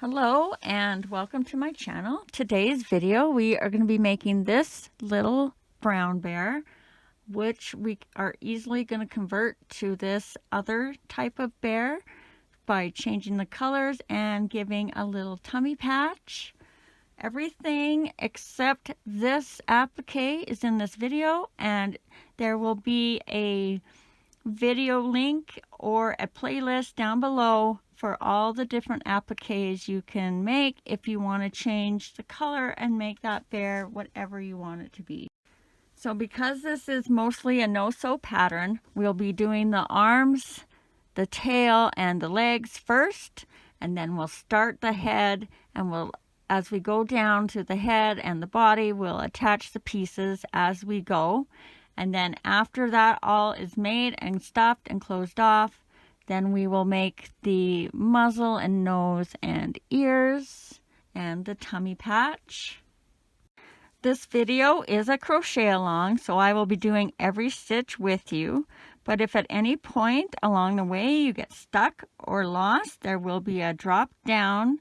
Hello and welcome to my channel. Today's video we are going to be making this little brown bear, which we are easily going to convert to this other type of bear by changing the colors and giving a little tummy patch. Everything except this applique is in this video, and there will be a video link or a playlist down below for all the different appliques you can make if you want to change the color and make that bear whatever you want it to be. So because this is mostly a no-sew pattern, we'll be doing the arms, the tail, and the legs first, and then we'll start the head, and as we go down to the head and the body, we'll attach the pieces as we go. And then after that all is made and stuffed and closed off, then we will make the muzzle and nose and ears and the tummy patch. This video is a crochet along, so I will be doing every stitch with you. But if at any point along the way you get stuck or lost, there will be a drop down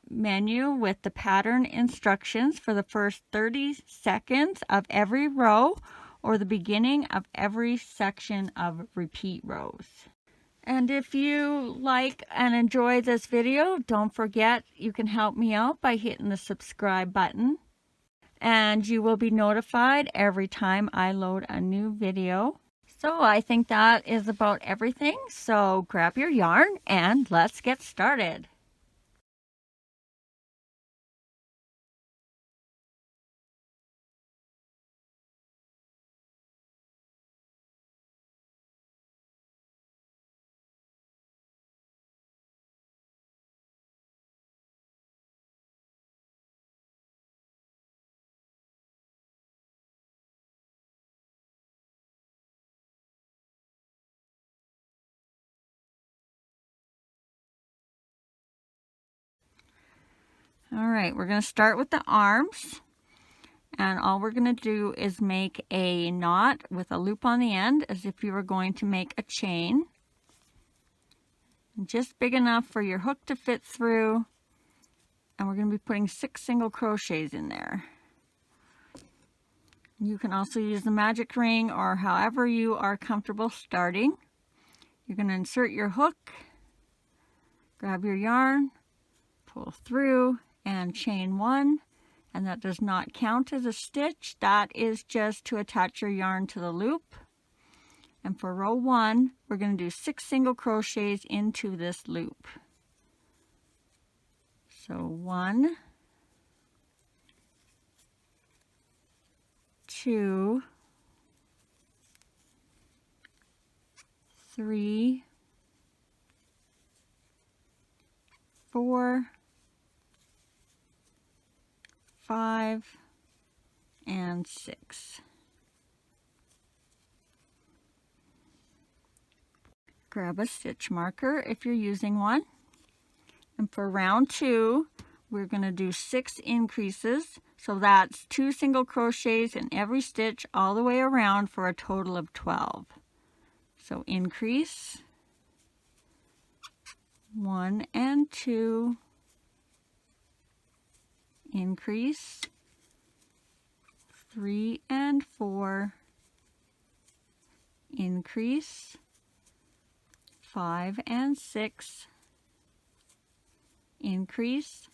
menu with the pattern instructions for the first 30 seconds of every row, or the beginning of every section of repeat rows. And if you like and enjoy this video, don't forget you can help me out by hitting the subscribe button, and you will be notified every time I load a new video. So I think that is about everything, so grab your yarn and let's get started. All right, we're going to start with the arms, and all we're going to do is make a knot with a loop on the end as if you were going to make a chain. Just big enough for your hook to fit through, and we're going to be putting 6 single crochets in there. You can also use the magic ring or however you are comfortable starting. You're going to insert your hook, grab your yarn, pull through, and chain 1, and that does not count as a stitch. That is just to attach your yarn to the loop. And for row 1, we're going to do 6 single crochets into this loop. So 1, 2, 3, 4, 5, and 6. Grab a stitch marker if you're using one. And for round 2, we're going to do 6 increases. So that's 2 single crochets in every stitch all the way around for a total of 12. So increase 1 and 2, increase 3 and 4, increase 5 and 6, increase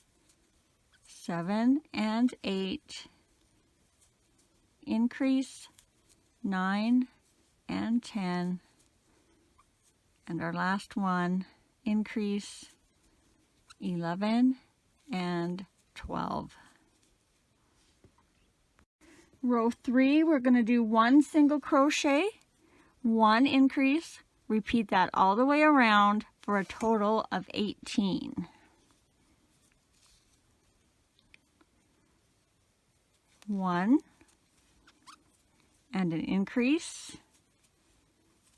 7 and 8, increase 9 and 10, and our last one, increase 11 and 12. Row 3, we're going to do 1 single crochet, 1 increase, repeat that all the way around for a total of 18. 1 and an increase,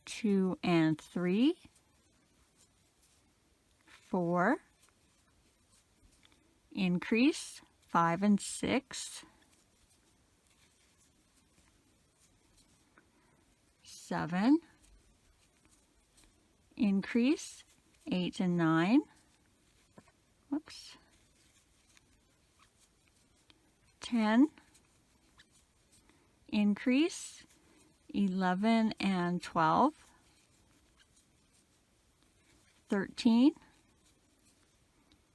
2 and 3, 4, increase 5 and 6, 7, increase 8 and 9, whoops, 10, increase, 11 and 12, 13,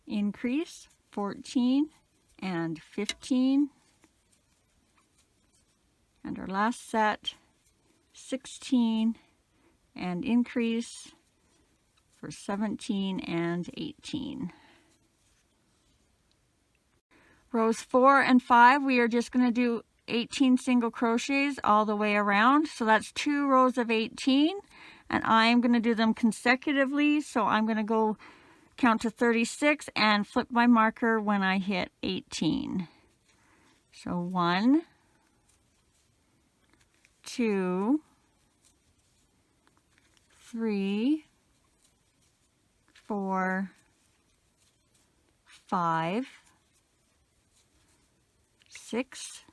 increase, 14 and 15, and our last set, 16 and increase for 17 and 18. Rows 4 and 5, we are just going to do 18 single crochets all the way around. So that's 2 rows of 18, and I'm going to do them consecutively. So I'm going to go count to 36 and flip my marker when I hit 18. So 1, 2, 3, 4, 5, 6,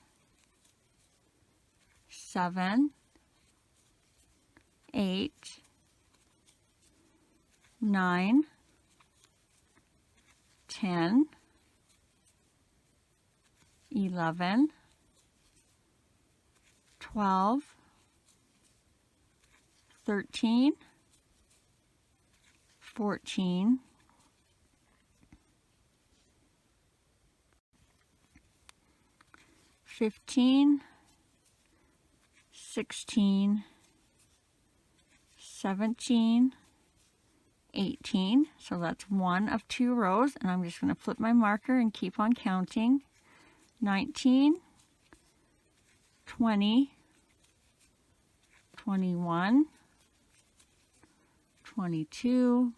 7, 8, 9, 10, 11, 12, 13, 14, 15, 16, 17, 18. So that's 1 of 2 rows, and I'm just going to flip my marker and keep on counting. 19, 20, 21, 22,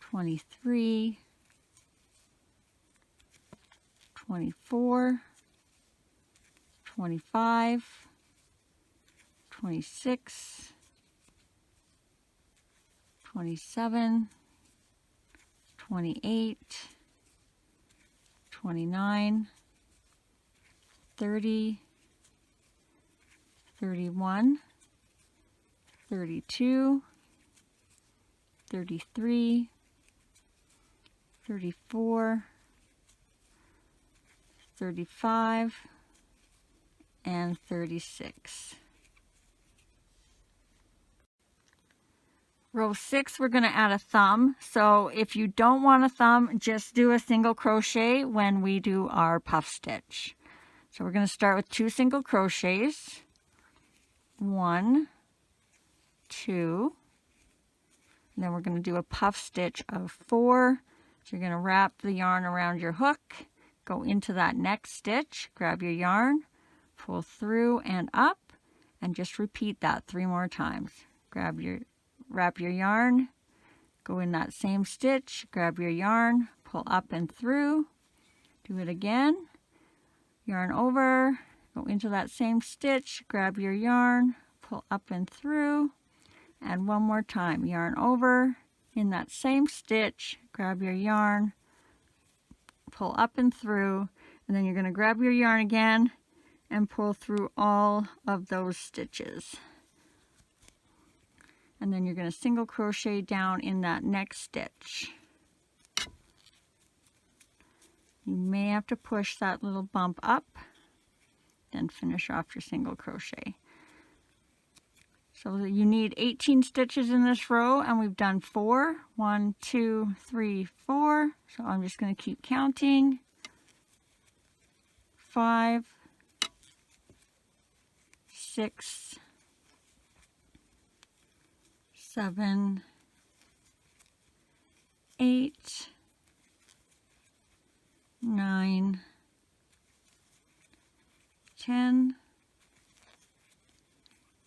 23, 24, 25, 26, 27, 28, 29, 30, 31, 32, 33, 34, 35, and 36. Row 6, we're going to add a thumb. So if you don't want a thumb, just do a single crochet when we do our puff stitch. So we're going to start with 2 single crochets. 1, 2, and then we're going to do a puff stitch of 4. So you're going to wrap the yarn around your hook, go into that next stitch, grab your yarn, pull through and up, and just repeat that 3 more times. Wrap your yarn, go in that same stitch, grab your yarn, pull up and through, do it again, yarn over, go into that same stitch, grab your yarn, pull up and through, and one more time, yarn over, in that same stitch, grab your yarn, pull up and through, and then you're going to grab your yarn again and pull through all of those stitches. And then you're going to single crochet down in that next stitch. You may have to push that little bump up, then finish off your single crochet. So you need 18 stitches in this row, and we've done 4. 1, 2, 3, 4. So I'm just going to keep counting. 5, 6, 7, 8, 9, 10,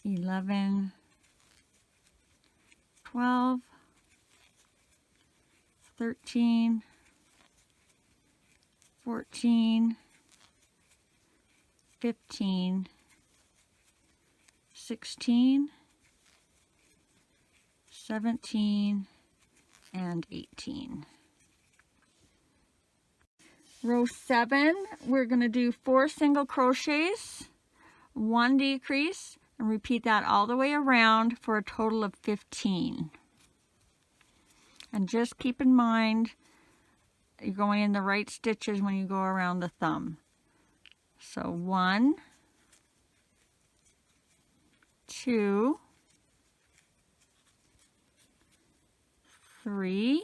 11, 12, 13, 14, 15, 16, 17, and 18. Row 7, we're going to do 4 single crochets, 1 decrease, and repeat that all the way around for a total of 15. And just keep in mind, you're going in the right stitches when you go around the thumb. So 1, 2, 3,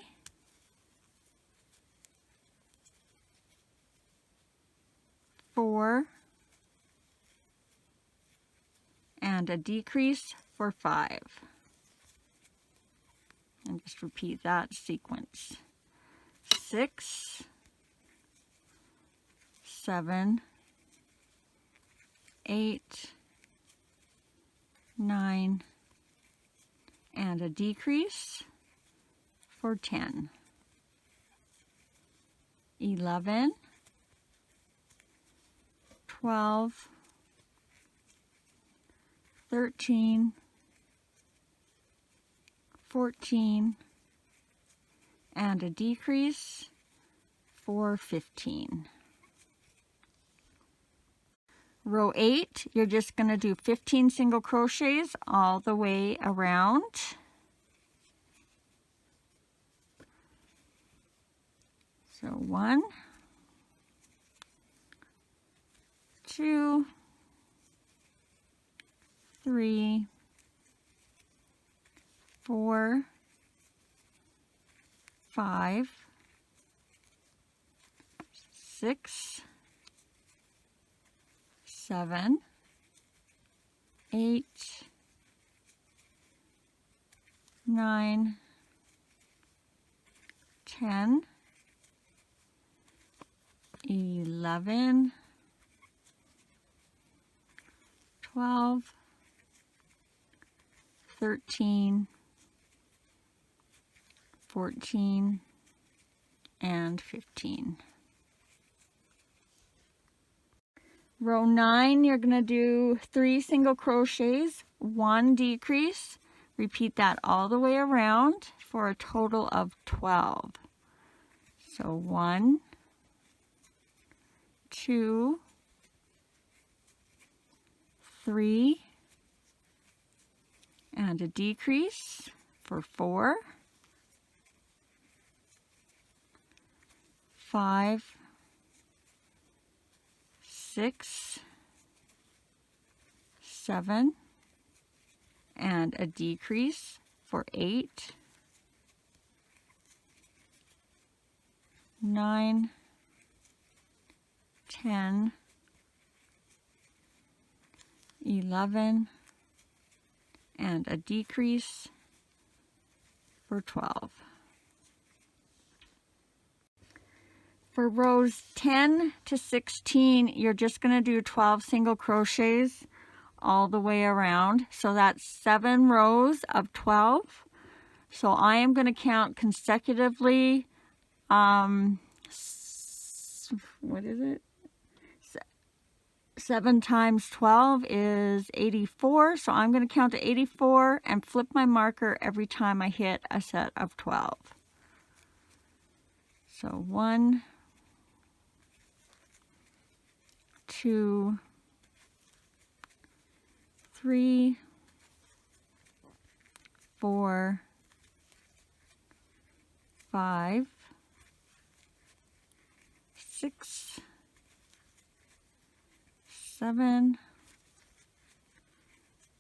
4, and a decrease for 5. And just repeat that sequence. 6, 7, 8, 9, and a decrease for 10. 11, 12, 13, 14, and a decrease for 15. Row 8, you're just going to do 15 single crochets all the way around. So 1, 2, 3, 4, 5, 6, 7, 8, 9, 10, 11, 12, 13, 14, and 15. Row 9, you're going to do 3 single crochets, 1 decrease. Repeat that all the way around for a total of 12. So 1, 2, 3, and a decrease for 4, 5, 6, 7, and a decrease for 8, 9, 10, 11, and a decrease for 12. For rows 10 to 16, you're just going to do 12 single crochets all the way around. So that's 7 rows of 12. So I am going to count consecutively, what is it? 7 times 12 is 84. So I'm going to count to 84 and flip my marker every time I hit a set of 12. So 1, 2, 3, 4, 5, 6, 7,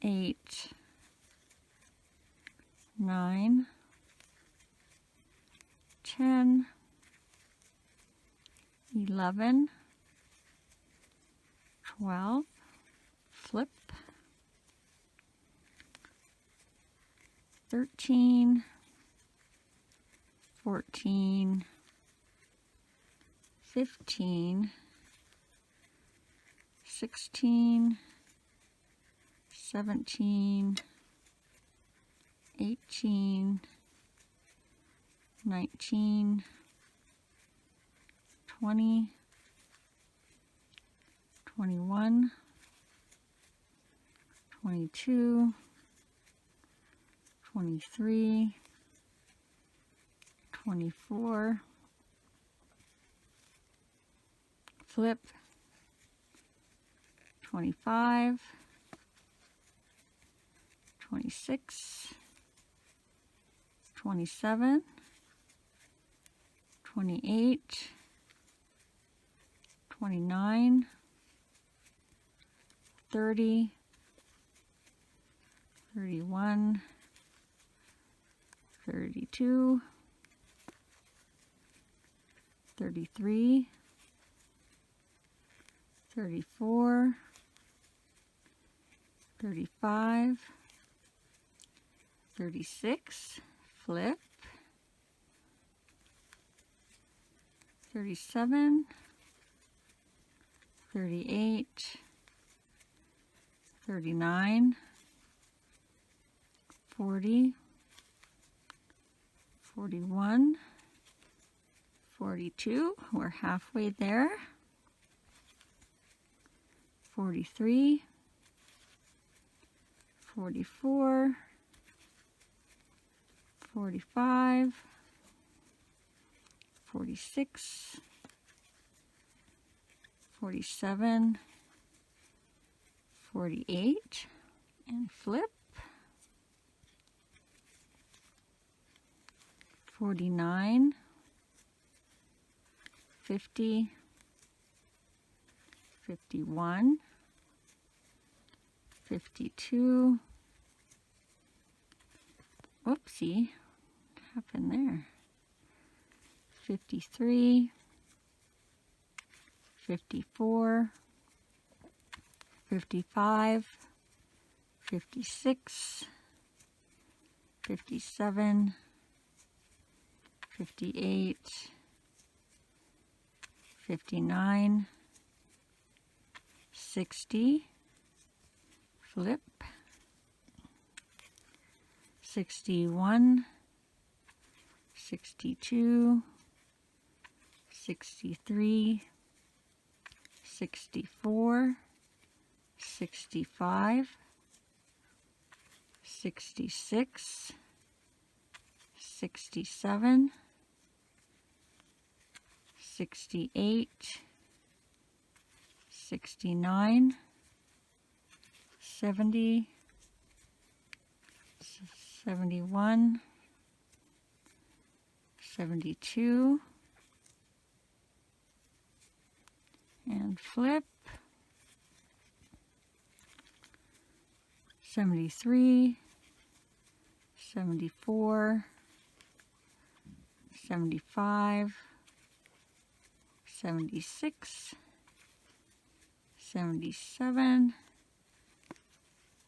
8, 9, 10, 11, 12, flip, 13, 14, 15, 16, 17, 18, 19, 20, 21, 22, 23, 24, flip, 25, 26, 27, 28, 29, 30, 31, 32, 33, 34, 35, 36, flip, 37, 38, 39, 40, 41, 42, we're halfway there, 43, 44, 45, 46, 47, 48, and flip, 49, 50, 51, 52, whoopsie, what happened there? 53, 54, 55, 56, 57, 58, 59, 60, flip, 61, 62, 63, 64, 65, 66, 67, 68, 69, 70, 71, 72, and flip, 73, 74, 75, 76, 77,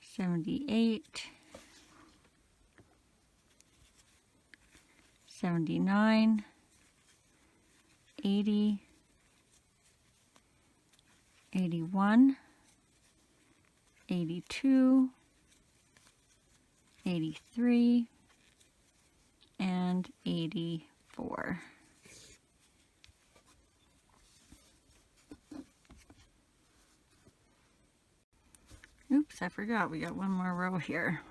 78, 79, 80, 81, 82, 83, and 84. Oops, I forgot we got one more row here.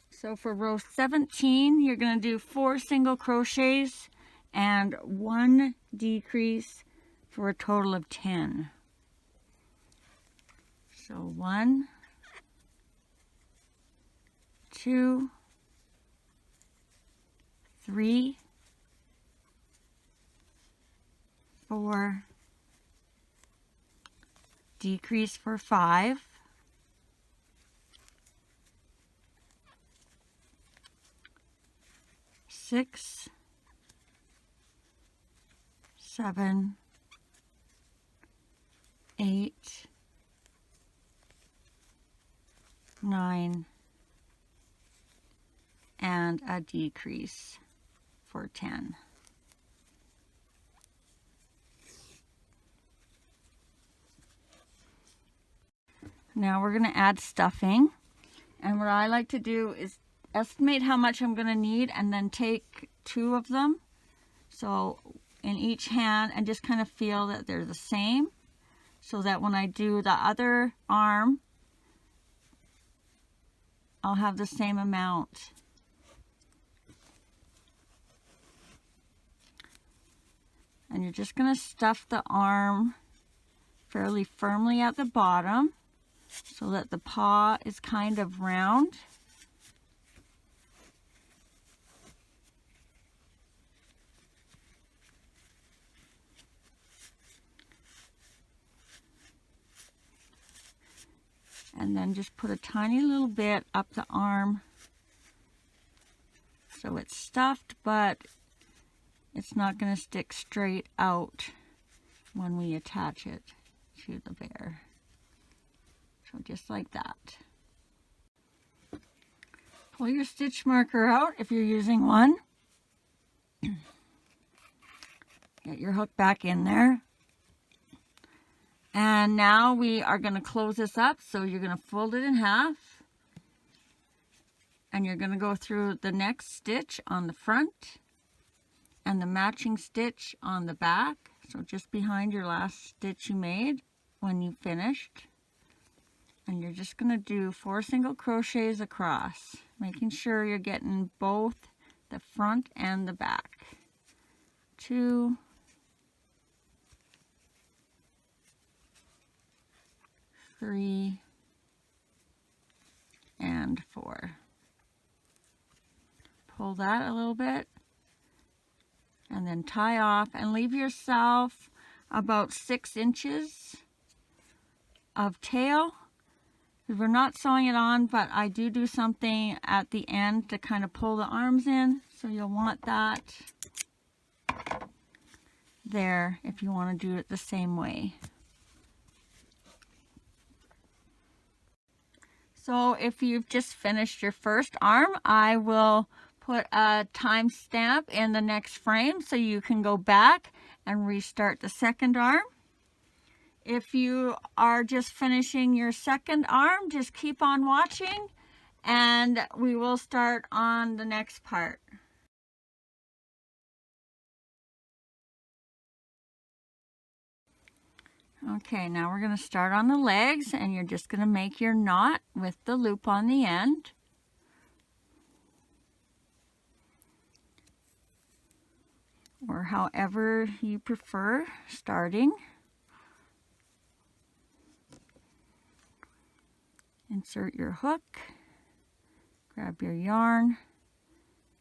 So for row 17, you're going to do 4 single crochets and 1 decrease for a total of 10. So 1, 2, 3, 4, decrease for 5, 6, 7, 8, 9, and a decrease for 10. Now we're going to add stuffing, and what I like to do is estimate how much I'm going to need and then take 2 of them, so in each hand, and just kind of feel that they're the same, so that when I do the other arm, I'll have the same amount. And you're just going to stuff the arm fairly firmly at the bottom so that the paw is kind of round. and then just put a tiny little bit up the arm so it's stuffed, but it's not going to stick straight out when we attach it to the bear. So just like that. Pull your stitch marker out if you're using one. Get your hook back in there. And now we are going to close this up. So you're going to fold it in half. And you're going to go through the next stitch on the front and the matching stitch on the back. So just behind your last stitch you made when you finished. And you're just going to do 4 single crochets across, making sure you're getting both the front and the back. 2, 3, and 4. Pull that a little bit and then tie off and leave yourself about 6 inches of tail. We're not sewing it on, but I do something at the end to kind of pull the arms in, so you'll want that there if you want to do it the same way. So if you've just finished your first arm, I will put a timestamp in the next frame so you can go back and restart the second arm. If you are just finishing your second arm, just keep on watching and we will start on the next part. Okay, now we're going to start on the legs, and you're just going to make your knot with the loop on the end. Or however you prefer starting. Insert your hook, grab your yarn,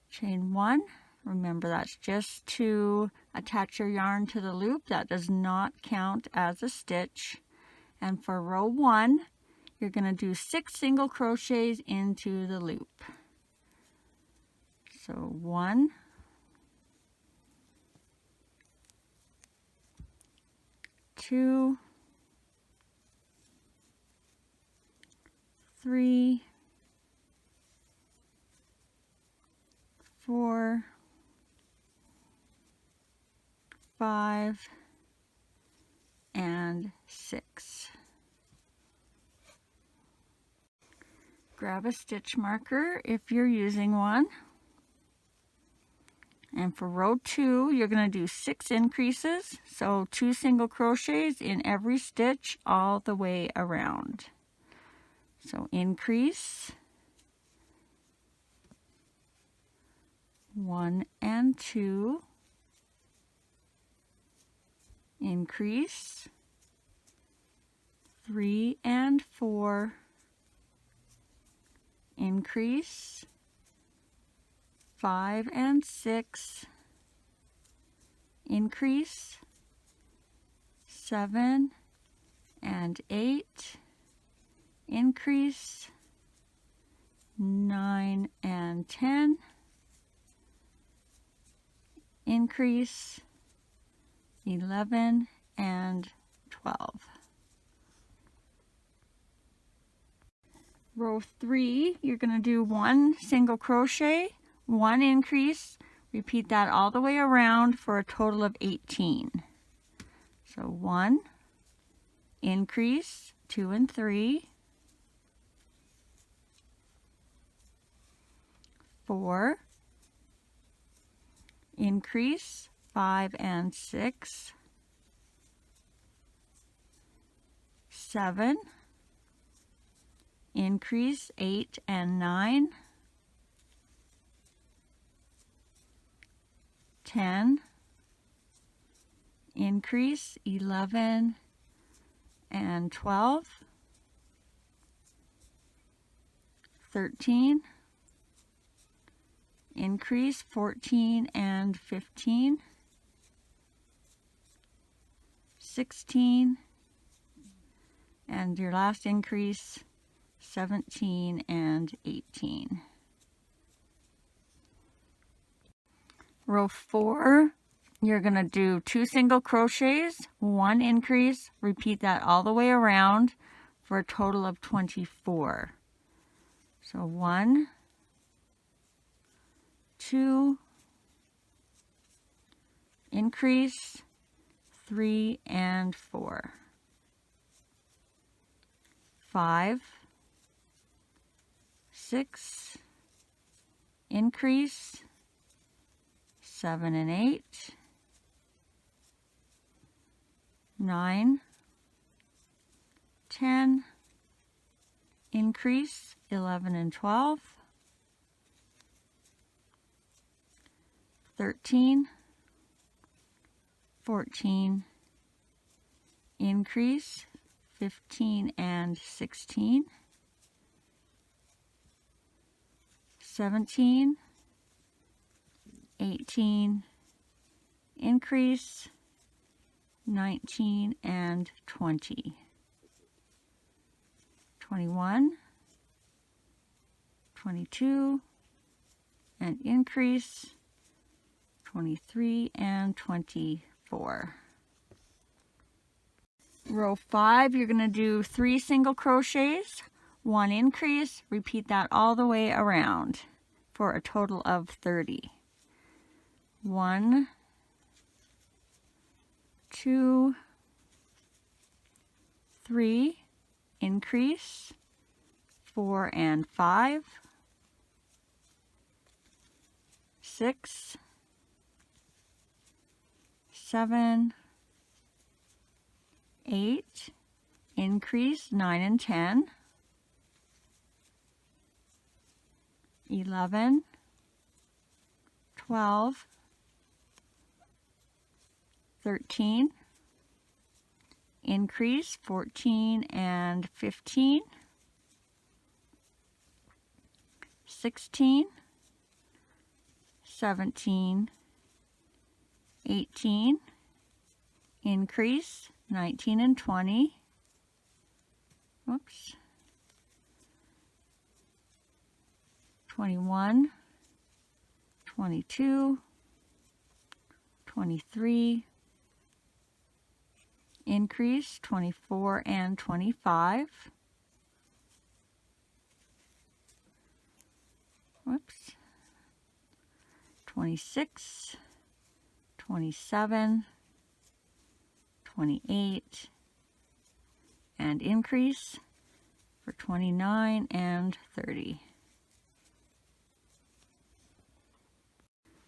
chain 1. Remember, that's just to attach your yarn to the loop. That does not count as a stitch. And for row 1, you're going to do 6 single crochets into the loop. So 1, 2, 3, 4, 5, and 6. Grab a stitch marker if you're using one. And for row 2, you're going to do 6 increases, so 2 single crochets in every stitch all the way around. So increase, 1 and 2, increase, 3 and 4, increase, 5 and 6, increase, 7 and 8, increase, 9 and 10, increase, 11 and 12. Row 3, you're going to do 1 single crochet, 1 increase, repeat that all the way around for a total of 18. So 1, increase, 2 and 3, 4, increase, 5 and 6, 7, increase, 8 and 9, 10, increase, 11 and 12, 13, increase, 14 and 15, 16, and your last increase, 17, and 18. Row 4, you're going to do 2 single crochets, 1 increase, repeat that all the way around for a total of 24. So 1, 2, increase, 3 and 4, 5, 6, increase, 7 and 8, 9, 10, increase, 11 and 12, 13, 14, increase, 15 and 16, 17, 18, increase, 19 and 20, 21, 22, and increase, 23 and 24. Row 5, you're going to do 3 single crochets, 1 increase, repeat that all the way around for a total of 30. 1, 2, 3, increase, 4 and 5, 6, 7, 8, increase, 9 and 10, 11, 12, 13, increase, 14 and 15, 16, 17, 18, increase, 19 and 20, whoops, 21, 22, 23, increase, 24 and 25, whoops, 26, 27, 28, and increase for 29 and 30.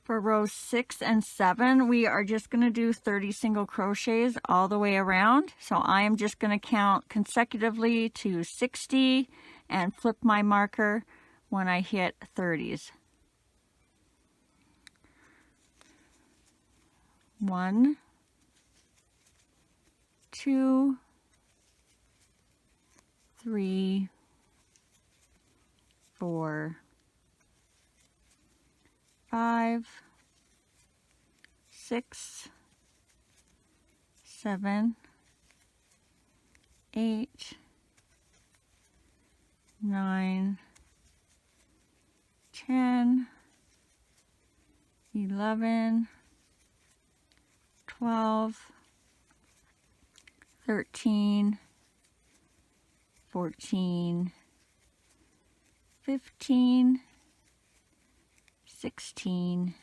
For rows 6 and 7, we are just going to do 30 single crochets all the way around. So I am just going to count consecutively to 60 and flip my marker when I hit 30s. 1, 2, 3, 4, 5, 6, 7, 8, 9, 10, 11, 12, 13, 14, 15, 16,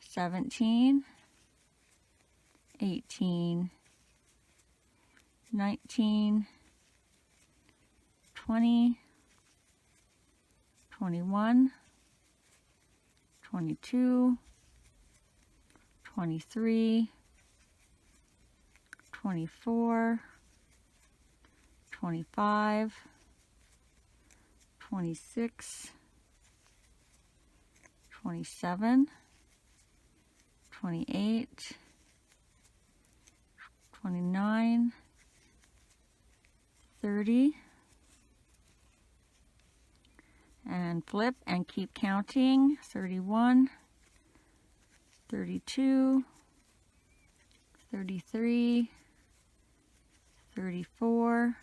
17, 18, 19, 20, 21, 22, 23, 24, 25, 26, 27, 28, 29, 30, and flip and keep counting. 31, 32, 33, 34,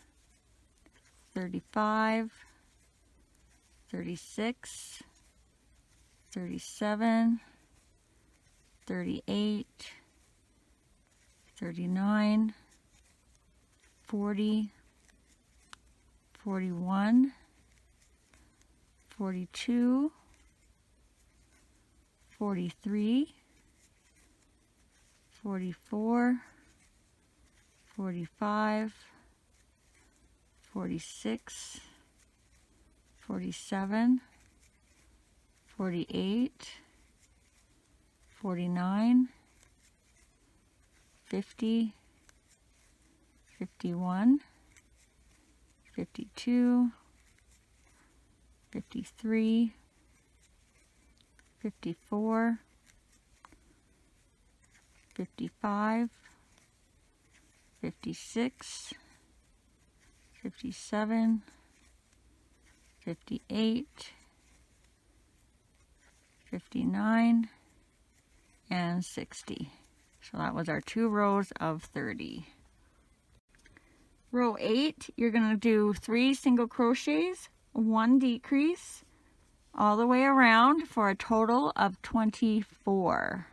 35, 36, 37, 38, 39, 40, 41, 42, 43, 44, 45, 46, 47, 48, 49, 50, 51, 52, 53, 54, 55, 56, 57, 58, 59, and 60. So that was our 2 rows of 30. Row 8, you're going to do 3 single crochets, 1 decrease, all the way around for a total of 24.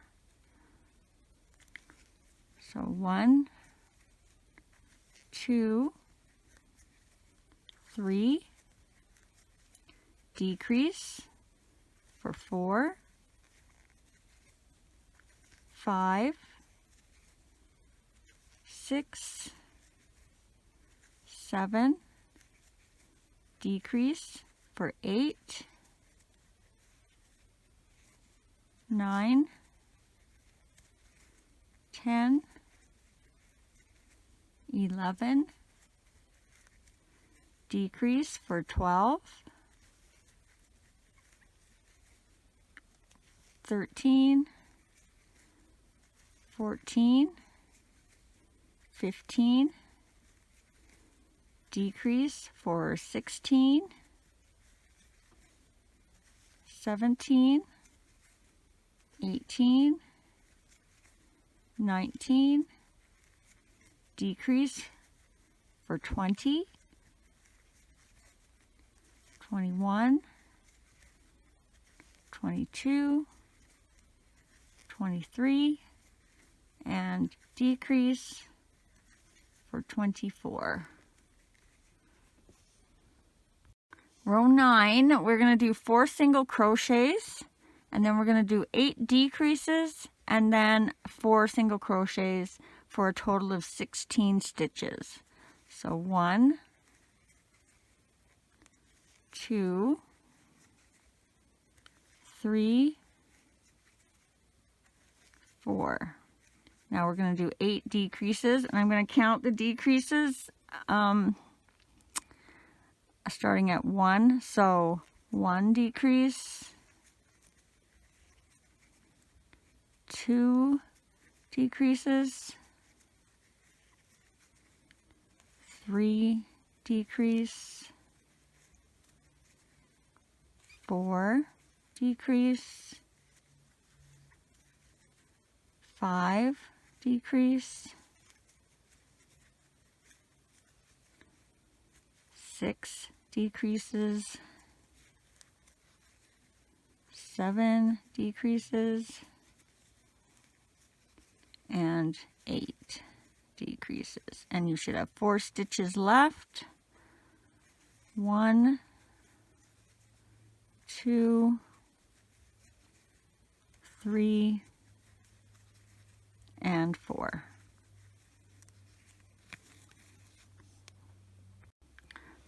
So 1, 2, 3, decrease for 4, 5, 6, 7, decrease for 8, 9, 10, 11, decrease for 12, 13, 14, 15, decrease for 16, 17, 18, 19, decrease for 20, 21, 22, 23, and decrease for 24. Row 9, we're going to do 4 single crochets, and then we're going to do 8 decreases, and then 4 single crochets for a total of 16 stitches. So 1, 2, 3, 4. Now we're going to do 8 decreases, and I'm going to count the decreases starting at 1. So 1 decrease, 2 decreases, 3 decrease, 4 decrease, 5 decrease, 6 decreases, 7 decreases, and 8 decreases. And you should have 4 stitches left. 1, 2, 3, and 4.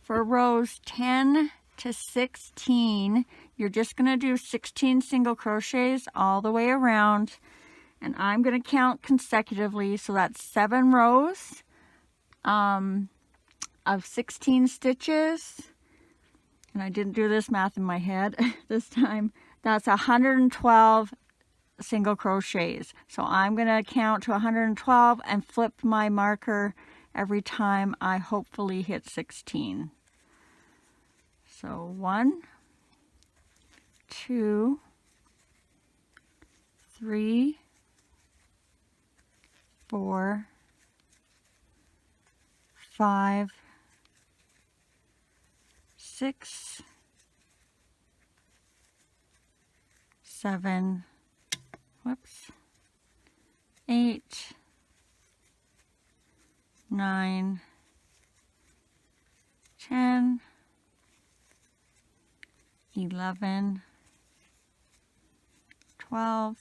For rows 10 to 16, you're just going to do 16 single crochets all the way around, and I'm going to count consecutively, so that's 7 rows of 16 stitches, and I didn't do this math in my head this time. That's 112 single crochets. So I'm going to count to 112 and flip my marker every time I hopefully hit 16. So 1, 2, 3, 4, 5, 6, 7, whoops, 8, 9, 10, 11, 12,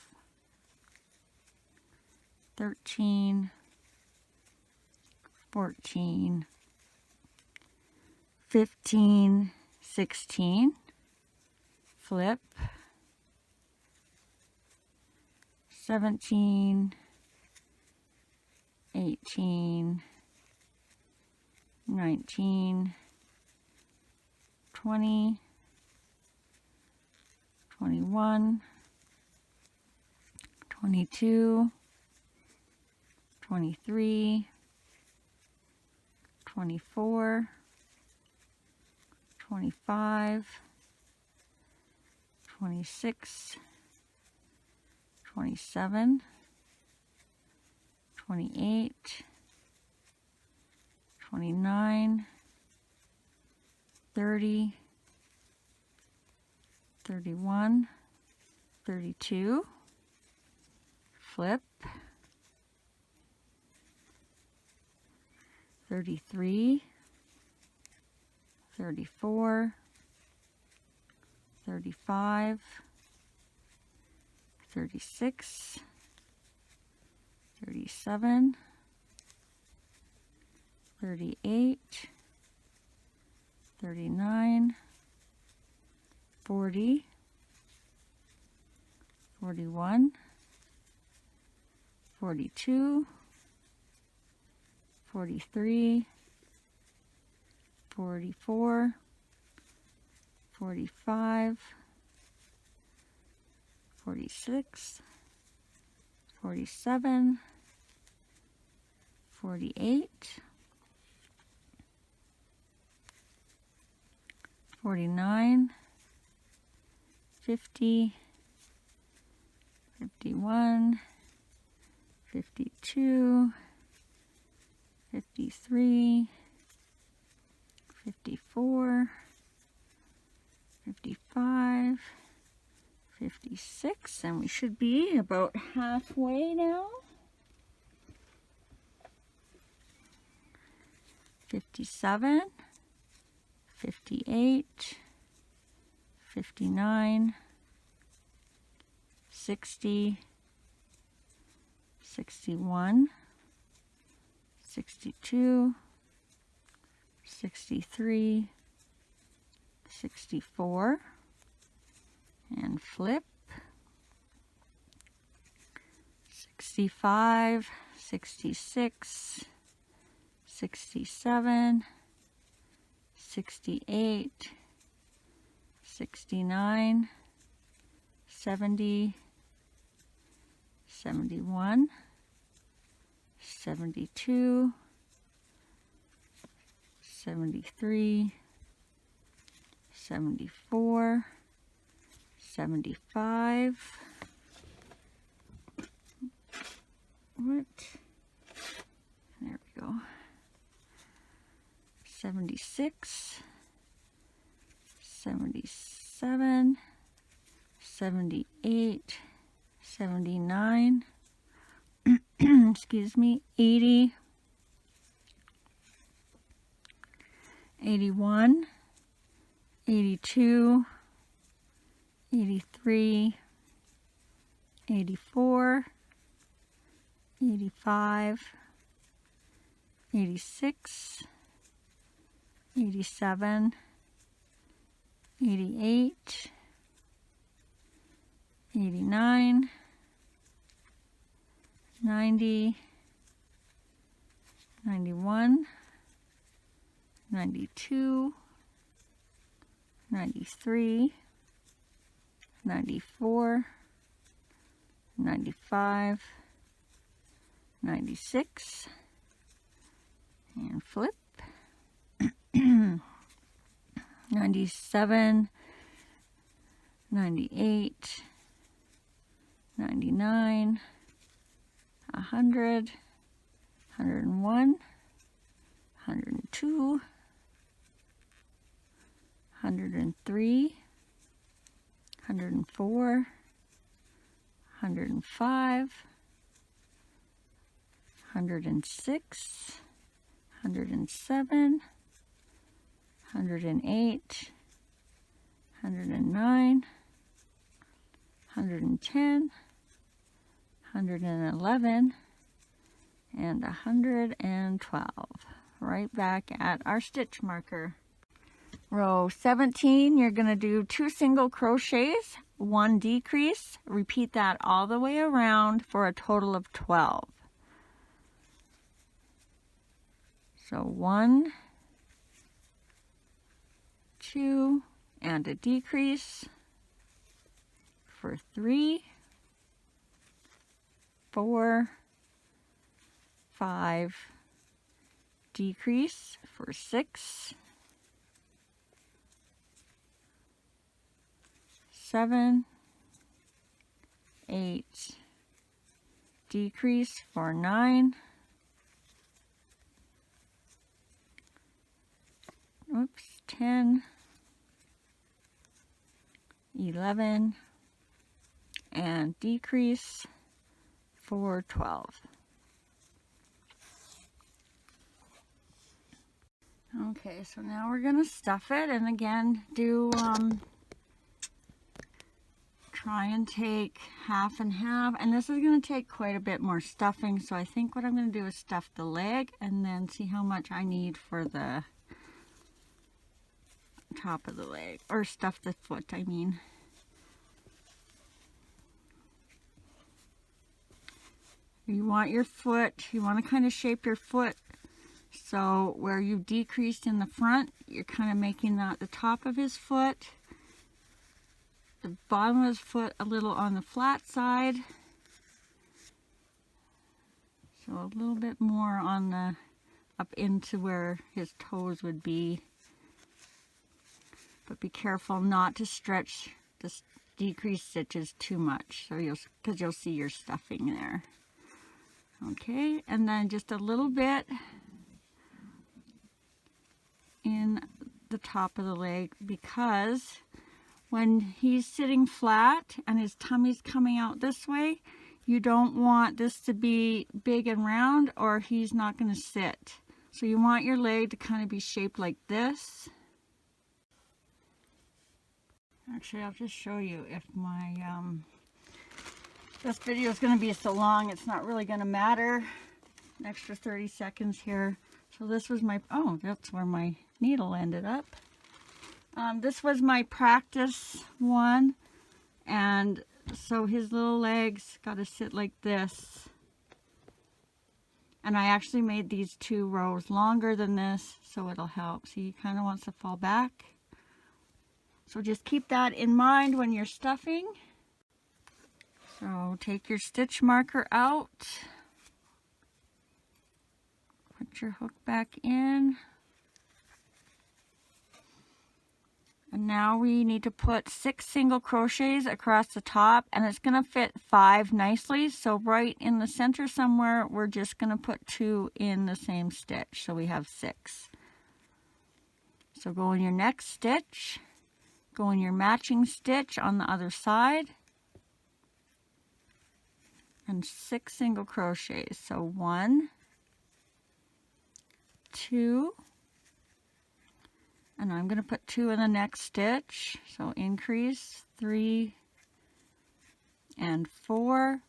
13, 14, 15, 16, flip, 17, 18, 19, 20, 21, 22, 23, 24, 25, 26, 27, 28, 29, 30, 31, 32, flip, 33, 34, 35, 36, 37, 38, 39, 40, 41, 42, 43, 44, 45, 46, 47, 48, 49, 50, 51, 52, 53, 54, 55, 56, and we should be about halfway now. 57, 58, 59, 60, 61, 62, 63, 64, and flip, 65, 66, 67, 68, 69, 70, 71, 72, 73, 74, 75, what? There we go. 76, 77, 78, 79, excuse me, 80, 81, 82, 83, 84, 85, 86, 87, 88, 89, 90, 91, 92, 93, 94, 95, 96, and flip, 97, 98, 99, 100, 101, 102, 103, 104, 105, 106, 107, 108, 109, 110, 111, and 112. Right back at our stitch marker. Row 17, you're going to do 2 single crochets, 1 decrease. Repeat that all the way around for a total of 12. So 1, 2, and a decrease for 3, 4, 5, decrease for 6, 7, 8, decrease for 9, oops, 10, 11, and decrease for 12. Okay, so now we're going to stuff it, and again do try and take half and half, and this is going to take quite a bit more stuffing, so I think what I'm going to do is stuff the leg and then see how much I need for the top of the leg, or stuff the foot, I mean. You want your foot, you want to kind of shape your foot so where you've decreased in the front, you're kind of making that the top of his foot, the bottom of his foot a little on the flat side, so a little bit more on the up into where his toes would be, but be careful not to stretch the decreased stitches too much, so because you'll see your stuffing there. Okay, and then just a little bit in the top of the leg, because when he's sitting flat and his tummy's coming out this way, you don't want this to be big and round or he's not going to sit. So you want your leg to kind of be shaped like this. Actually, I'll just show you if my this video is going to be so long, it's not really going to matter. An extra 30 seconds here. So this was my, oh, that's where my needle ended up. This was my practice one, and so his little legs got to sit like this. And I actually made these 2 rows longer than this, so it'll help. See, he kind of wants to fall back. So just keep that in mind when you're stuffing. So take your stitch marker out. Put your hook back in. And now we need to put 6 single crochets across the top, and it's going to fit 5 nicely. So right in the center somewhere, we're just going to put 2 in the same stitch. So we have 6. So go in your next stitch, go in your matching stitch on the other side, and 6 single crochets. So 1, 2, and I'm going to put 2 in the next stitch, so increase, 3 and 4,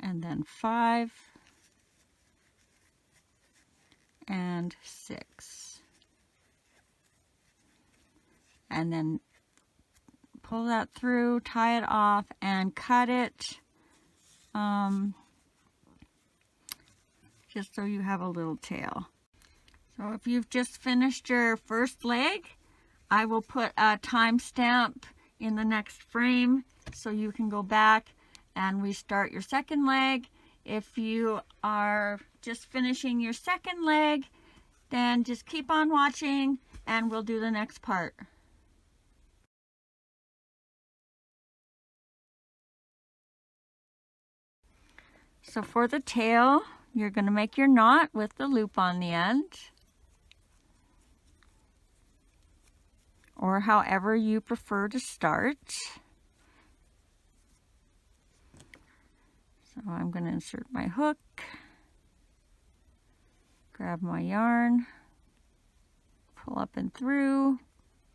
and then 5 and 6, and then pull that through, tie it off, and cut it just so you have a little tail. So if you've just finished your first leg, I will put a timestamp in the next frame so you can go back and restart your second leg. If you are just finishing your second leg, then just keep on watching and we'll do the next part. So for the tail, you're going to make your knot with the loop on the end. or however you prefer to start. So I'm going to insert my hook, grab my yarn, pull up and through,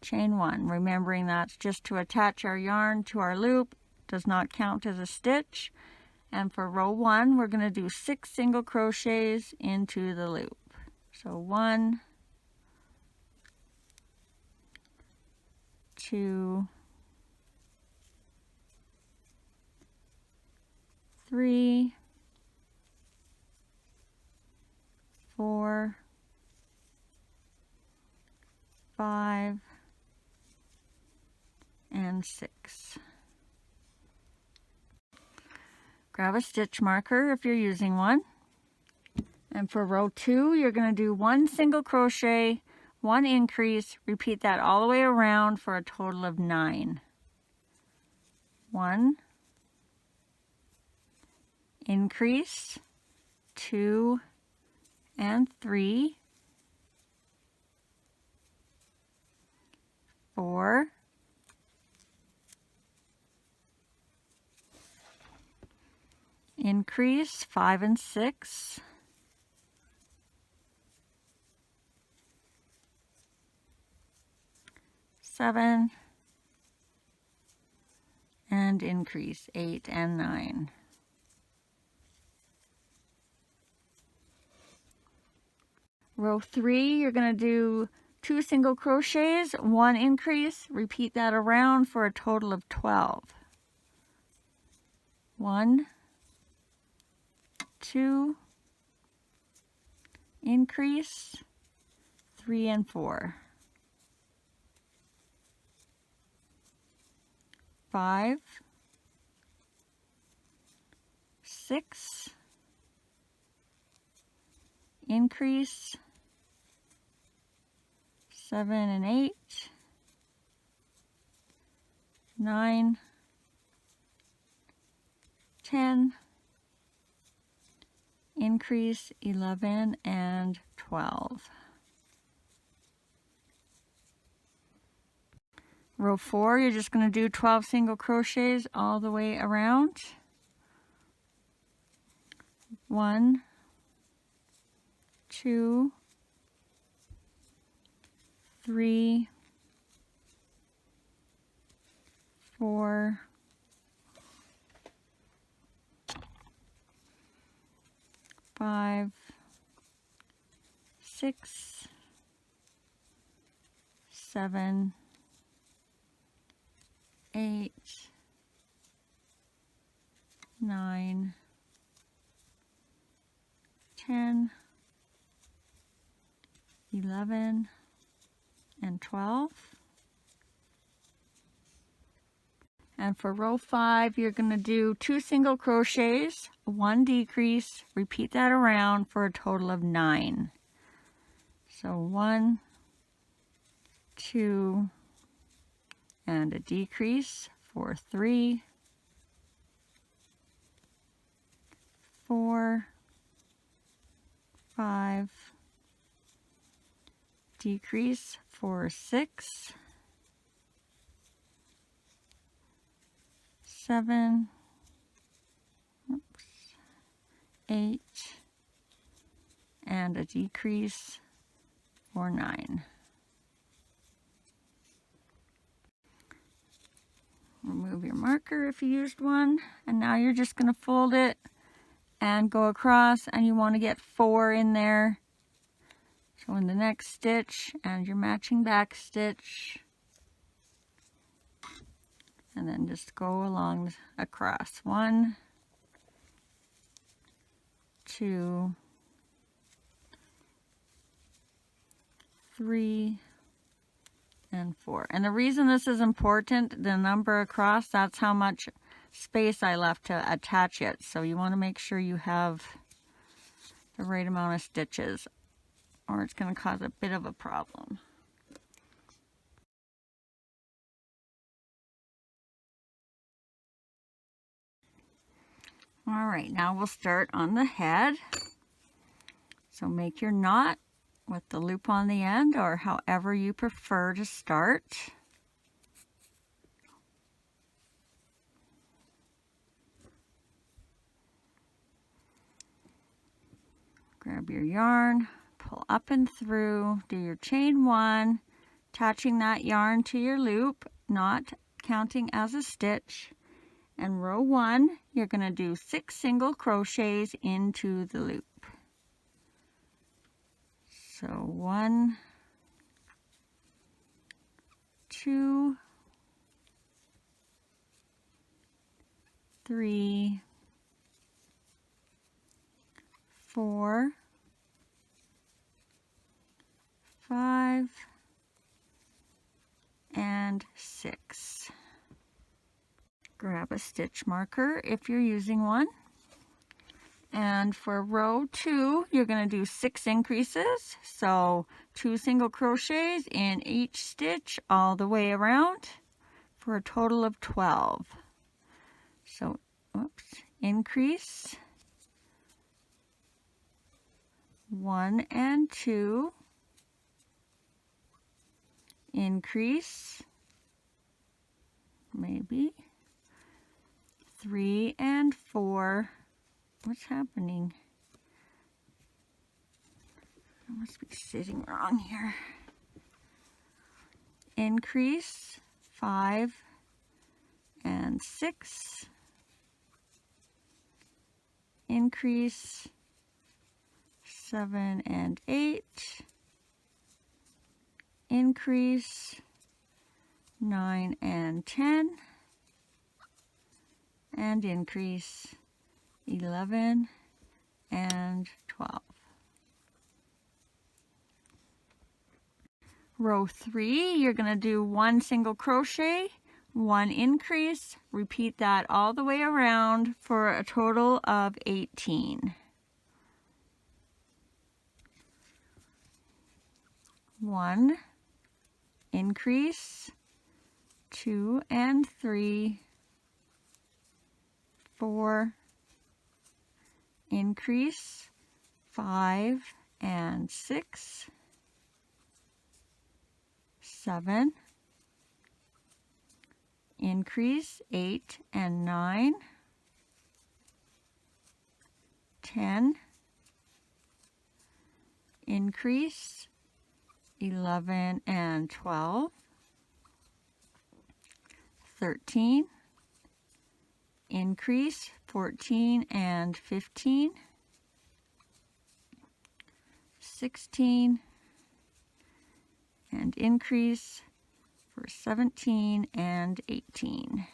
chain 1, remembering that's just to attach our yarn to our loop, does not count as a stitch. And for row 1, we're going to do 6 single crochets into the loop. So 1, 2, 3, 4, 5, and 6. Grab a stitch marker if you're using one. And for row 2, you're going to do 1 single crochet, 1 increase, repeat that all the way around for a total of 9. 1, increase, 2 and 3, 4, increase, 5 and 6, 7, and increase, 8 and 9. Row 3, you're going to do 2 single crochets, 1 increase, repeat that around for a total of 12. 1, 2, increase, 3 and 4. 5, 6, increase, 7 and 8, 9, 10, increase, 11 and 12. Row 4, you're just going to do 12 single crochets all the way around. 1, 2, 3, 4, 5, 6, 7, 8, 9, 10, 11, and 12. And for row 5, you're going to do 2 single crochets, 1 decrease, repeat that around for a total of 9. So 1, 2, and a decrease for 3, 4, 5, decrease for 6, 7, 8, and a decrease for 9. Remove your marker if you used one, and now you're just going to fold it and go across, and you want to get 4 in there. So in the next stitch and your matching back stitch, and then just go along across. 1, 2, 3, and 4. And the reason this is important, the number across, that's how much space I left to attach it. So you want to make sure you have the right amount of stitches, or it's going to cause a bit of a problem. All right, now we'll start on the head. So make your knot with the loop on the end, or however you prefer to start. grab your yarn, pull up and through, do your chain 1, attaching that yarn to your loop, not counting as a stitch, and row 1, you're going to do 6 single crochets into the loop. So 1, 2, 3, 4, 5, and 6. Grab a stitch marker if you're using one. And for row 2, you're going to do 6 increases. So 2 single crochets in each stitch all the way around for a total of 12. So, increase 1 and 2, increase maybe 3 and 4. What's happening? I must be sitting wrong here. Increase 5 and 6. Increase 7 and 8. Increase 9 and 10. And increase 11 and 12. Row 3, you're going to do 1 single crochet, 1 increase, repeat that all the way around for a total of 18. 1, increase, 2 and 3, 4, increase, 5 and 6, 7, increase, 8 and 9, 10, increase, 11 and 12, 13, increase, 14 and 15, 16, and increase for 17 and 18.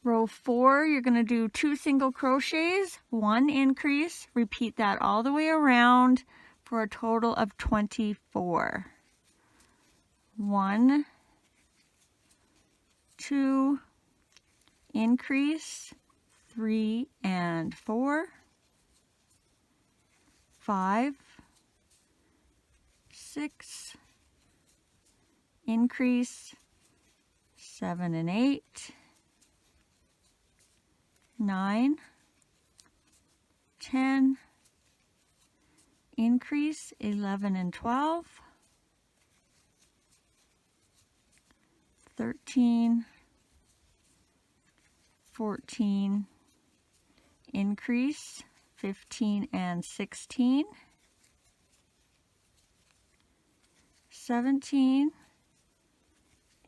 Row 4, you're going to do 2 single crochets, 1 increase, repeat that all the way around for a total of 24. 1, 2, increase, 3 and 4, 5, 6, increase, 7 and 8, 9, 10, increase, 11 and 12, 13, 14, increase, 15 and 16, 17,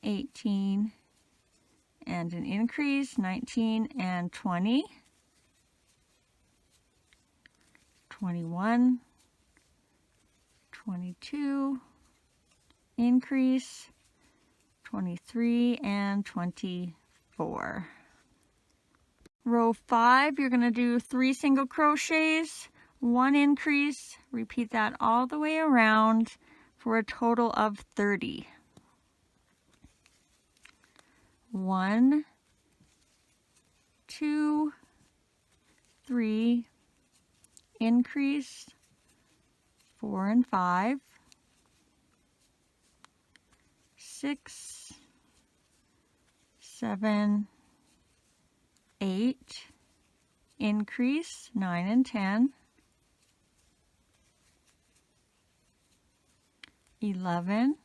18, and an increase, 19 and 20, 21, 22, increase, 23 and 24. Row 5, you're going to do 3 single crochets, 1 increase, repeat that all the way around for a total of 30. 1, 2, 3, increase, 4 and 5, 6, 7, 8, increase, 9 and 10, 11,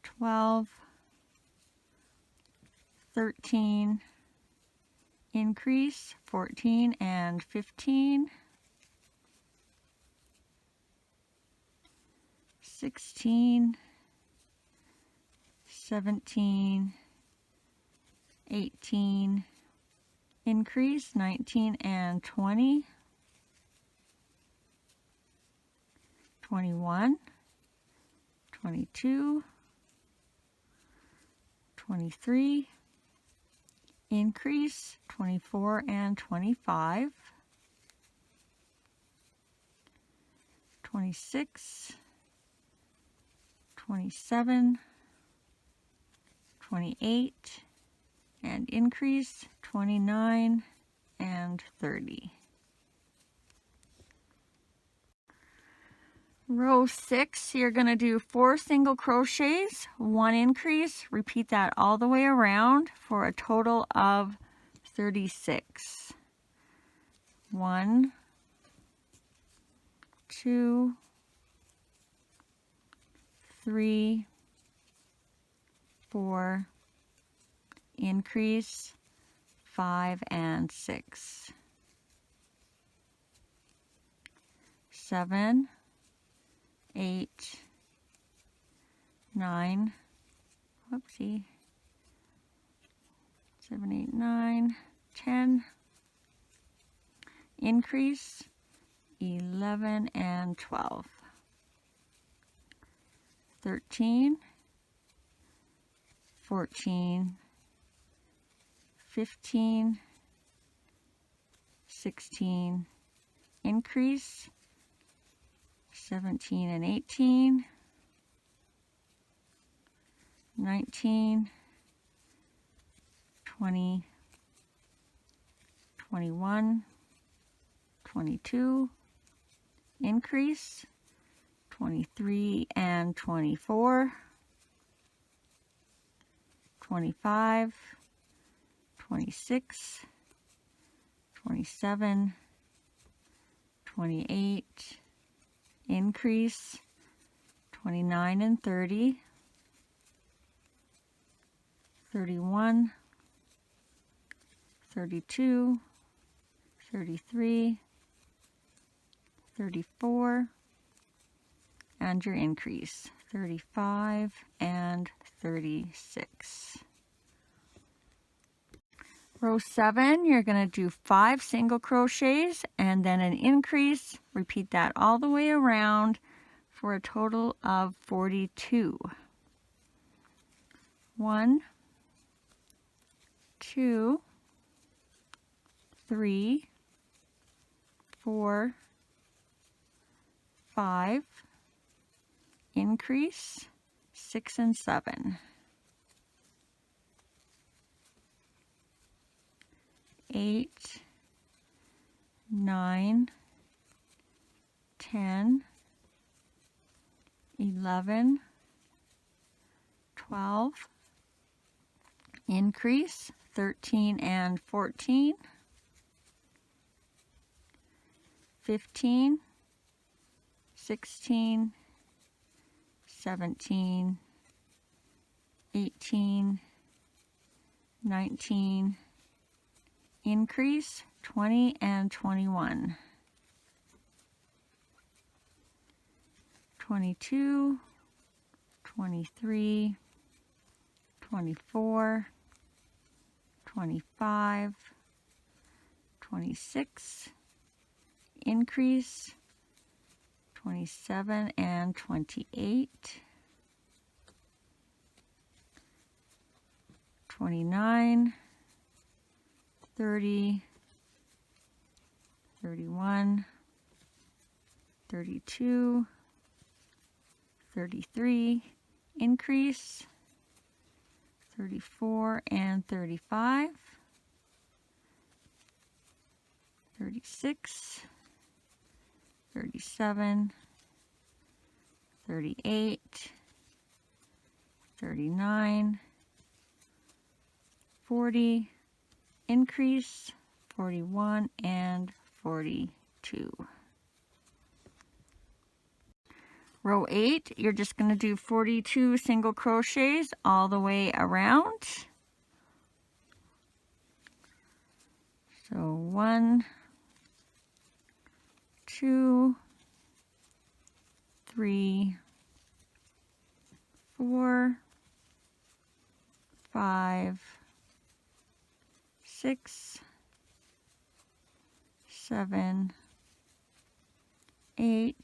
12, 13, increase, 14 and 15, 16, 17, 18, increase, 19 and 20, 21, 22, 23, increase, 24 and 25, 26, 27, 28, and increase, 29 and 30. Row 6, you're going to do 4 single crochets, 1 increase, repeat that all the way around for a total of 36. 1, 2, 3, 4, increase, 5 and 6, 7, 8, 9, whoopsie, 7, 8, 9, 10, increase, 11 and 12, 13, 14, 15, 16, increase, 17 and 18, 19, 20, 21, 22, increase, 23 and 24, 25, 26, 27, 28, increase, 29 and 30, 31, 32, 33, 34, and your increase, 35 and 36. Row 7, you're going to do 5 single crochets and then an increase. Repeat that all the way around for a total of 42. 1, 2, 3, 4, 5, increase, 6 and 7. 8, 9, 10, 11, 12, increase, 13 and 14, 15, 16, 17, 18, 19, increase, 20 and 21, 22, 23, 24, 25, 26, increase, 27 and 28, 29, 30, 31, 32, 33, increase, 34 and 35, 36, 37, 38, 39, 40, increase, 41 and 42. Row 8, you're just going to do 42 single crochets all the way around. So 1, 2, 3, 4, 5, 6, 7, 8,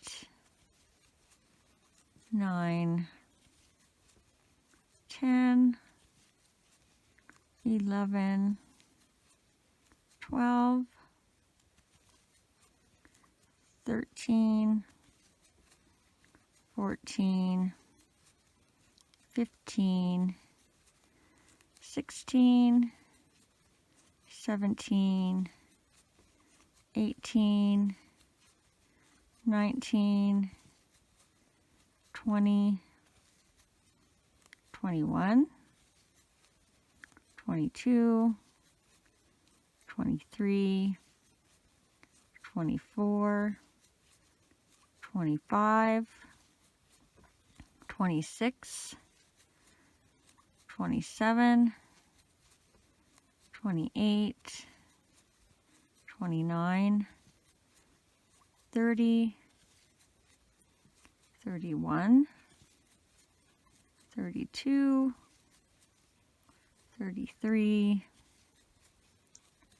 9, 10, 11, 12, 13, 14, 15, 16, 17, 18, 19, 20, 21, 22, 23, 24, 25, 26, 27, 28, 29, 30, 31, 32, 33,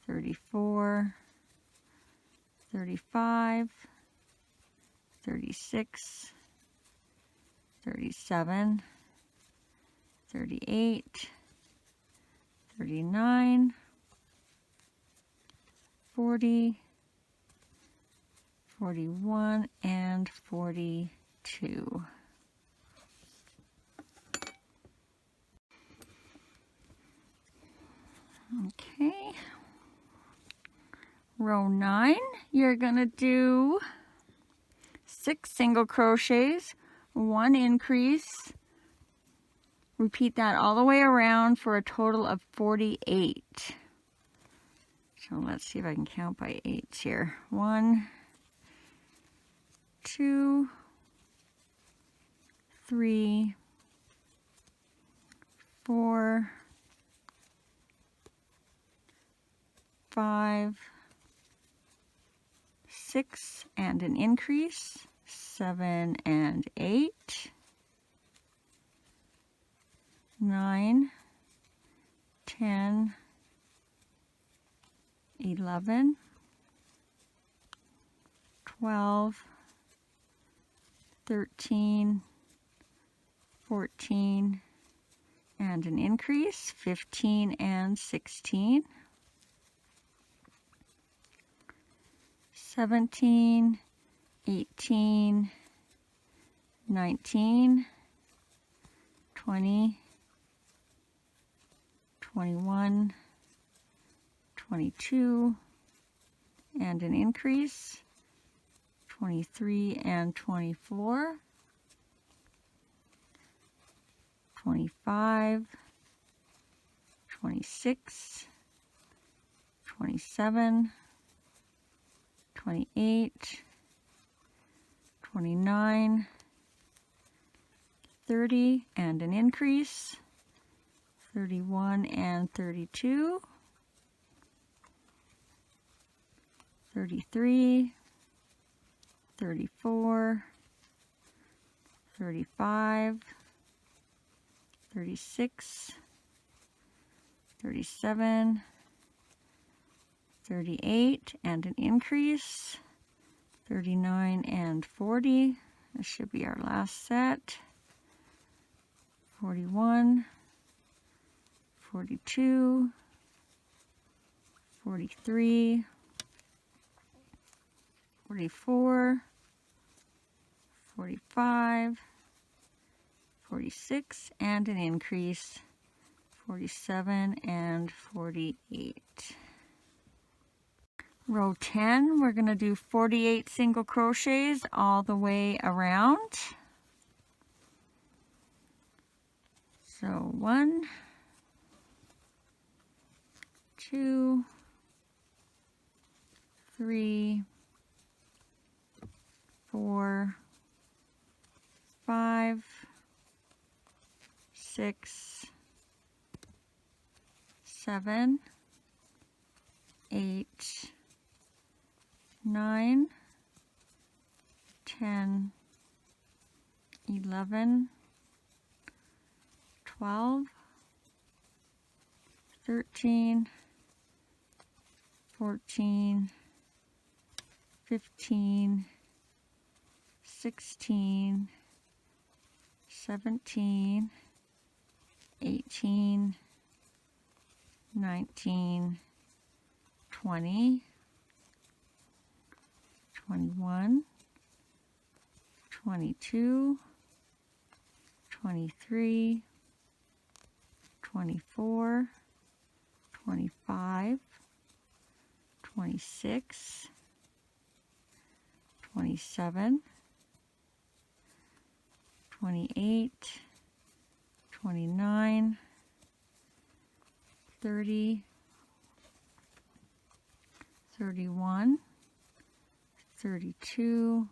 34, 35, 36, 37, 38, 39, 40, 41, and 42. Okay, row 9, you're gonna do 6 single crochets, 1 increase. Repeat that all the way around for a total of 48. So let's see if I can count by 8s here. 1, 2, 3, 4, 5, 6, and an increase, 7 and 8, 9, 10, 11, 12, 13, 14, and an increase, 15 and 16, 17, 18, 19, 20, 21, 22, and an increase, 23 and 24, 25, 26, 27, 28, 29, 30, and an increase, 31 and 32, 33, 34, 35, 36, 37, 38, and an increase, 39 and 40. This should be our last set. 41, 42, 43, 44, 45, 46, and an increase, 47 and 48. Row 10, we're going to do 48 single crochets all the way around. So 1, 2, 3, 4, 5, 6, 7, 8, 9, 10, 11, 12, 13, 14, 15, 16, 17, 18, 19, 20, 21, 22, 23, 24, 25, 26, 27, 28, 29, 30, 31, 32,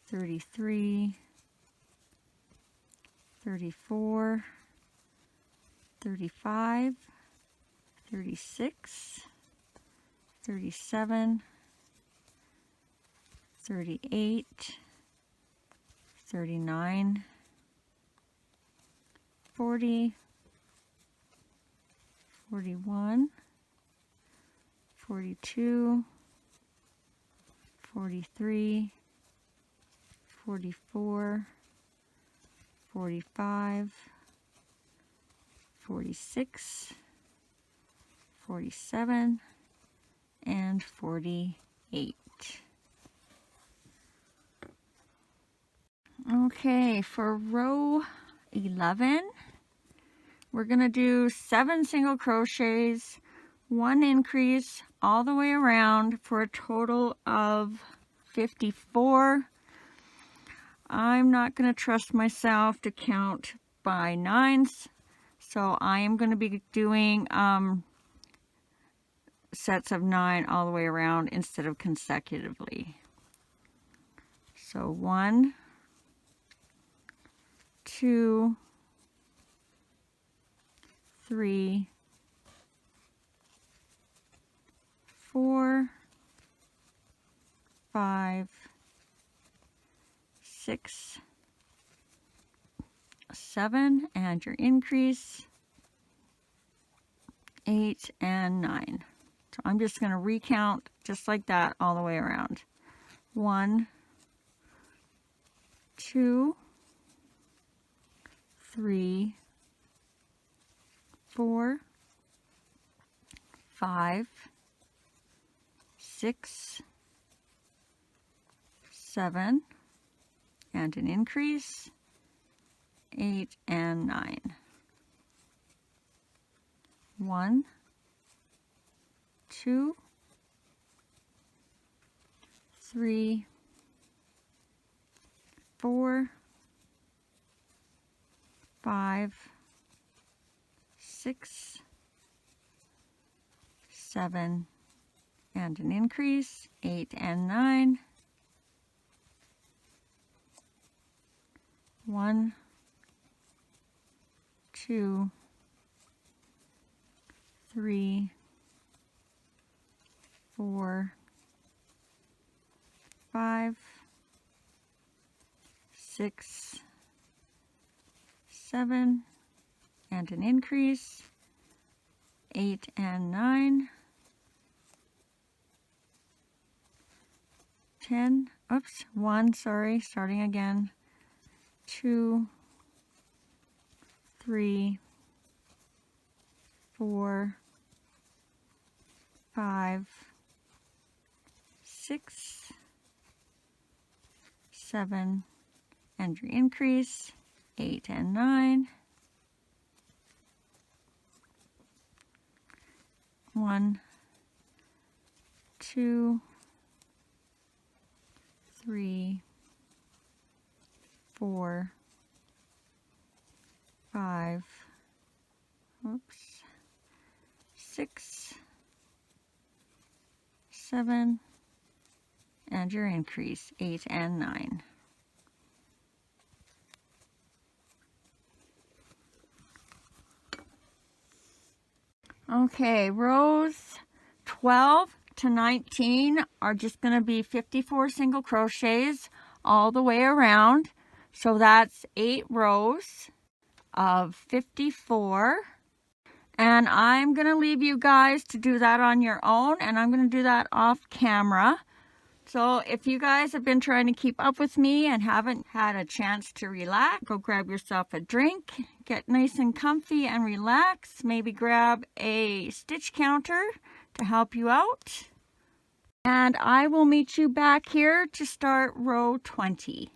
33, 34, 35, 36, 37, 38, 39, 40, 41, 42, 43, 44, 45, 46, 47, and 48. Okay, for row 11, we're going to do 7 single crochets, 1 increase all the way around for a total of 54. I'm not going to trust myself to count by 9s, so I am going to be doing sets of 9 all the way around instead of consecutively. So 1, 2, 3, 4, 5, 6, 7, and your increase, 8, and 9. So I'm just going to recount just like that all the way around. 1, 2, 3, 4, 5, 6, 7, and an increase, 8, and 9. 1, 2, 3, 4, 5, 6, 7, and an increase, 8 and 9. 1, 2, 3, 4, 5, 6, 7, and an increase, 8 and 9, 10, oops, 1, sorry, starting again, 2, 3, 4, 5, 6, 7, and your increase, 8 and 9, 1, 2, 3, 4, 5, oops, 6, 7, and your increase, 8 and 9. Okay, rows 12 to 19 are just going to be 54 single crochets all the way around. So that's 8 rows of 54. And I'm going to leave you guys to do that on your own, and I'm going to do that off camera. So if you guys have been trying to keep up with me and haven't had a chance to relax, go grab yourself a drink, get nice and comfy and relax. Maybe grab a stitch counter to help you out. And I will meet you back here to start row 20.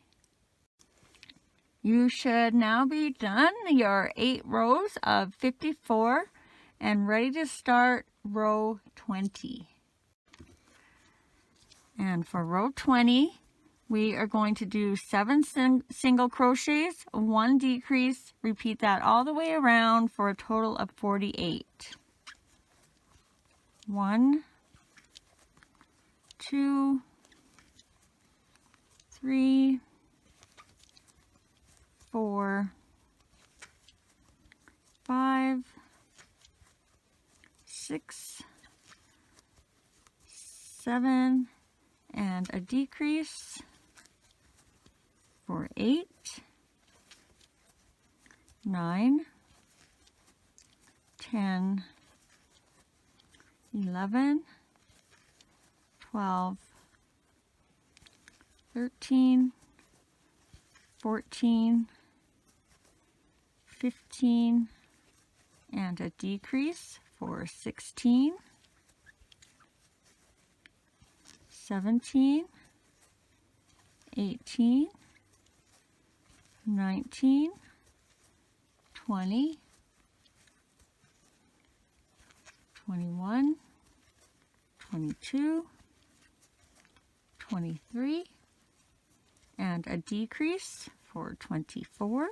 You should now be done your 8 rows of 54 and ready to start row 20. And for row 20, we are going to do 7 single crochets, 1 decrease, repeat that all the way around for a total of 48. 1, 2, 3, 4, 5, 6, 7, and a decrease for 8, 9, 10, 11, 12, 13, 14, 15, and a decrease for 16, 17, 18, 19, 20, 21, 22, 23, and a decrease for 24,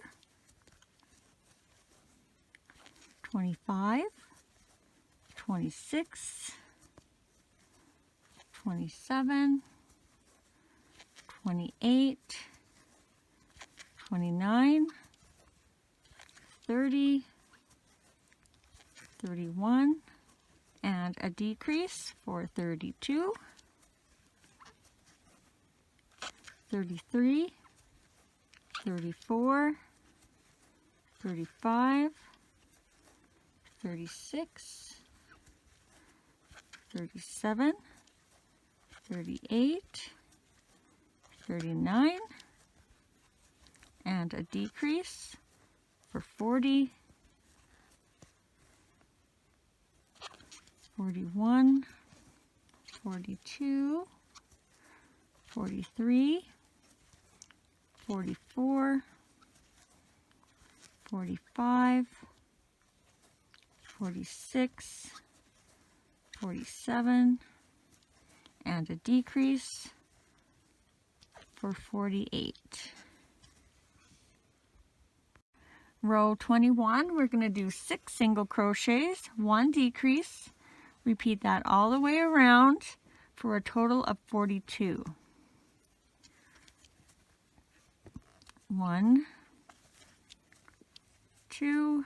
25, 26, 27, 28, 29, 30, 31, and a decrease for 32, 33, 34, 35, 36, 37, 38, 39, and a decrease for 40, 41, 42, 43, 44, 45, 46, 47, and a decrease for 48. Row 21, we're going to do 6 single crochets, 1 decrease. Repeat that all the way around for a total of 42. 1, 2,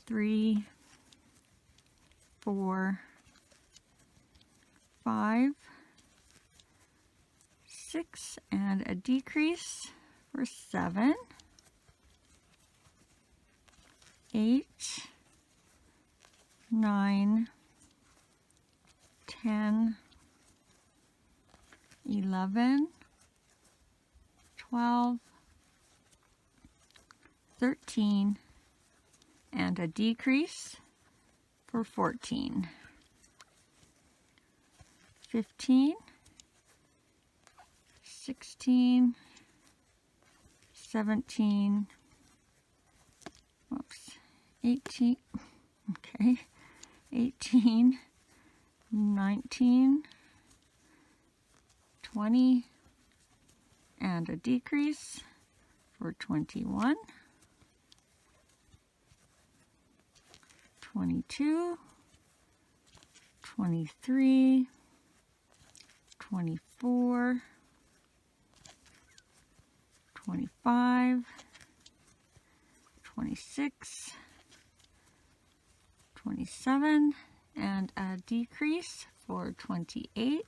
3, 4, 5, 6, and a decrease for 7, 8, 9, 10, 11, 12, 13, and a decrease for 14, 15, 16, 17, 18, okay, 18, 19, 20, and a decrease for 21, 22, 23, 24, 25, 26, 27, and a decrease for 28,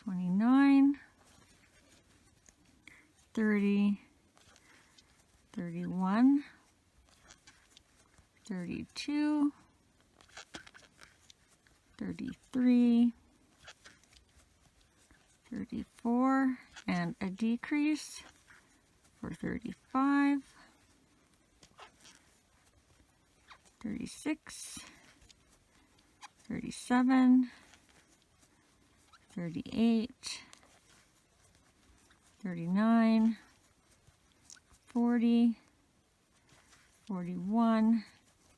29, 30, 31, 32, 33, 34, and a decrease for 35, 36, 37, 38, 39, 40, 41,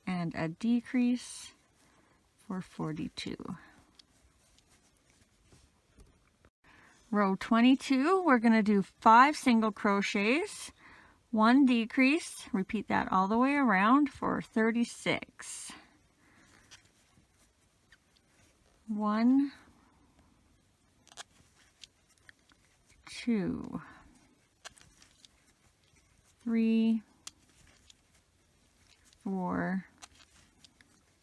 and a decrease for 42. Row 22, we're going to do 5 single crochets, 1 decrease, repeat that all the way around for 36. 1, 2, 3, 4,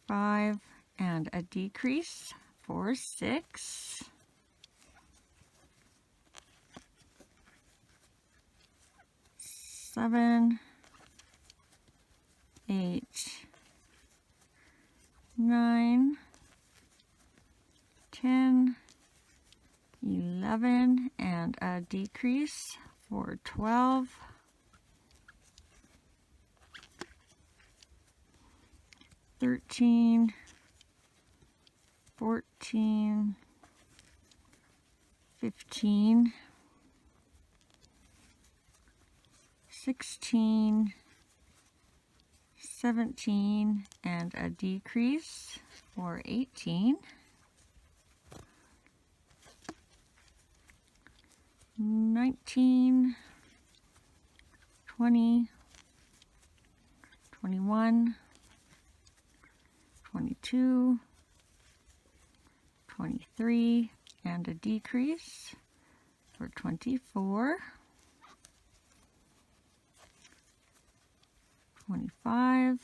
5, and a decrease for 6. 7, 8, 9, 10, 11, and a decrease for 12, 13, 14, 15, 16, 17, and a decrease for 18, 19, 20, 21, 22, 23, and a decrease for 24, 25,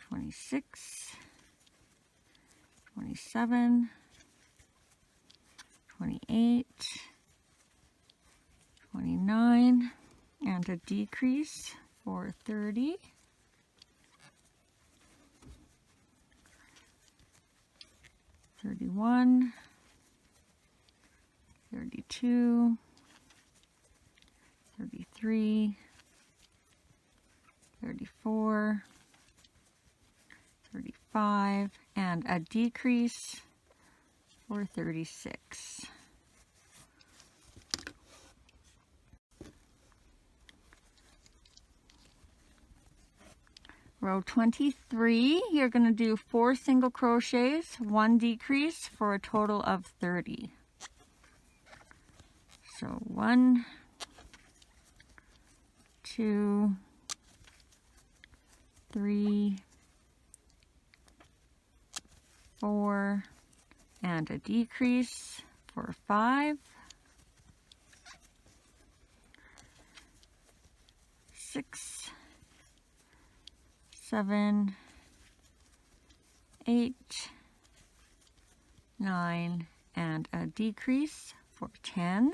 26, 27, 28, 29, and a decrease for 30, 31, 32, 33, 34, 35, and a decrease for 36. Row 23, you're going to do 4 single crochets, 1 decrease for a total of 30. So 1, 2, 3, 4, and a decrease for 5, 6, 7, 8, 9, and a decrease for 10,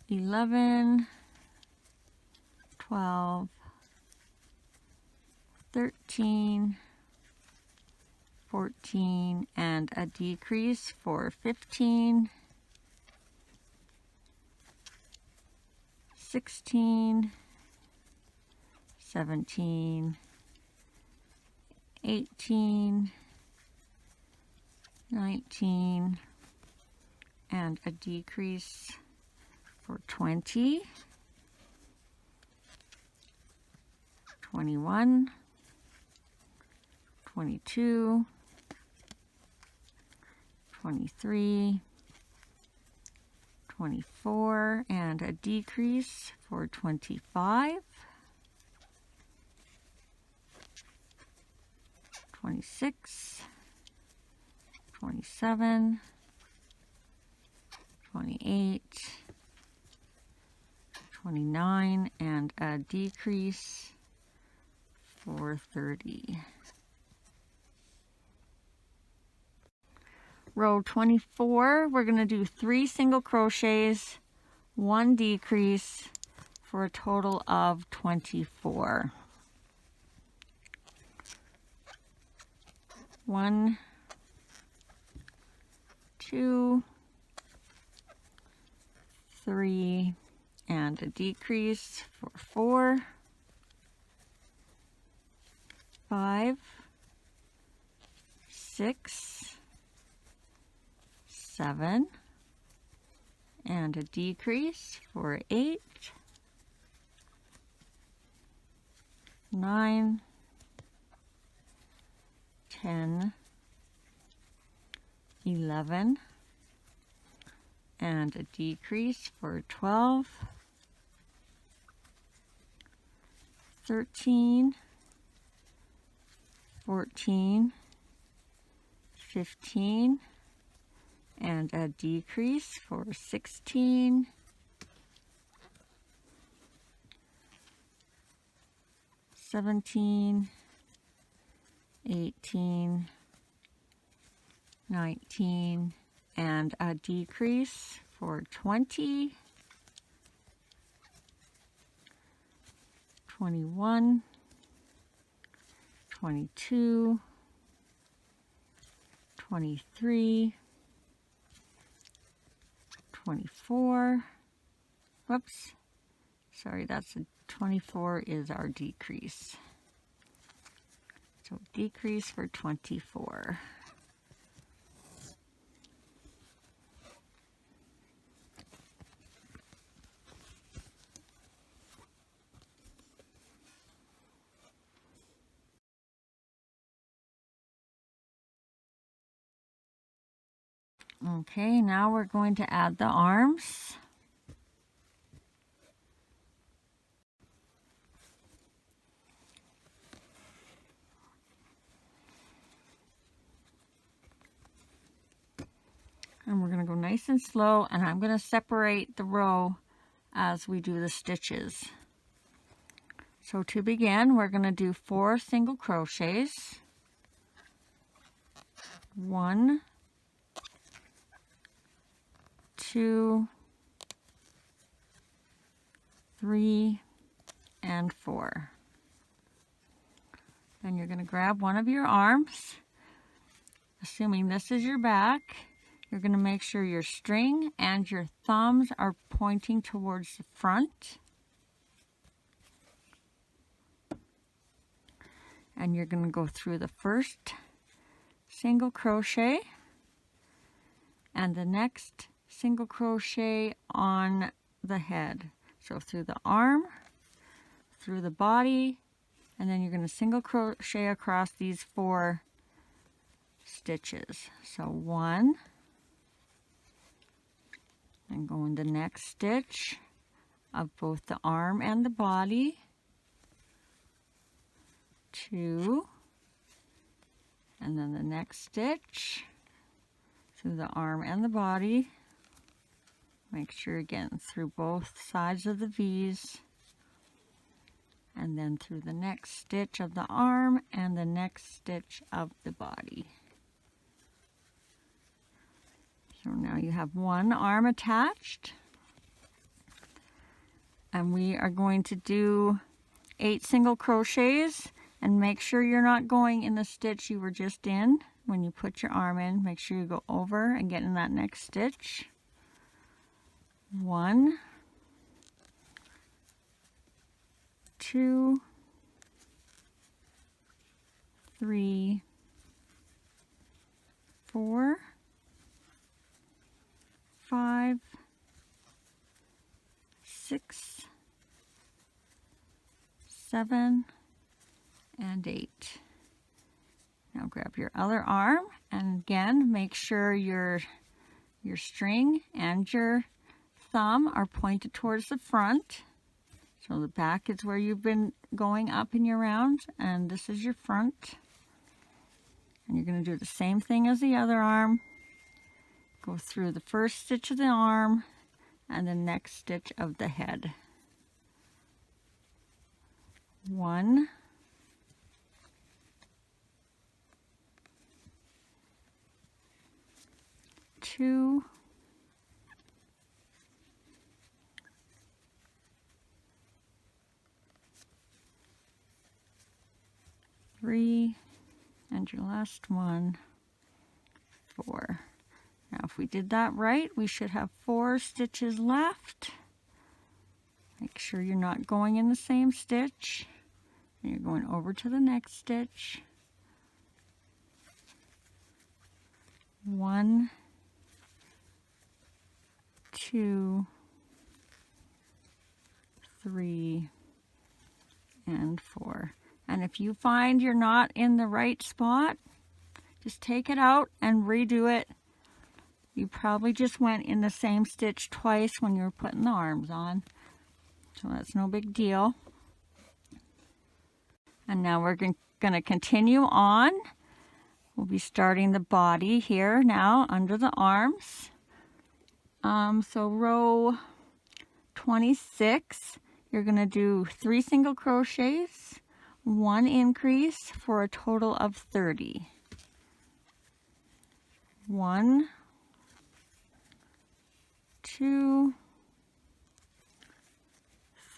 11, 12, 13, 14, and a decrease for 15, 16, 17, 18, 19, and a decrease for 20, 21, 22, 23, 24, and a decrease for 25, 26, 27, 28, 29, and a decrease for 30. Row 24, we're going to do 3 single crochets, 1 decrease for a total of 24. 1, 2, 3, and a decrease for 4, 5, 6, 7, and a decrease for 8, 9, 10, 11, and a decrease for 12, 13, 14, 15, and a decrease for 16, 17, 18, 19, and a decrease for 20, 21, 22, 23, 24, whoops, sorry, that's a 24 is our decrease. So decrease for 24. Okay, now we're going to add the arms. And we're going to go nice and slow, and I'm going to separate the row as we do the stitches. So to begin, we're going to do 4 single crochets. 1, 2, 3, and 4. Then you're going to grab one of your arms, assuming this is your back. You're going to make sure your string and your thumbs are pointing towards the front. And you're going to go through the first single crochet and the next single crochet on the head. So through the arm, through the body, and then you're going to single crochet across these 4 stitches. So 1, and go in the next stitch of both the arm and the body. 2, and then the next stitch through the arm and the body. Make sure again through both sides of the V's, and then through the next stitch of the arm and the next stitch of the body. So now you have one arm attached, and we are going to do 8 single crochets, and make sure you're not going in the stitch you were just in. When you put your arm in, make sure you go over and get in that next stitch. 1, 2, 3, 4, 5, 6, 7, and 8. Now grab your other arm, and again make sure your string and your thumb are pointed towards the front. So the back is where you've been going up in your round, and this is your front. And you're going to do the same thing as the other arm. Go through the first stitch of the arm and the next stitch of the head. 1, 2, 3, and your last one, 4. Now if we did that right, we should have 4 stitches left. Make sure you're not going in the same stitch. And you're going over to the next stitch. 1, 2, 3, and 4. And if you find you're not in the right spot, just take it out and redo it. You probably just went in the same stitch twice when you were putting the arms on. So that's no big deal. And now we're going to continue on. We'll be starting the body here now under the arms. So row 26, you're going to do 3 single crochets, 1 increase for a total of 30. 1, 2,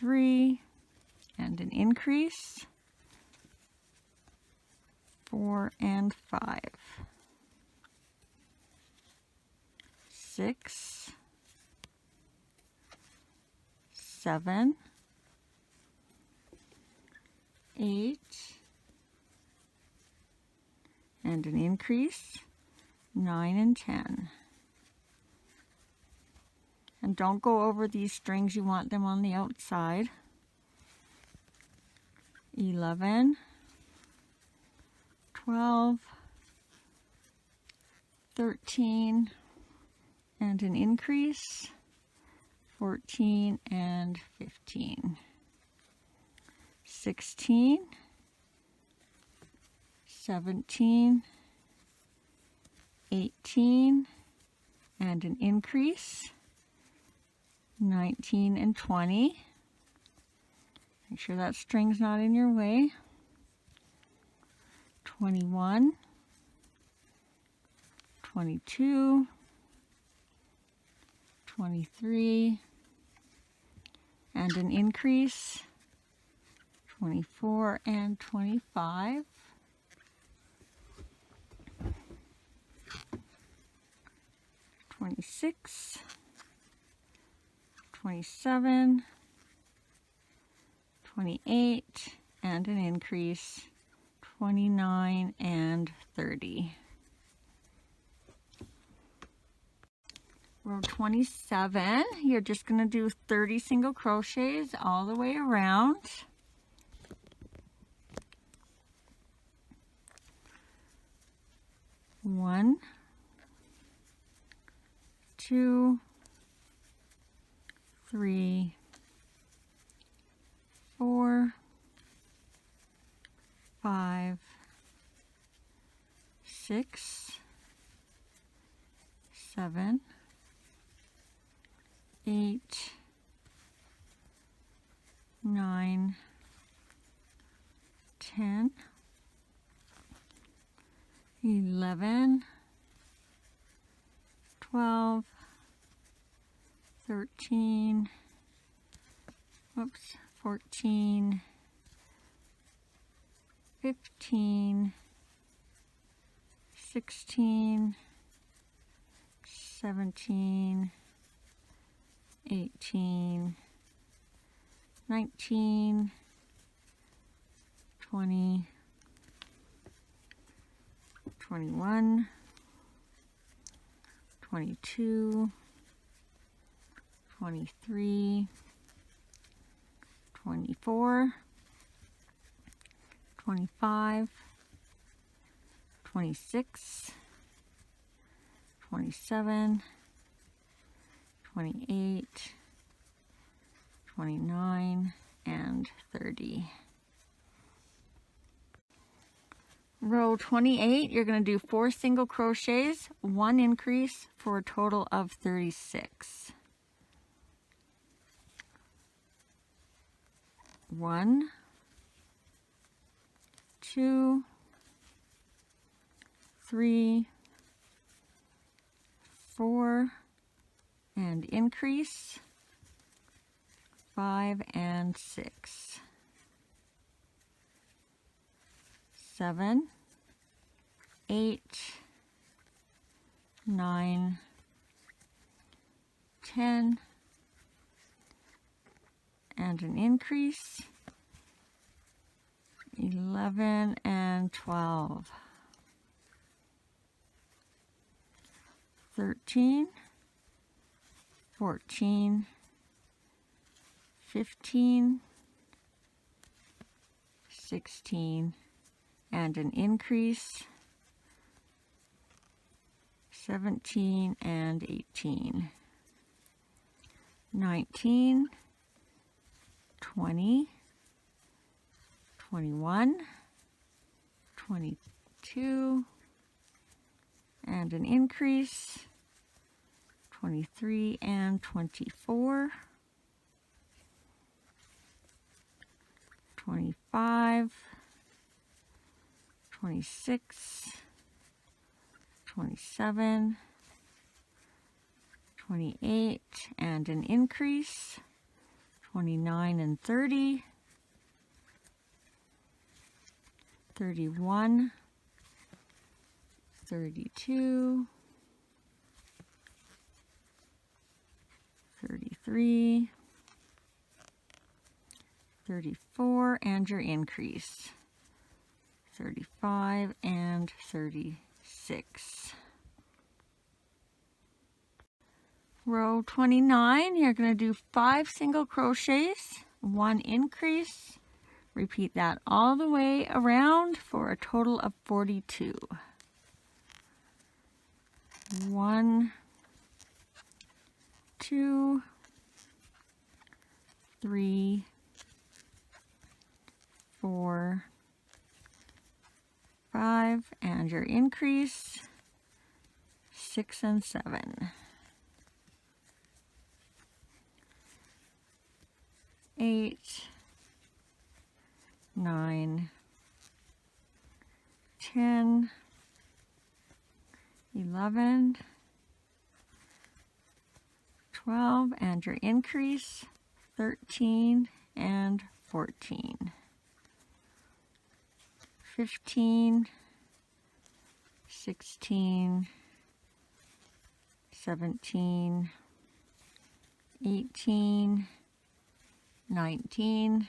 3, and an increase, 4 and 5, 6, 7, 8, and an increase, 9 and 10. And don't go over these strings, you want them on the outside. 11, 12, 13, and an increase, 14 and 15, 16, 17, 18, and an increase, 19 and 20. Make sure that string's not in your way. 21, 22, 23, and an increase, 24 and 25. 26, 27, 28, and an increase, 29 and 30. Row 27, you're just going to do 30 single crochets all the way around. One, 2, 3, 4, 5, 6, 7, 8, 9, 10, 11, 12, 13, 14, 15, 16, 17, 18, 19, 20, 21, 22, 23, 24, 25, 26, 27, 28, 29, and 30. Row 28, you're going to do 4 single crochets, 1 increase for a total of 36. 1, 2, 3, 4, and increase, 5 and 6, 7, 8, 9, 10, and an increase, 11 and 12, 13, 14, 15, 16, and an increase, 17 and 18, 19, 20, 21, 22, and an increase, 23 and 24, 25, 26, 27, 28, and an increase, 29 and 30, 31, 32, 33, 34, and your increase, 35 and 36. Row 29, you're going to do 5 single crochets, 1 increase. Repeat that all the way around for a total of 42. 1, 2, 3, 4, 5, and your increase, 6 and 7. 8, 9, 10, 11, 12, and your increase, 13 and 14, 15, 16, 17, 18, 19,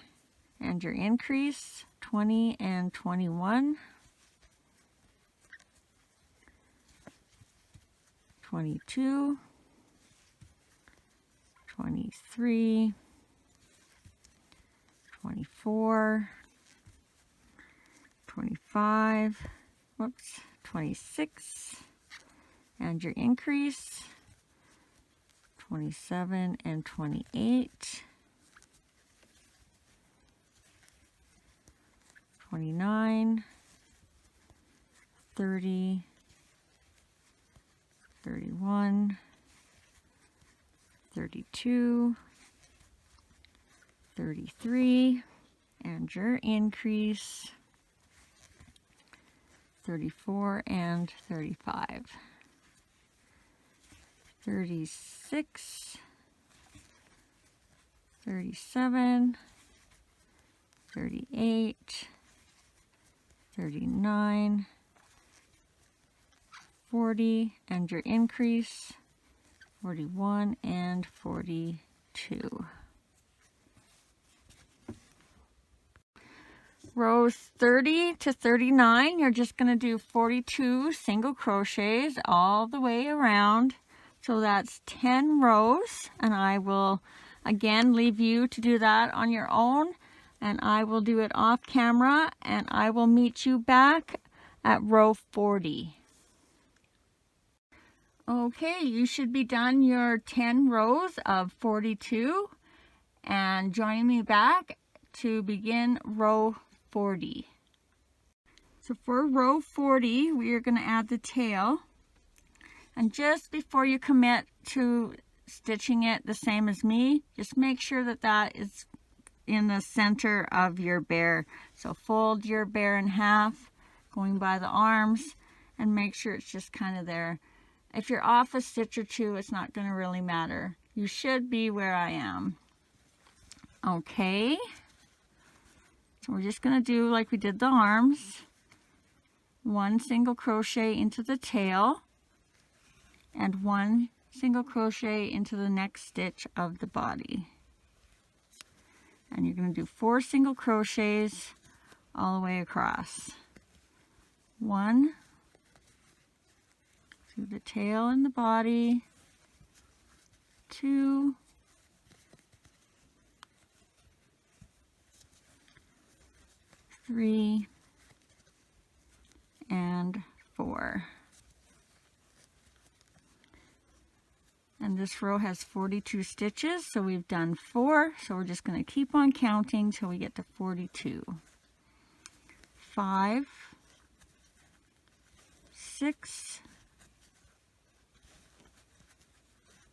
and your increase, 20 and 21, 22, 23, 24, 25, 26, and your increase, 27 and 28, 29, 30, 31, 32, 33, and your increase, 34 and 35, 36, 37, 38, 39, 40, and your increase, 41 and 42. Rows 30 to 39, you're just going to do 42 single crochets all the way around. So that's 10 rows, and I will again leave you to do that on your own, and I will do it off camera, and I will meet you back at row 40. Okay, you should be done your 10 rows of 42 and join me back to begin row 40. So for row 40, we are going to add the tail, and just before you commit to stitching it the same as me, just make sure that that is in the center of your bear. So fold your bear in half, going by the arms, and make sure it's just kind of there. If you're off a stitch or two, it's not going to really matter. You should be where I am. Okay, so we're just going to do like we did the arms. 1 single crochet into the tail and 1 single crochet into the next stitch of the body. And you're going to do 4 single crochets all the way across. 1 through the tail and the body, 2, 3, and 4. And this row has 42 stitches, so we've done 4, so we're just going to keep on counting till we get to 42. 5, 6,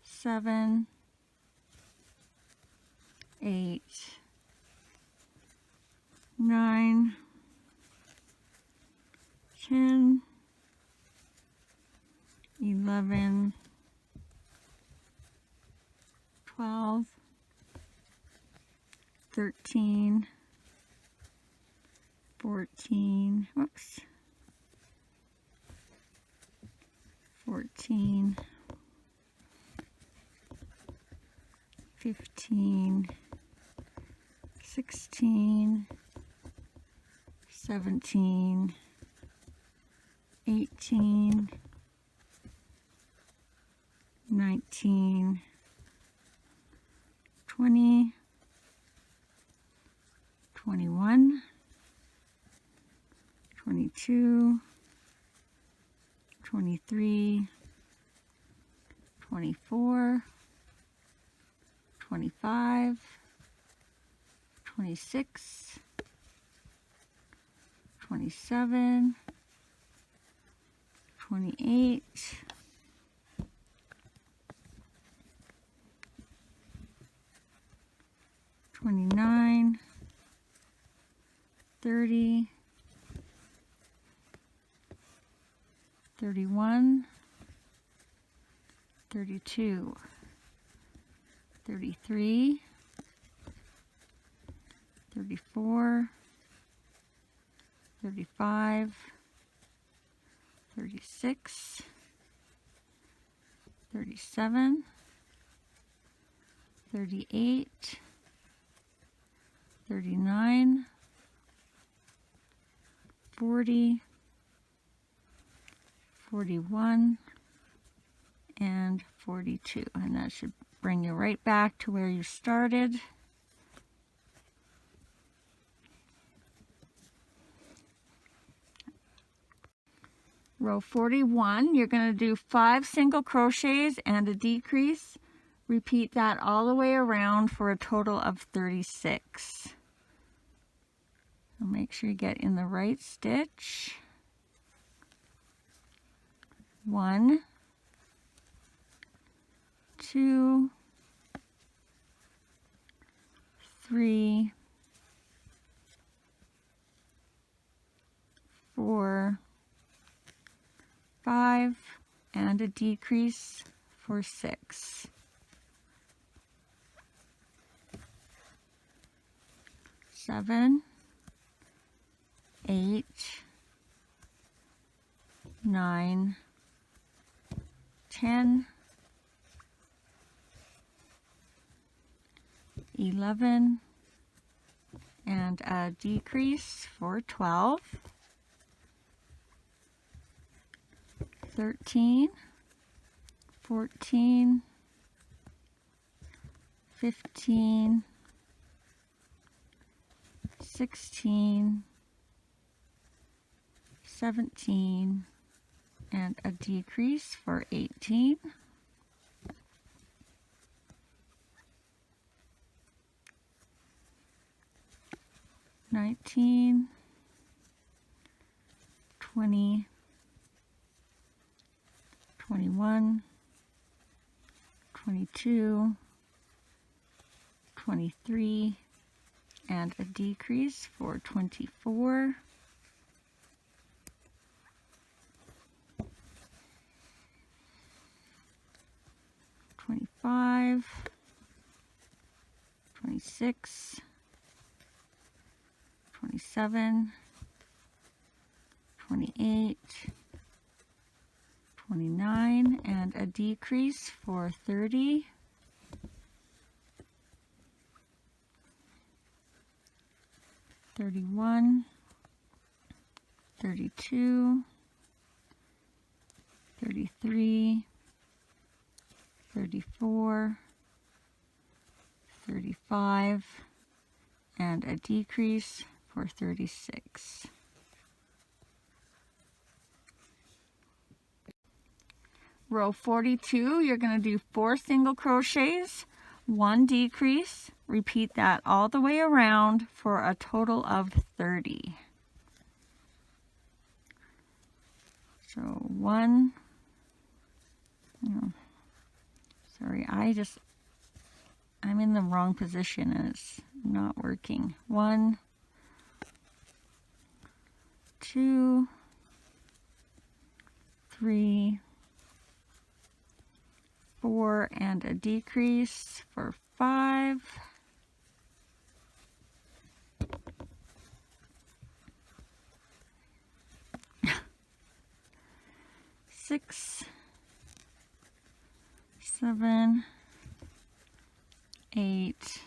7, 8, 9, 10, 11, 12, 13, 14, whoops, 14, 15, 16, 17, 18, 19, 20, 21, 22, 23, 24, 25, 26, 27, 28, 29, 30, 31, 32, 33, 34, 35, 36, 37, 38, 39, 40, 41, and 42. And that should bring you right back to where you started. Row 41, you're going to do 5 single crochets and a decrease. Repeat that all the way around for a total of 36. So make sure you get in the right stitch. 1, 2, 3, 4, 5, and a decrease for 6. 7, 8, 9, 10, 11, and a decrease for 12, 13, 14, 15, 16, 17, and a decrease for 18, 19, 20, 21, 22, 23, and a decrease for 24. 25, 26, 27, 28, 29, and a decrease for 30. 31, 32, 33, 34, 35, and a decrease for 36. Row 42, you're going to do 4 single crochets, 1 decrease. Repeat that all the way around for a total of 30. So 1, sorry, I'm in the wrong position and it's not working. 1, 2, 3, 4, and a decrease for 5. 6, 7, 8,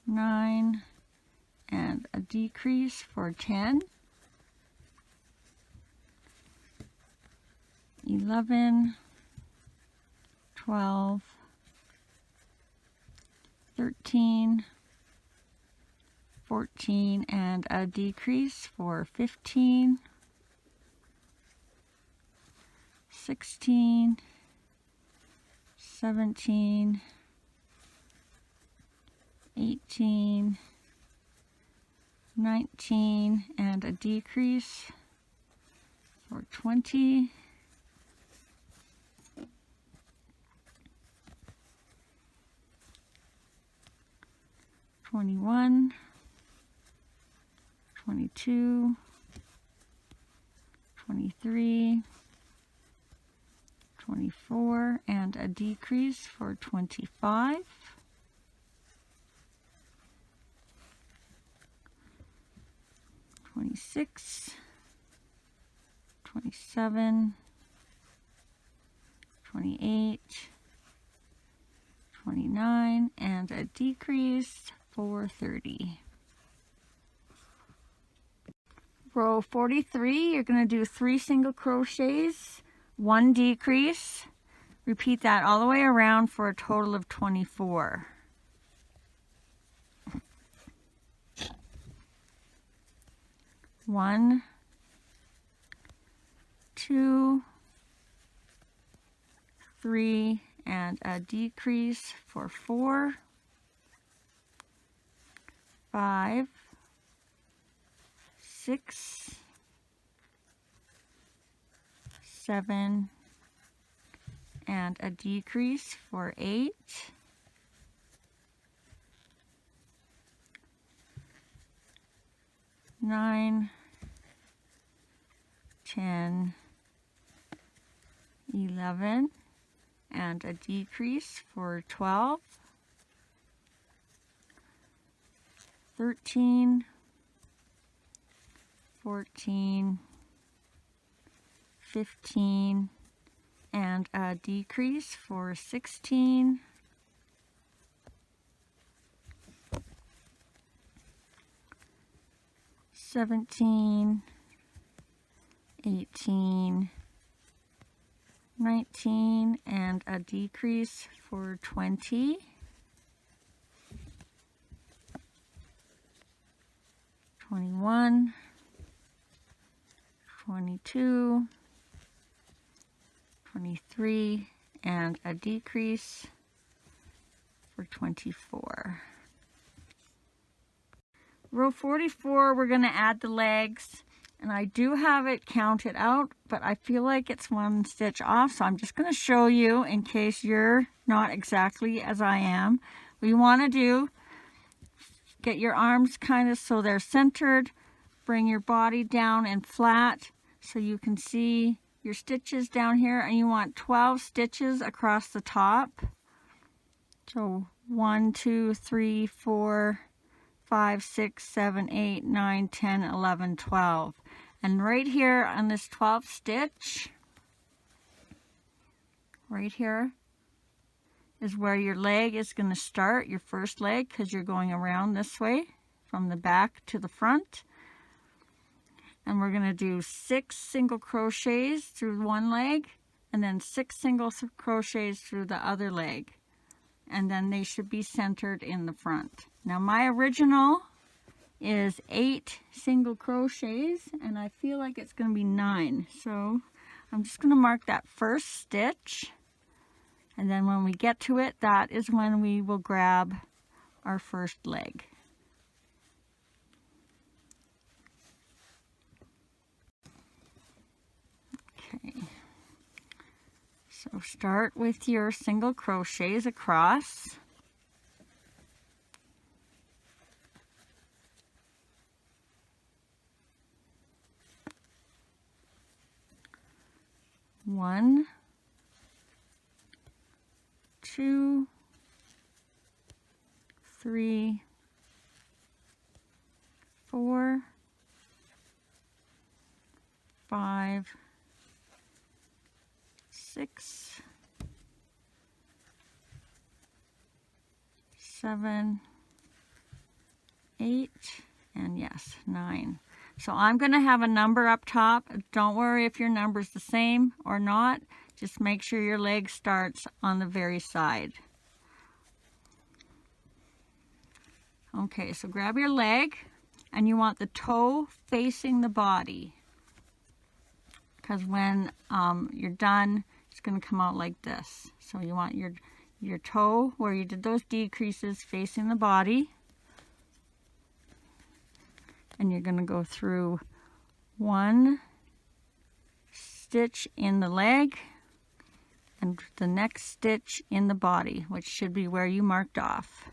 9, and a decrease for 10. 11, 12, 13, 14, and a decrease for 15. 16, 17, 18, 19, and a decrease for 20. 21, 22, 23, 24, and a decrease for 25. 26, 27, 28, 29, and a decrease for 30. Row 43, you're going to do 3 single crochets, 1 decrease. Repeat that all the way around for a total of 24. One, 2, 3, and a decrease for 4, 5, 6, 7, and a decrease for 8, 9, 10, 11, and a decrease for 12, 13, 14, 15, and a decrease for 16, 17, 18, 19, and a decrease for 20, 21, 22, 23, and a decrease for 24. Row 44, we're going to add the legs, and I do have it counted out, but I feel like it's 1 stitch off, so I'm just going to show you in case you're not exactly as I am. What you want to do get your arms kind of so they're centered. Bring your body down and flat so you can see your stitches down here, and you want 12 stitches across the top. So 1, 2, 3, 4, 5, 6, 7, 8, 9, 10, 11, 12. And right here on this 12th stitch, right here, is where your leg is going to start, your first leg, because you're going around this way from the back to the front. And we're going to do 6 single crochets through one leg, and then 6 single crochets through the other leg. And then they should be centered in the front. Now my original is 8 single crochets, and I feel like it's going to be 9. So I'm just going to mark that first stitch. And then when we get to it, that is when we will grab our first leg. Okay. So start with your single crochets across. One, 2, 3, 4, 5, 6, 7, 8, and yes, 9. So I'm going to have a number up top. Don't worry if your number's the same or not. Just make sure your leg starts on the very side. Okay, so grab your leg, and you want the toe facing the body, because when you're done, it's going to come out like this. So you want your toe where you did those decreases facing the body, and you're going to go through 1 stitch in the leg and the next stitch in the body, which should be where you marked off.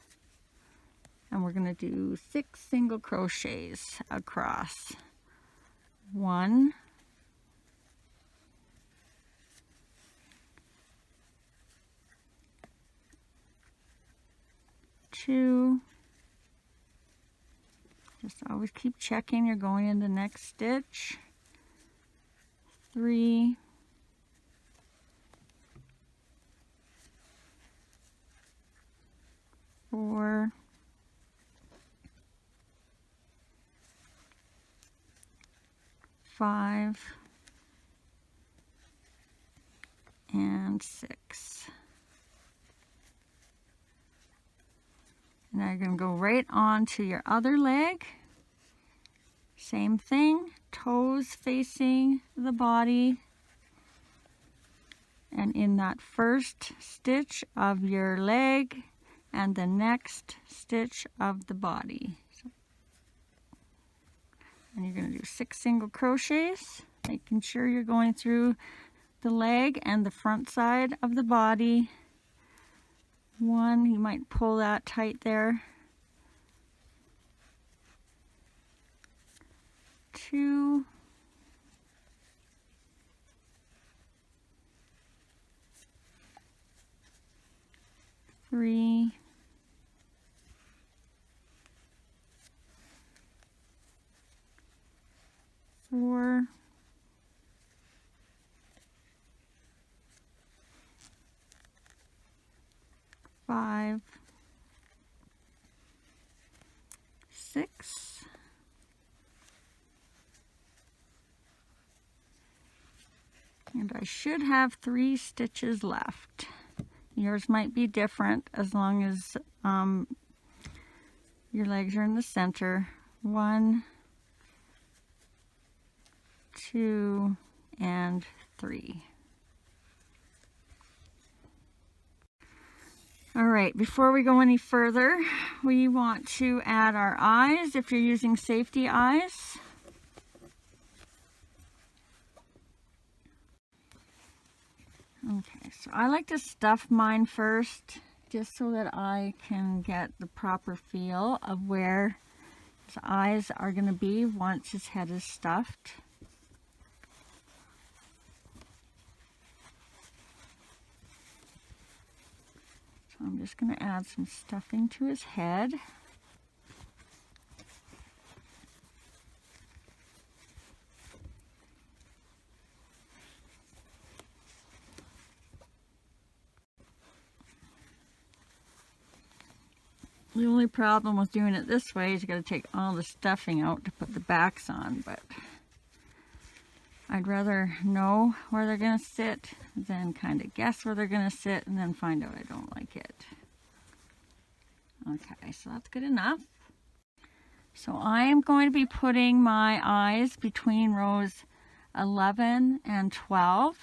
And we're going to do 6 single crochets across. 1, 2, just always keep checking you're going in the next stitch. 3, 4, 5, and 6. And now you're going to go right on to your other leg. Same thing, toes facing the body. And in that first stitch of your leg and the next stitch of the body. And you're going to do 6 single crochets, making sure you're going through the leg and the front side of the body. 1, you might pull that tight there. 2, 3, 4, 5, 6, 7, and I should have 3 stitches left. Yours might be different as long as your legs are in the center. 1, 2, and 3. All right, before we go any further, we want to add our eyes if you're using safety eyes. Okay, so I like to stuff mine first just so that I can get the proper feel of where his eyes are going to be once his head is stuffed. So I'm just going to add some stuffing to his head. The only problem with doing it this way is you got to take all the stuffing out to put the backs on, but I'd rather know where they're going to sit than kind of guess where they're going to sit and then find out I don't like it. Okay, so that's good enough. So I am going to be putting my eyes between rows 11 and 12.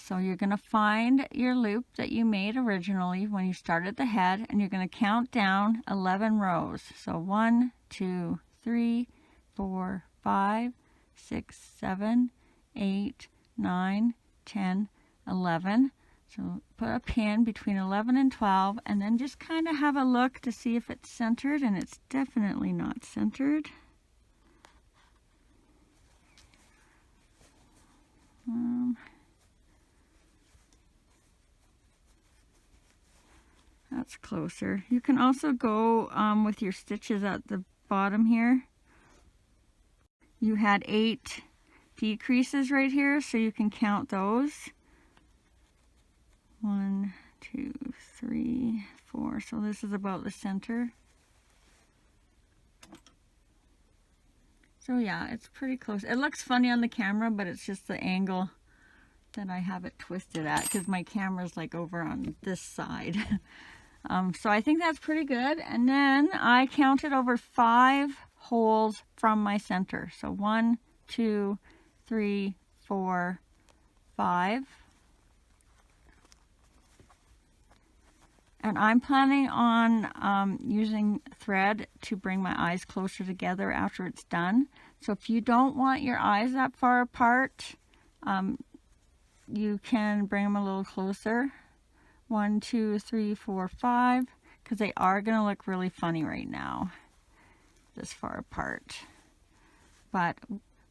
So you're going to find your loop that you made originally when you started the head, and you're going to count down 11 rows. So 1, 2, 3, 4, 5, 6, 7, 8, 9, 10, 11. So put a pin between 11 and 12, and then just kind of have a look to see if it's centered, and it's definitely not centered. That's closer. You can also go with your stitches at the bottom here. You had 8 decreases right here, so you can count those. 1, 2, 3, 4. So this is about the center. So yeah, it's pretty close. It looks funny on the camera, but it's just the angle that I have it twisted at, because my camera's like over on this side. So I think that's pretty good. And then I counted over 5 holes from my center. So 1, 2, 3, 4, 5. And I'm planning on using thread to bring my eyes closer together after it's done. So if you don't want your eyes that far apart, you can bring them a little closer. 1, 2, 3, 4, 5, because they are going to look really funny right now, this far apart. But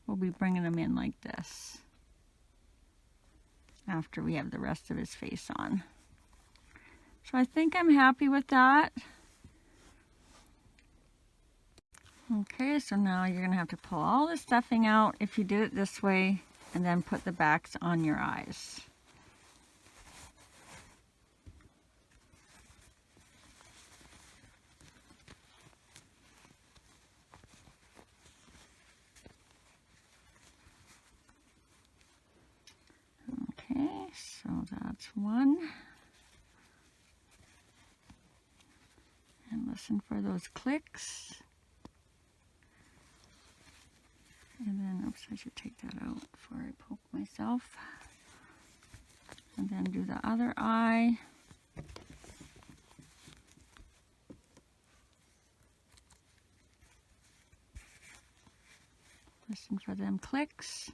we'll be bringing them in like this after we have the rest of his face on. So I think I'm happy with that. Okay, so now you're going to have to pull all the stuffing out if you did it this way, and then put the backs on your eyes. Okay, so that's one. And listen for those clicks. And then, oops, I should take that out before I poke myself. And then do the other eye. Listen for them clicks.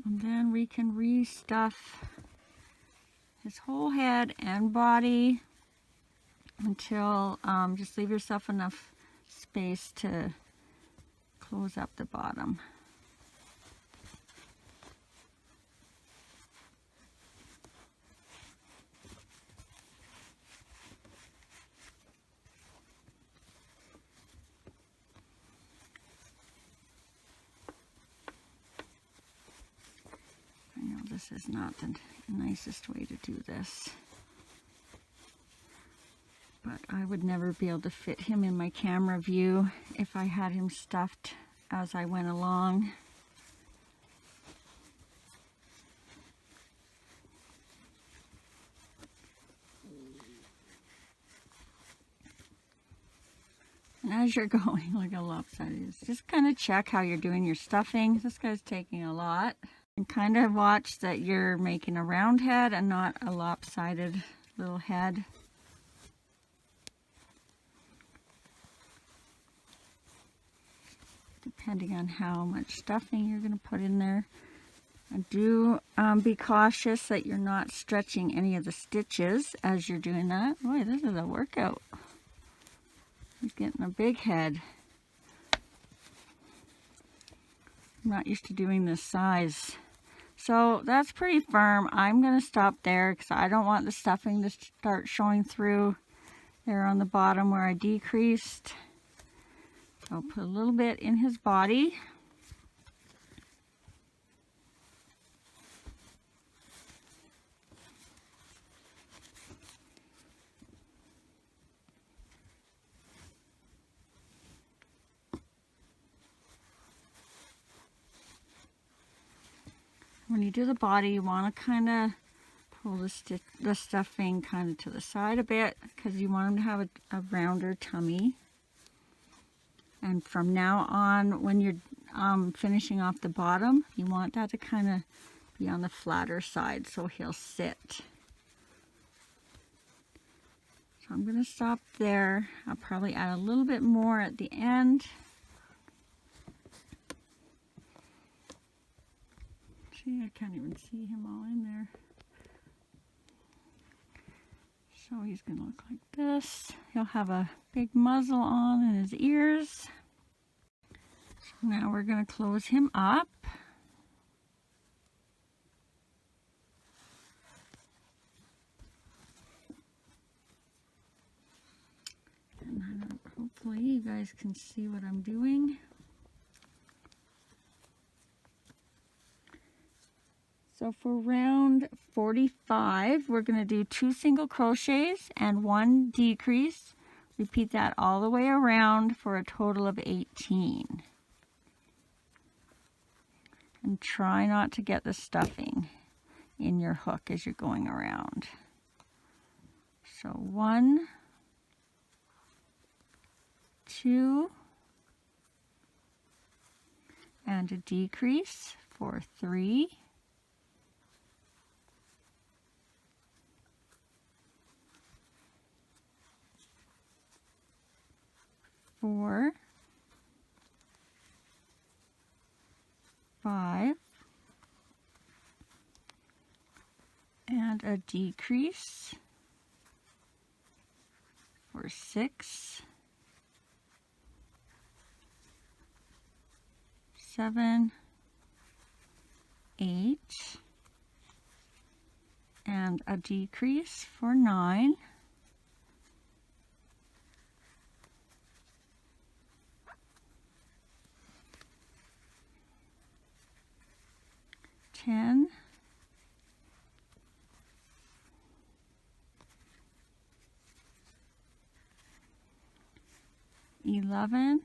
And then we can restuff his whole head and body until just leave yourself enough space to close up the bottom. This is not the nicest way to do this, but I would never be able to fit him in my camera view if I had him stuffed as I went along. And as you're going, look how lopsided it is. Just kind of check how you're doing your stuffing. This guy's taking a lot. And kind of watch that you're making a round head and not a lopsided little head. depending on how much stuffing you're going to put in there. And do be cautious that you're not stretching any of the stitches as you're doing that. Boy, this is a workout. He's getting a big head. I'm not used to doing this size. So that's pretty firm. I'm going to stop there because I don't want the stuffing to start showing through there on the bottom where I decreased. I'll put a little bit in his body. When you do the body, you want to kind of pull the stuffing kind of to the side a bit because you want him to have a rounder tummy. And from now on, when you're finishing off the bottom, you want that to kind of be on the flatter side so he'll sit. So I'm going to stop there. I'll probably add a little bit more at the end. See, I can't even see him all in there. So he's going to look like this. He'll have a big muzzle on in his ears. So now we're going to close him up. And hopefully you guys can see what I'm doing. So for round 45, we're going to do 2 single crochets and 1 decrease. Repeat that all the way around for a total of 18. And try not to get the stuffing in your hook as you're going around. So 1, 2, and a decrease for 3. 4, 5, and a decrease for 6, 7, 8, and a decrease for 9, 10, 11,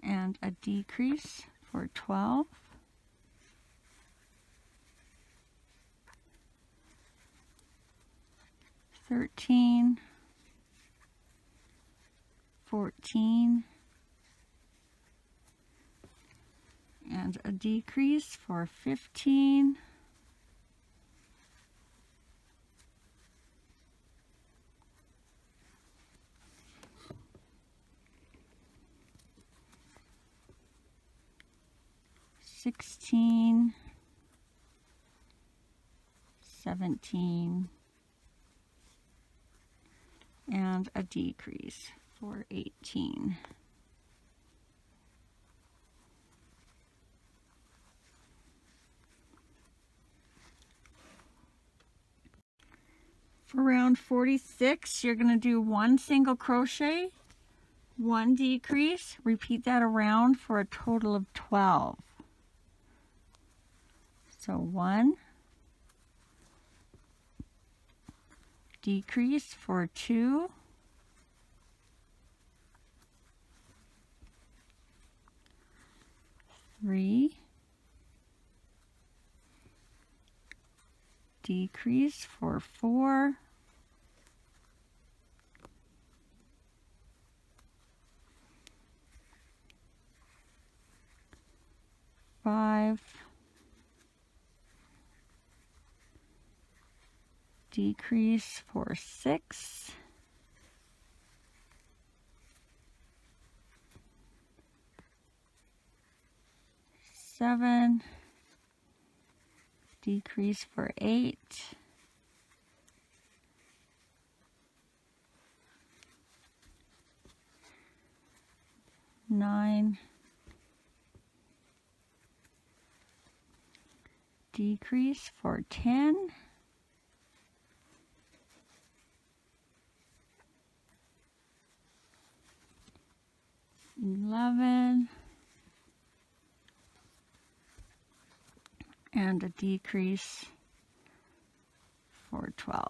and a decrease for 12, 13, 14, and a decrease for 15, 16, 17, and a decrease for 18. For round 46, you're going to do 1 single crochet, 1 decrease, repeat that around for a total of 12. So 1, decrease for 2, 3, decrease for 4, 5, decrease for 6, 7, decrease for 8, 9, decrease for 10, 11, and a decrease for 12.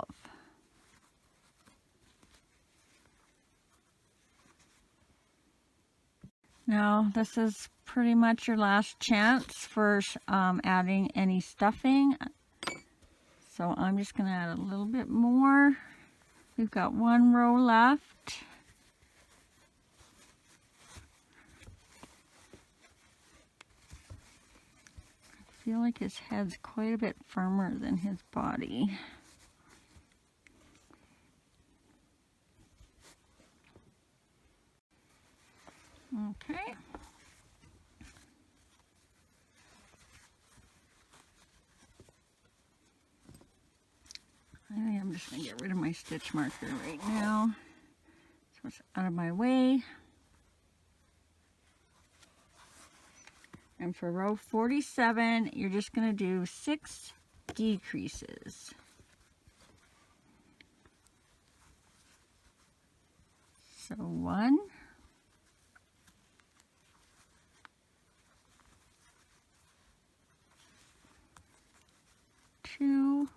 Now this is pretty much your last chance for adding any stuffing. So I'm just going to add a little bit more. We've got one row left. I feel like his head's quite a bit firmer than his body. Okay. I think I'm just going to get rid of my stitch marker right now, so it's out of my way. And for row 47, you're just going to do 6 decreases. So 1, 2,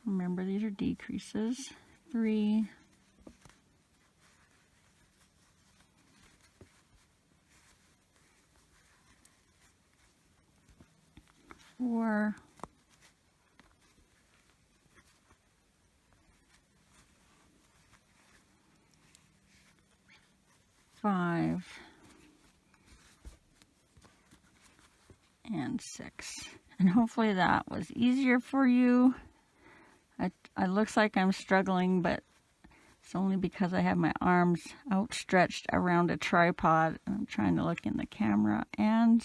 'Remember, these are decreases. 3, 4, 5, and 6. And hopefully that was easier for you. It looks like I'm struggling, but it's only because I have my arms outstretched around a tripod. I'm trying to look in the camera and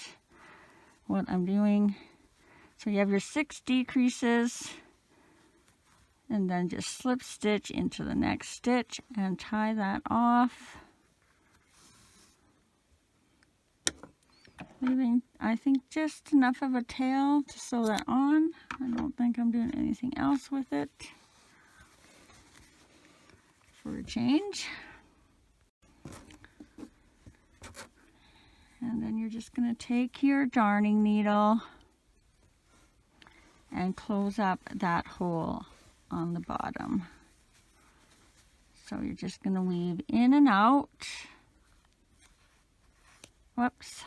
what I'm doing. So you have your 6 decreases, and then just slip stitch into the next stitch and tie that off. Leaving, I think, just enough of a tail to sew that on. I don't think I'm doing anything else with it for a change. And then you're just going to take your darning needle and close up that hole on the bottom. So you're just going to weave in and out. Whoops.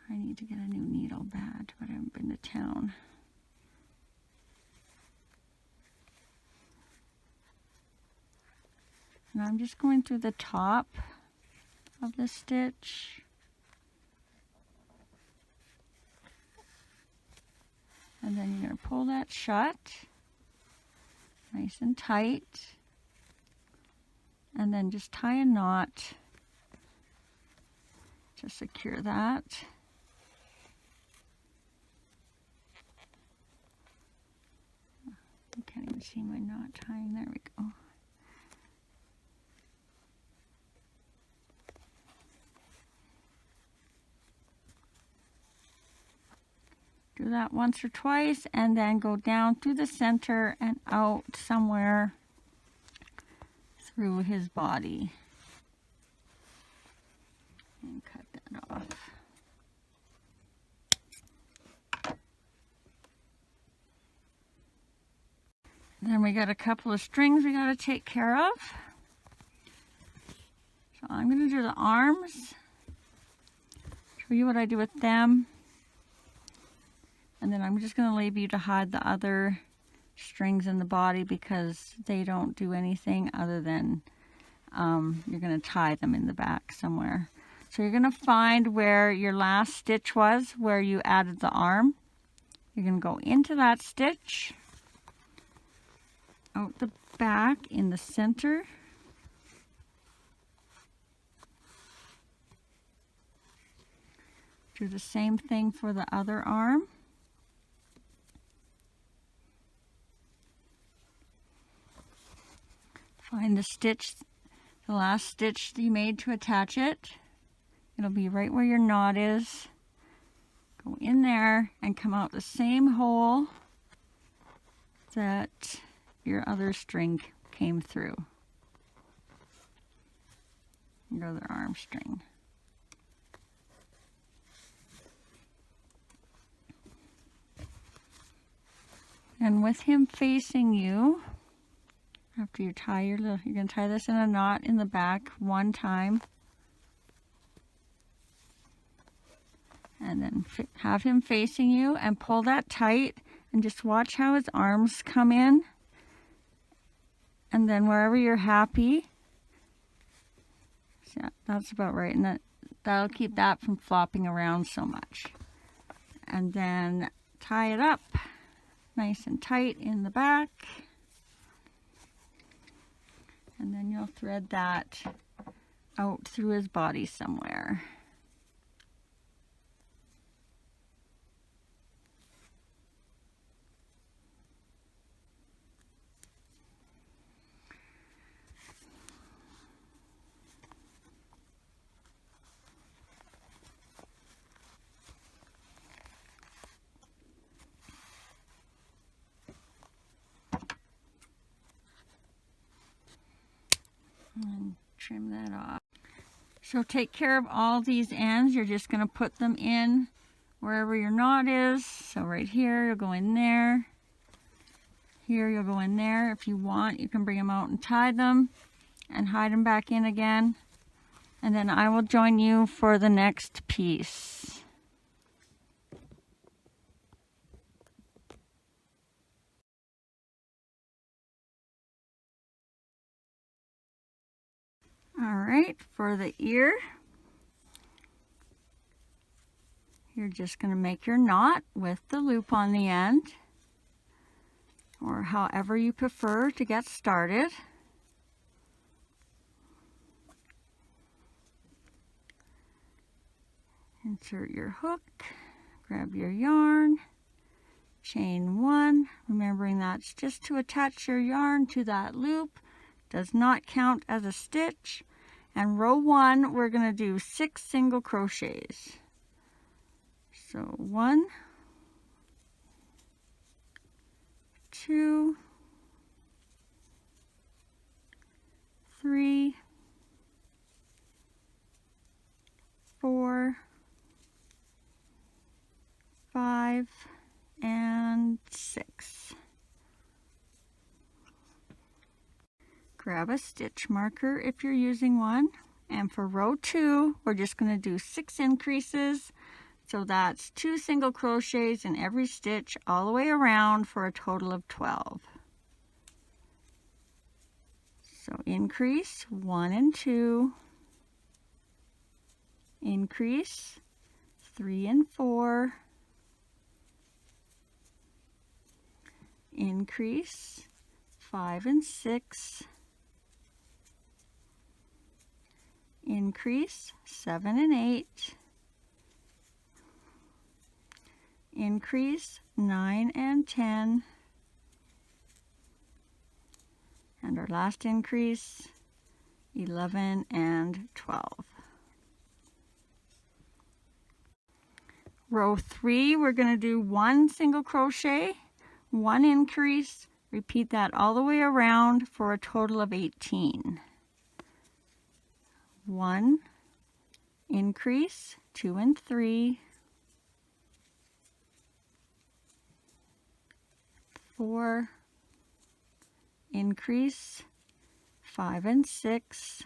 I need to get a new needle bad, but I haven't been to town. And I'm just going through the top of the stitch. And then you're going to pull that shut, nice and tight. And then just tie a knot to secure that. I can't even see my knot tying. There we go. Do that once or twice, and then go down through the center and out somewhere through his body. And cut that off. Then we got a couple of strings we got to take care of. So I'm going to do the arms, show you what I do with them, and then I'm just going to leave you to hide the other strings in the body because they don't do anything other than you're going to tie them in the back somewhere. So you're going to find where your last stitch was, where you added the arm. You're going to go into that stitch, out the back in the center. Do the same thing for the other arm. Find the stitch, the last stitch you made to attach it. It'll be right where your knot is. Go in there and come out the same hole that your other string came through. Your other arm string. And with him facing you, after you tie your little, you're going to tie this in a knot in the back one time. And then have him facing you and pull that tight and just watch how his arms come in. And then wherever you're happy, so that's about right. And that'll keep that from flopping around so much. And then tie it up nice and tight in the back. And then you'll thread that out through his body somewhere. And trim that off. So take care of all these ends. You're just going to put them in wherever your knot is. So right here, you'll go in there. Here, you'll go in there. If you want, you can bring them out and tie them and hide them back in again. And then I will join you for the next piece. Alright, for the ear, you're just going to make your knot with the loop on the end, or however you prefer to get started. Insert your hook, grab your yarn, chain one, remembering that's just to attach your yarn to that loop. Does not count as a stitch. And row one, we're going to do 6 single crochets. So 1, 2, 3, 4, 5, and 6. Grab a stitch marker if you're using one. And for row 2, we're just going to do 6 increases. So that's 2 single crochets in every stitch all the way around for a total of 12. So increase 1 and 2. Increase 3 and 4. Increase 5 and 6. Increase 7 and 8. Increase 9 and 10. And our last increase 11 and 12. Row 3, we're going to do 1 single crochet, 1 increase, repeat that all the way around for a total of 18. 1 increase, 2 and 3, 4 increase, 5 and 6,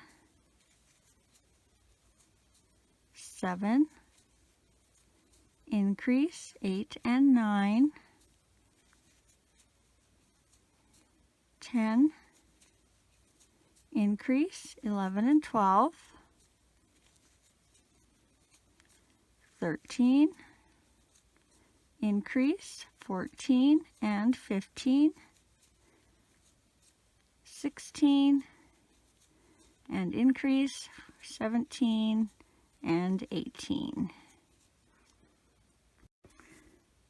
7 increase, 8 and 9, 10 increase, 11 and 12, 13 increase, 14 and 15, 16, and increase 17 and 18.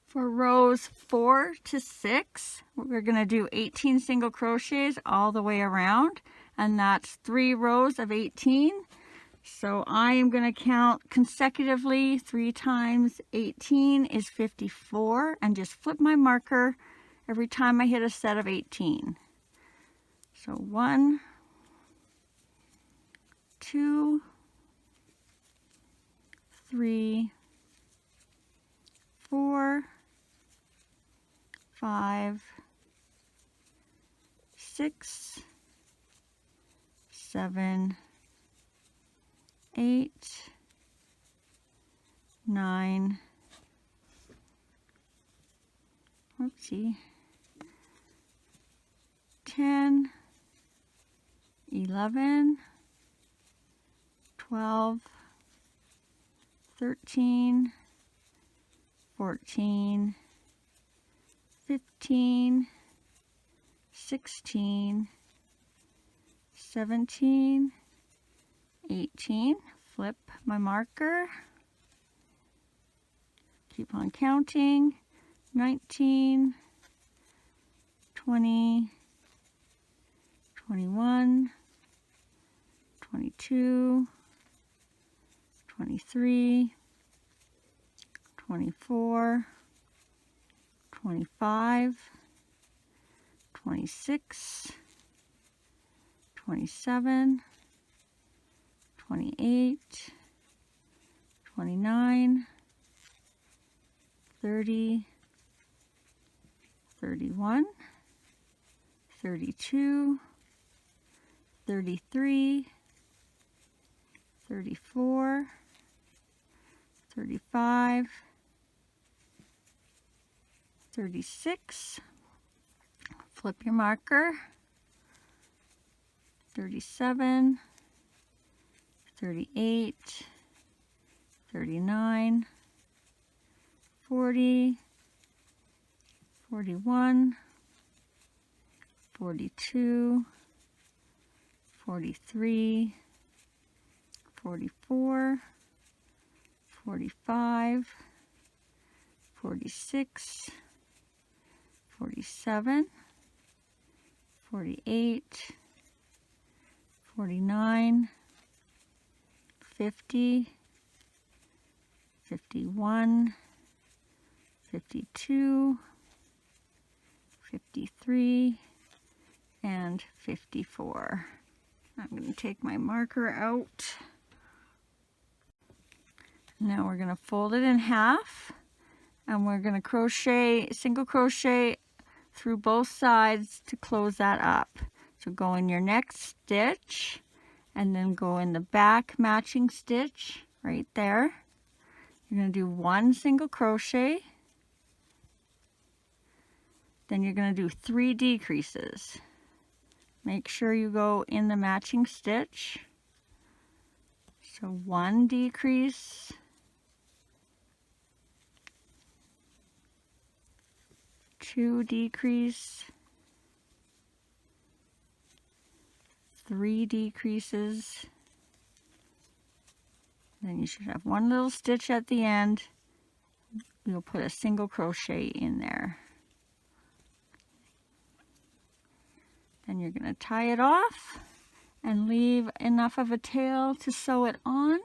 For rows 4 to 6, we're going to do 18 single crochets all the way around, and that's 3 rows of 18. So I am going to count consecutively. 3 times 18 is 54, and just flip my marker every time I hit a set of 18. So 1, 2, 3, 4, 5, 6, 7, 8, 9, whoopsie, 10, 11, 12, 13, 14, 15, 16, 17, 18. Flip my marker. Keep on counting. 19, 20, 21, 22, 23, 24, 25, 26, 27, 28, 29, 30, 31, 32, 33, 34, 35, 36, flip your marker, 37, 38, 39, 40, 41, 42, 43, 44, 45, 46, 47, 48, 49, 50, 51, 52, 53, and 54. I'm going to take my marker out. Now we're going to fold it in half, and we're going to crochet, single crochet through both sides to close that up. So go in your next stitch, and then go in the back matching stitch right there. You're going to do 1 single crochet. Then you're going to do 3 decreases. Make sure you go in the matching stitch. So 1 decrease, 2 decrease, 3 decreases. Then you should have 1 little stitch at the end. You'll put a single crochet in there. Then you're going to tie it off and leave enough of a tail to sew it on.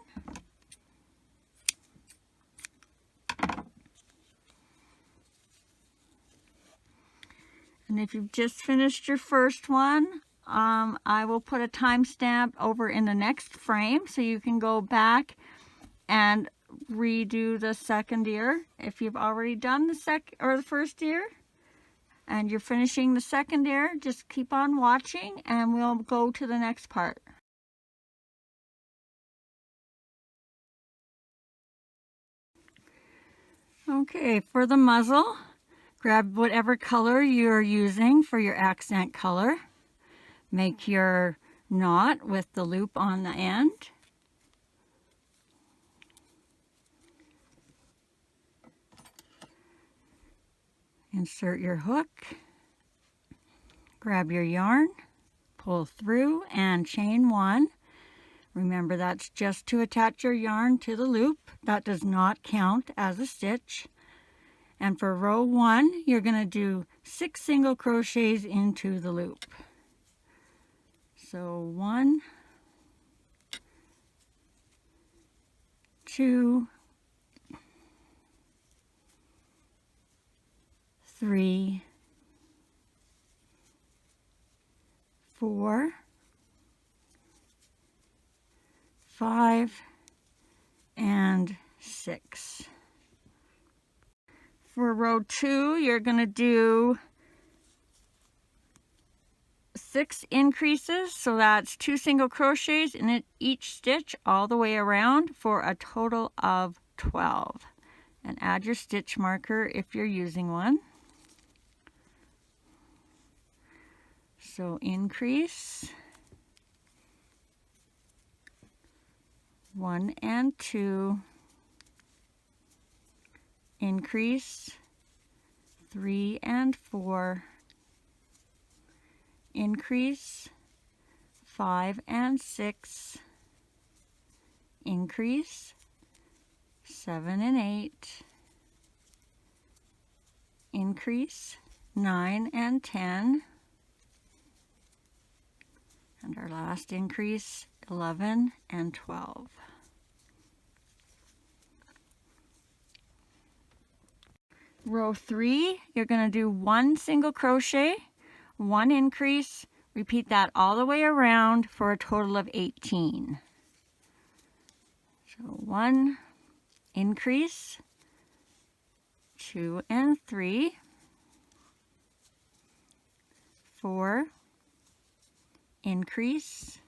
And if you've just finished your first one, I will put a timestamp over in the next frame so you can go back and redo the second ear. If you've already done the first ear and you're finishing the second ear, just keep on watching and we'll go to the next part. Okay, for the muzzle, grab whatever color you're using for your accent color. Make your knot with the loop on the end. Insert your hook. Grab your yarn, pull through and chain 1. Remember, that's just to attach your yarn to the loop. That does not count as a stitch. And for row 1, you're going to do 6 single crochets into the loop. So 1, 2, 3, 4, 5, and 6. For row 2, you're going to do 6 increases, so that's 2 single crochets in each stitch all the way around for a total of 12. And add your stitch marker if you're using one. So increase 1 and 2, increase 3 and 4, increase 5 and 6, increase 7 and 8, increase 9 and 10, and our last increase 11 and 12. Row 3, you're going to do 1 single crochet, 1 increase, repeat that all the way around for a total of 18. So 1 increase, 2 and 3, 4, increase,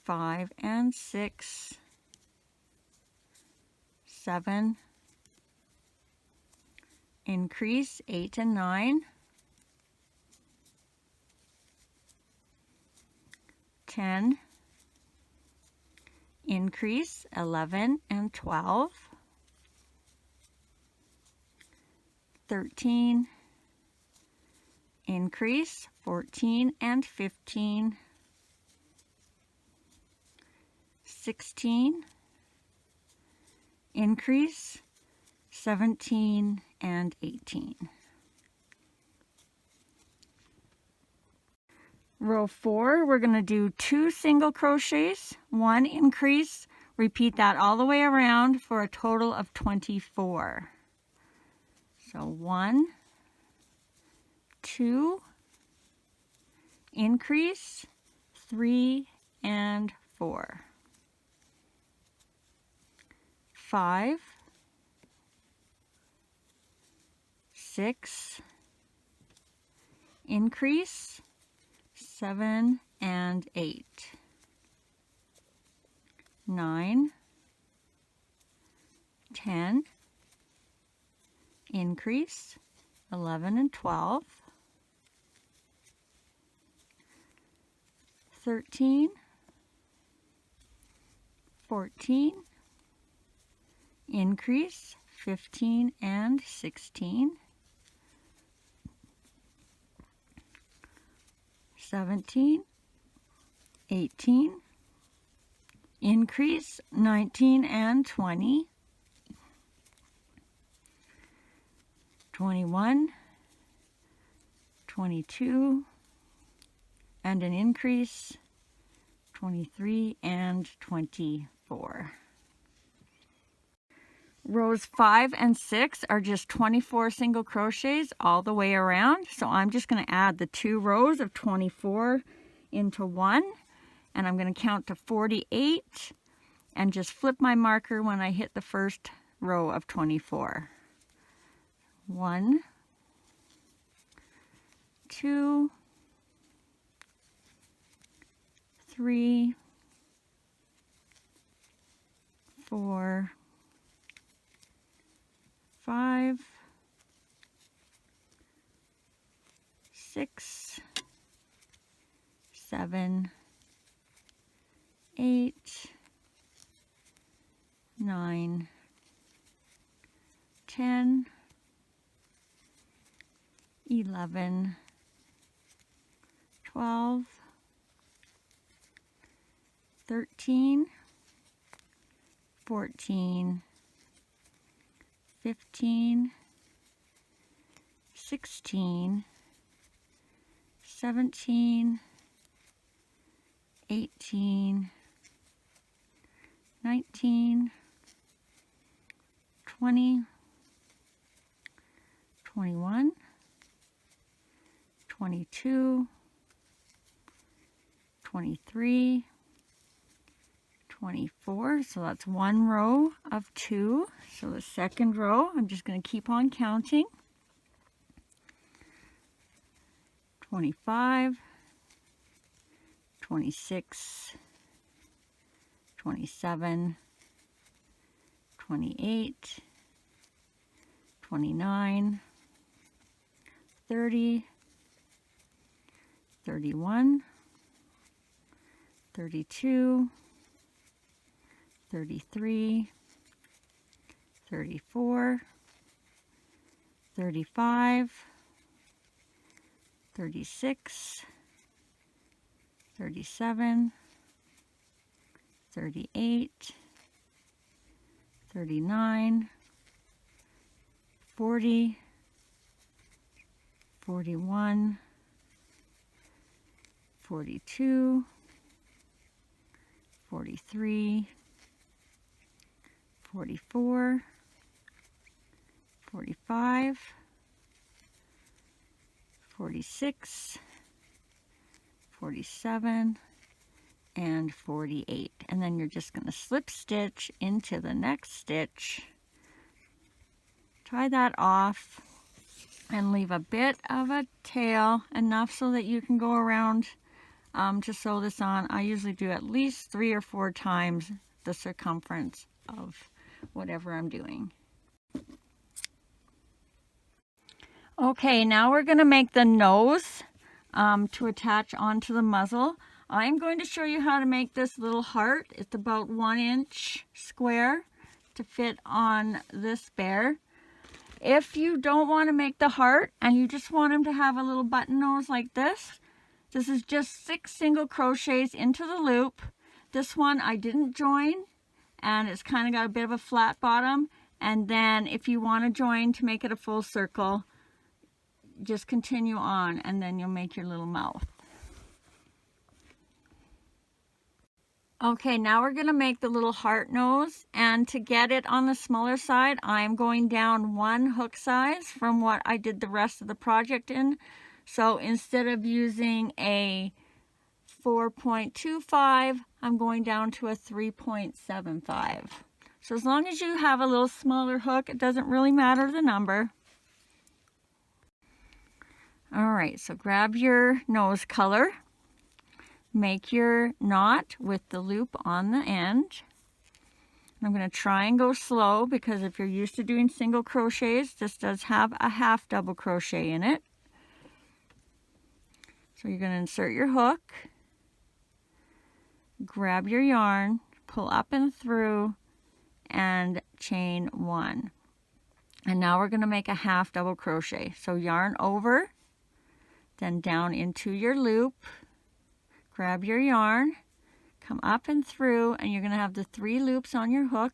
5 and 6, 7, increase 8 and 9, 10, increase 11 and 12, 13, increase 14 and 15, 16, increase 17 and 18. Row 4, we're going to do 2 single crochets, 1 increase, repeat that all the way around for a total of 24. So 1, 2, increase, 3 and 4, 5, 6, increase, 7 and 8, 9, 10, increase, 11 and 12, 13, 14, increase, 15 and 16, 17, 18, increase 19 and 20, 21, 22, and an increase 23 and 24. Rows 5 and 6 are just 24 single crochets all the way around. So I'm just going to add the 2 rows of 24 into one, and I'm going to count to 48 and just flip my marker when I hit the first row of 24. 1, 2, 3, 4, 5, 6, 7, 8, 9, 10, 11, 12, 13, 14, 15, 16, 17, 18, 19, 20, 21, 22, 23, 24, so that's one row of 2. So the second row, I'm just going to keep on counting. 25, 26, 27, 28, 29, 30, 31, 32, 33, 34, 35, 36, 37, 38, 39, 40, 41, 42, 43, 44, 45, 46, 47, and 48. And then you're just going to slip stitch into the next stitch. Tie that off and leave a bit of a tail, enough so that you can go around to sew this on. I usually do at least 3 or 4 times the circumference of whatever I'm doing. Okay, now we're going to make the nose to attach onto the muzzle. I'm going to show you how to make this little heart. It's about 1 inch square to fit on this bear. If you don't want to make the heart and you just want him to have a little button nose like this, this is just 6 single crochets into the loop. This one I didn't join, and it's kind of got a bit of a flat bottom. And then if you want to join to make it a full circle, just continue on, and then you'll make your little mouth. Okay, now we're going to make the little heart nose, and to get it on the smaller side, I'm going down 1 hook size from what I did the rest of the project in. So instead of using a 4.25, I'm going down to a 3.75. So as long as you have a little smaller hook, it doesn't really matter the number. All right, so grab your nose color. Make your knot with the loop on the end. I'm going to try and go slow, because if you're used to doing single crochets, this does have a half double crochet in it. So you're going to insert your hook, grab your yarn, pull up and through, and chain 1. And now we're going to make a half double crochet. So yarn over, then down into your loop. Grab your yarn, come up and through, and you're going to have the 3 loops on your hook.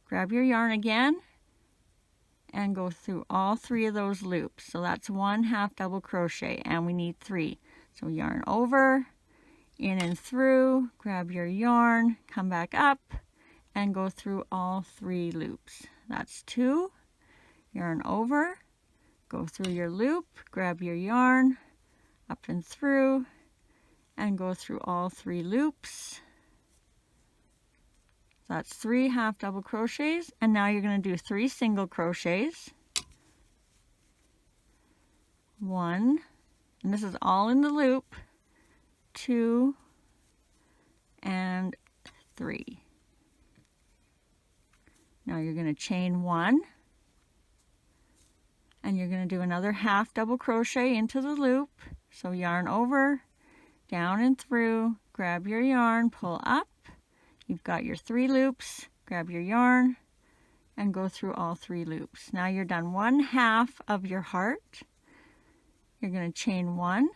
Grab your yarn again and go through all 3 of those loops. So that's 1 half double crochet, and we need 3. So yarn over, in and through, grab your yarn, come back up, and go through all 3 loops. That's 2. Yarn over, go through your loop, grab your yarn, up and through, and go through all 3 loops. That's 3 half double crochets, and now you're going to do 3 single crochets. 1, and this is all in the loop, 2, and 3. Now you're going to chain 1, and you're going to do another half double crochet into the loop. So yarn over, down and through, grab your yarn, pull up, you've got your 3 loops, grab your yarn, and go through all 3 loops. Now you're done 1 half of your heart. You're going to chain 1,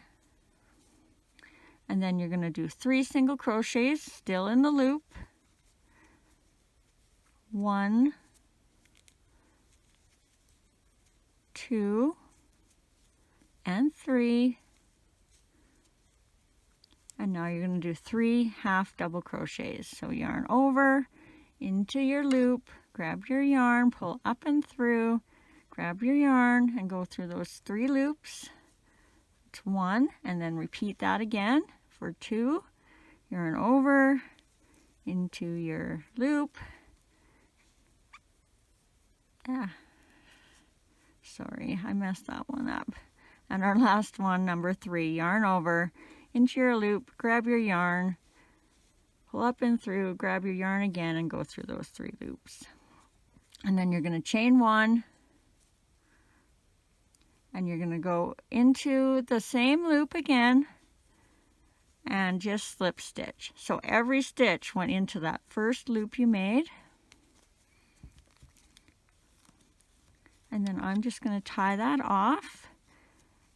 And then you're going to do 3 single crochets still in the loop. 1, 2, and 3. And now you're going to do 3 half double crochets. So yarn over, into your loop, grab your yarn, pull up and through, grab your yarn, and go through those 3 loops. It's 1, and then repeat that again for 2. Yarn over, into your loop. Sorry, I messed that one up. And our last one, number 3, yarn over, into your loop, grab your yarn, pull up and through, grab your yarn again, and go through those 3 loops. And then you're going to chain 1, and you're going to go into the same loop again and just slip stitch. So every stitch went into that first loop you made. And then I'm just going to tie that off,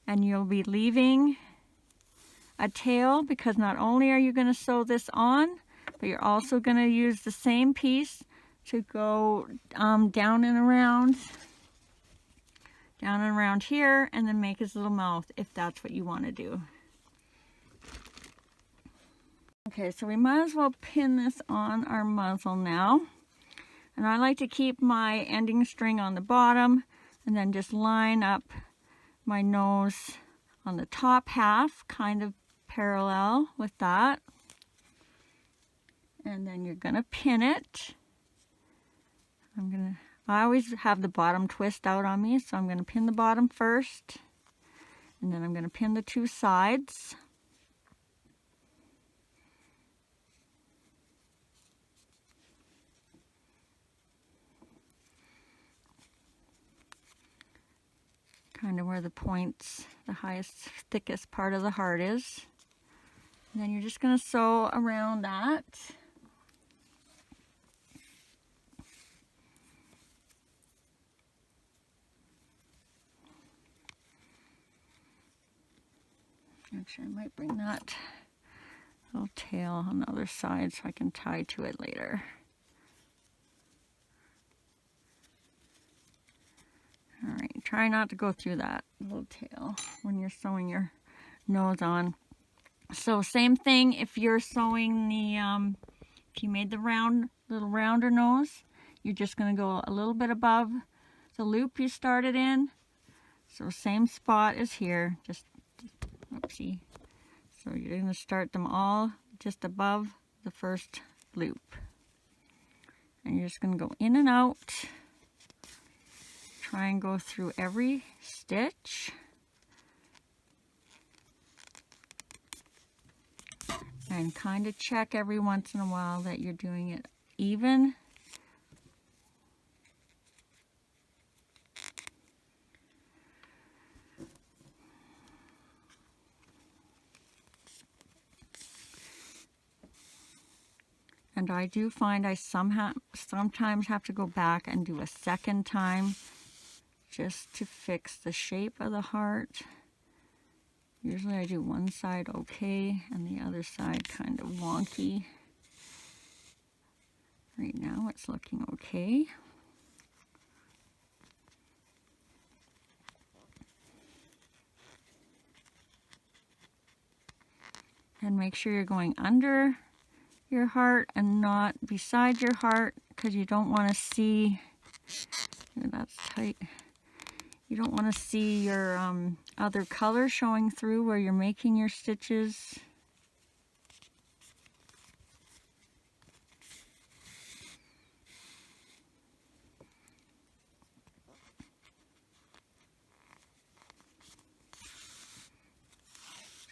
and you'll be leaving a tail, because not only are you going to sew this on, but you're also going to use the same piece to go down and around here, and then make his little mouth if that's what you want to do. Okay, so we might as well pin this on our muzzle now. And I like to keep my ending string on the bottom and then just line up my nose on the top half, kind of parallel with that. And then you're going to pin it. I always have the bottom twist out on me, so I'm going to pin the bottom first. And then I'm going to pin the 2 sides. Kind of where the points, the highest, thickest part of the heart is. And then you're just going to sew around that. Actually, I might bring that little tail on the other side so I can tie to it later. Alright, try not to go through that little tail when you're sewing your nose on. So same thing if you're sewing the, if you made the little rounder nose, you're just going to go a little bit above the loop you started in. So same spot as here, just, oopsie. So you're going to start them all just above the first loop. And you're just going to go in and out. Try and go through every stitch. And kind of check every once in a while that you're doing it even. And I do find I sometimes have to go back and do a second time just to fix the shape of the heart. Usually I do one side okay and the other side kind of wonky. Right now it's looking okay. And make sure you're going under your heart and not beside your heart, because you don't want to see, that's tight, you don't want to see your other color showing through where you're making your stitches.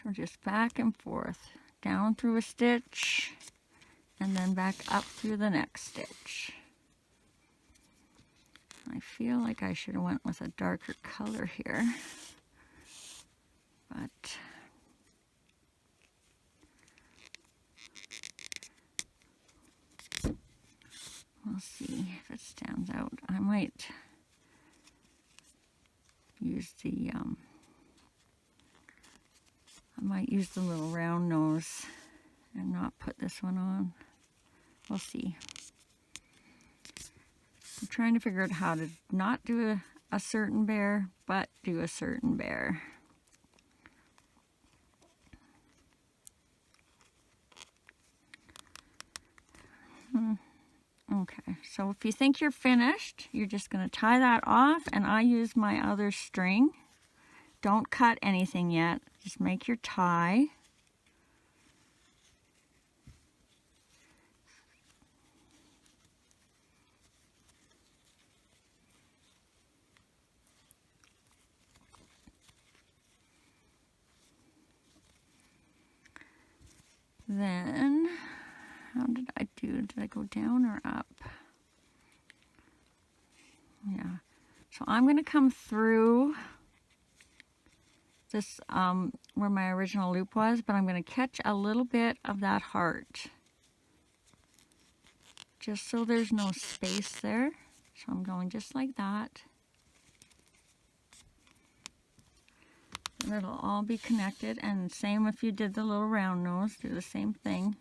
So just back and forth, down through a stitch, and then back up through the next stitch. I feel like I should have went with a darker color here, but we'll see if it stands out. I might use the I might use the little round nose and not put this one on. We'll see. I'm trying to figure out how to not do a certain bear, but do a certain bear. Okay, so if you think you're finished, you're just going to tie that off, and I use my other string. Don't cut anything yet, just make your tie. Then, how did I do? Did I go down or up? Yeah. So I'm going to come through this, where my original loop was, but I'm going to catch a little bit of that heart. Just so there's no space there. So I'm going just like that. And it'll all be connected, and same if you did the little round nose, do the same thing.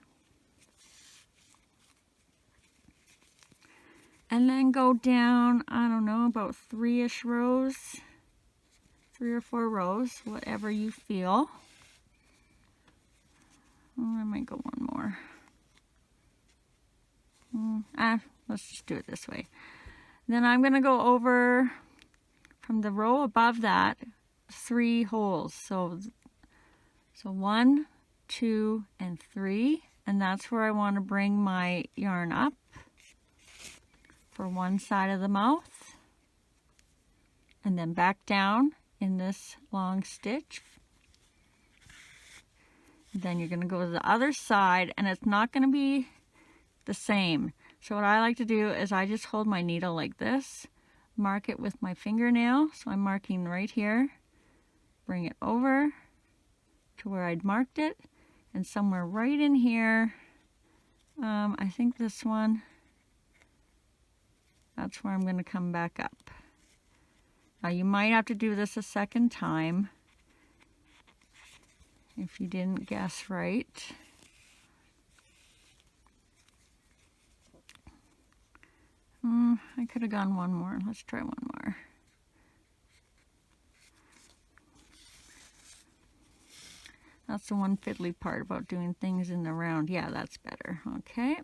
And then go down, I don't know, about 3-ish rows, 3 or 4 rows, whatever you feel. Oh, I might go one more. Let's just do it this way. Then I'm going to go over from the row above that 3 holes. So 1, 2, and 3, and that's where I want to bring my yarn up for one side of the mouth, and then back down in this long stitch. Then you're going to go to the other side, and it's not going to be the same. So what I like to do is I just hold my needle like this, mark it with my fingernail. So I'm marking right here, bring it over to where I'd marked it, and somewhere right in here, I think this one, that's where I'm going to come back up. Now you might have to do this a second time if you didn't guess right. I could have gone one more. Let's try one more. That's the one fiddly part about doing things in the round. Yeah, that's better. Okay.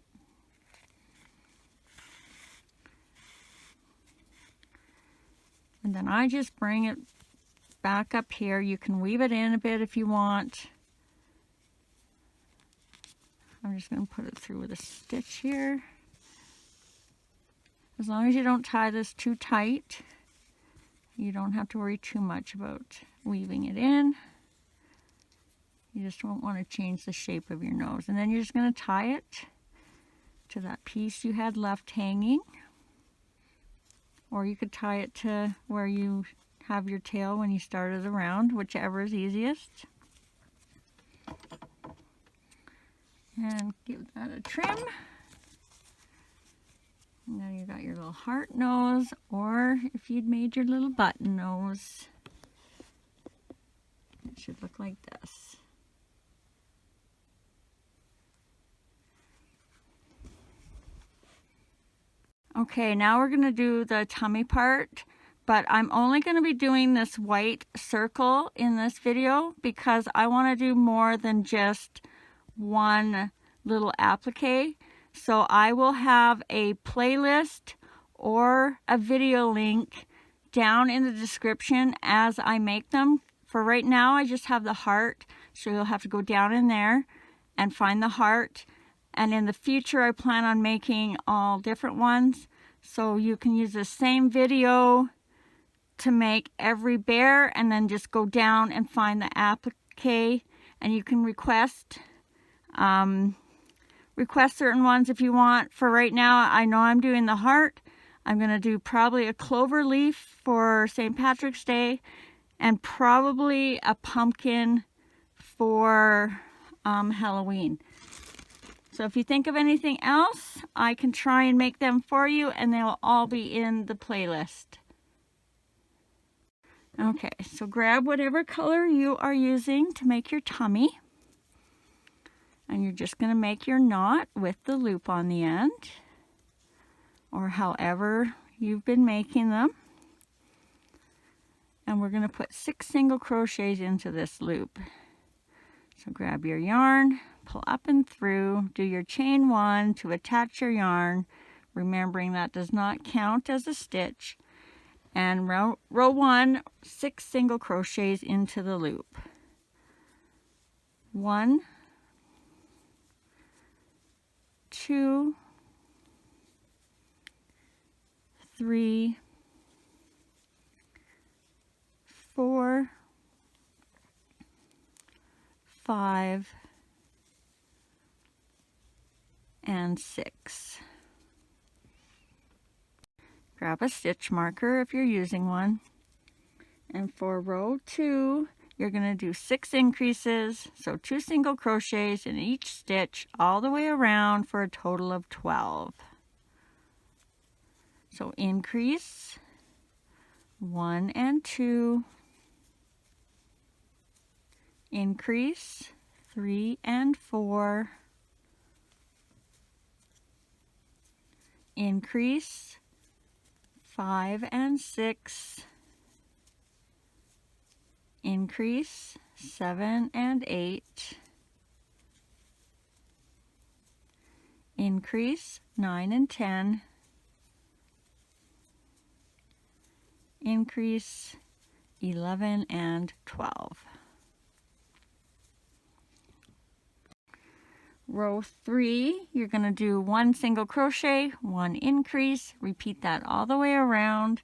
And then I just bring it back up here. You can weave it in a bit if you want. I'm just going to put it through with a stitch here. As long as you don't tie this too tight, you don't have to worry too much about weaving it in. You just won't want to change the shape of your nose. And then you're just going to tie it to that piece you had left hanging. Or you could tie it to where you have your tail when you started the round, whichever is easiest. And give that a trim. And then you got your little heart nose, or if you'd made your little button nose, it should look like this. Okay, now we're going to do the tummy part, but I'm only going to be doing this white circle in this video because I want to do more than just one little applique. So I will have a playlist or a video link down in the description as I make them. For right now, I just have the heart, so you'll have to go down in there and find the heart. And in the future, I plan on making all different ones. So you can use the same video to make every bear and then just go down and find the applique. And you can request certain ones if you want. For right now, I know I'm doing the heart. I'm going to do probably a clover leaf for St. Patrick's Day and probably a pumpkin for Halloween. So if you think of anything else, I can try and make them for you, and they'll all be in the playlist. Okay, so grab whatever color you are using to make your tummy. And you're just going to make your knot with the loop on the end, or however you've been making them. And we're going to put 6 single crochets into this loop. So grab your yarn, pull up and through, do your chain 1 to attach your yarn, remembering that does not count as a stitch, and row 1, 6 single crochets into the loop. 1, 2, 3, 4, 5, and 6. Grab a stitch marker if you're using one. And for row 2, you're going to do 6 increases, so 2 single crochets in each stitch all the way around for a total of 12. So increase 1 and 2, increase 3 and 4, increase 5 and 6, increase 7 and 8, increase 9 and 10, increase 11 and 12. Row 3, you're going to do 1 single crochet, 1 increase, repeat that all the way around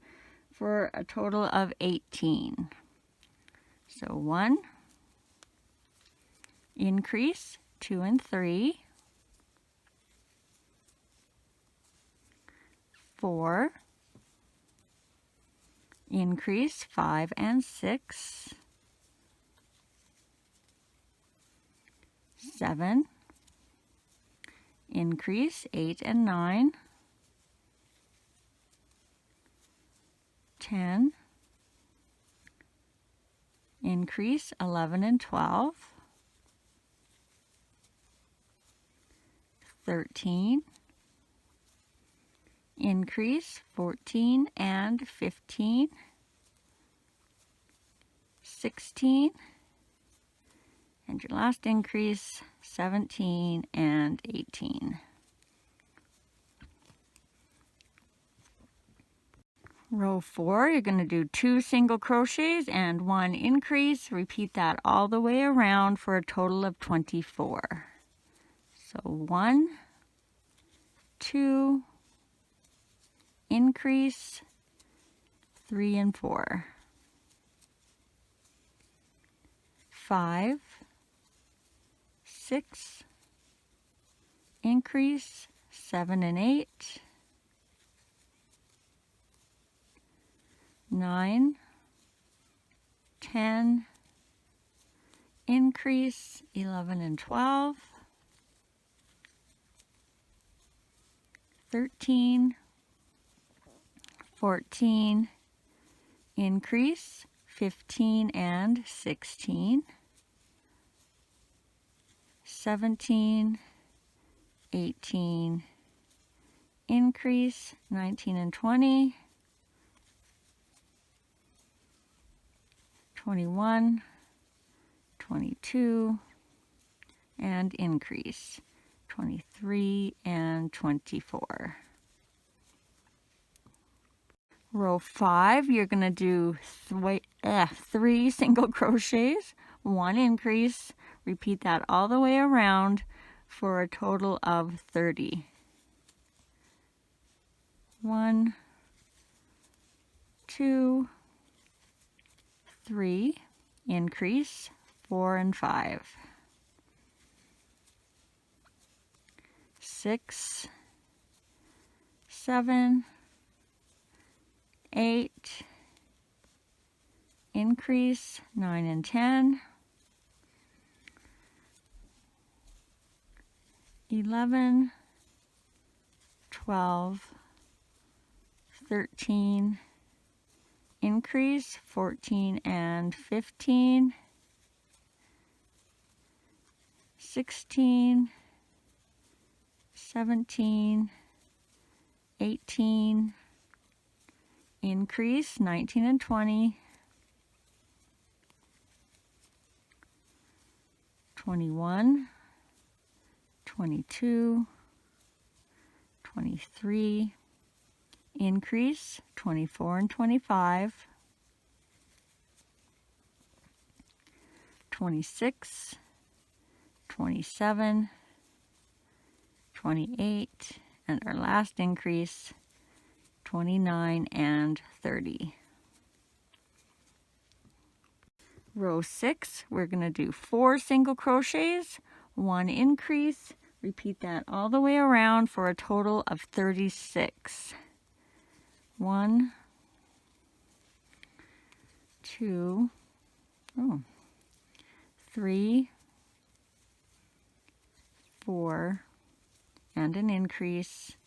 for a total of 18. So 1, increase 2 and 3, 4, increase 5 and 6, 7, increase 8 and 9, 10, increase 11 and 12, 13, increase 14 and 15, 16, and your last increase 17 and 18. Row 4, you're going to do 2 single crochets and 1 increase. Repeat that all the way around for a total of 24. So 1, 2, increase, 3 and 4, 5, 6, increase, 7 and 8, 9, 10, increase, 11 and 12, 13, 14, increase, 15 and 16, 17, 18, increase, 19 and 20, 21, 22, and increase, 23 and 24. Row 5, you're going to do 3 single crochets, 1 increase, repeat that all the way around for a total of 30. 1, 2, 3, increase, 4 and 5, 6, 7, 8, increase, 9 and 10, 11, 12, 13, increase, 14 and 15, 16, 17, 18, increase, 19 and 20, 21, 22, 23, increase, 24 and 25, 26, 27, 28, and our last increase, 29 and 30. Row 6, we're going to do 4 single crochets, 1 increase, repeat that all the way around for a total of 36. 1, 2, 3, 4, and an increase,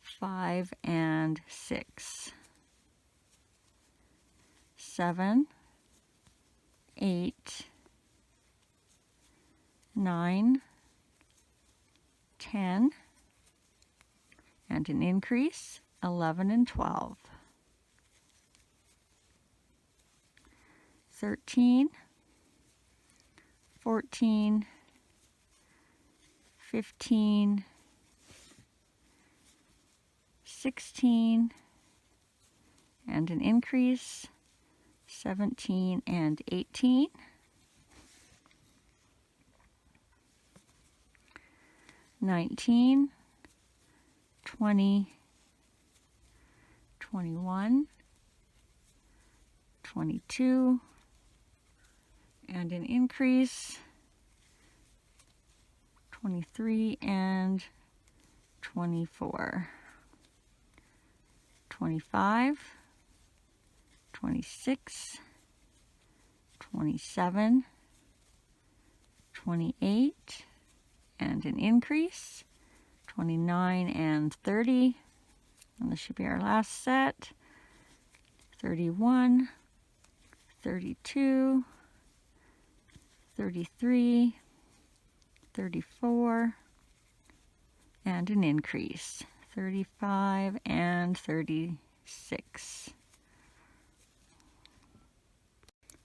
5 and 6, 7, 8, 9, 10, and an increase, 11 and 12, 13, 14, 15, 16, and an increase, 17 and 18, 19, 20, 21, 22, and an increase, 23 and 24, 25, 26, 27, 28, and an increase, 29 and 30, and this should be our last set, 31, 32, 33, 34, and an increase, 35 and 36.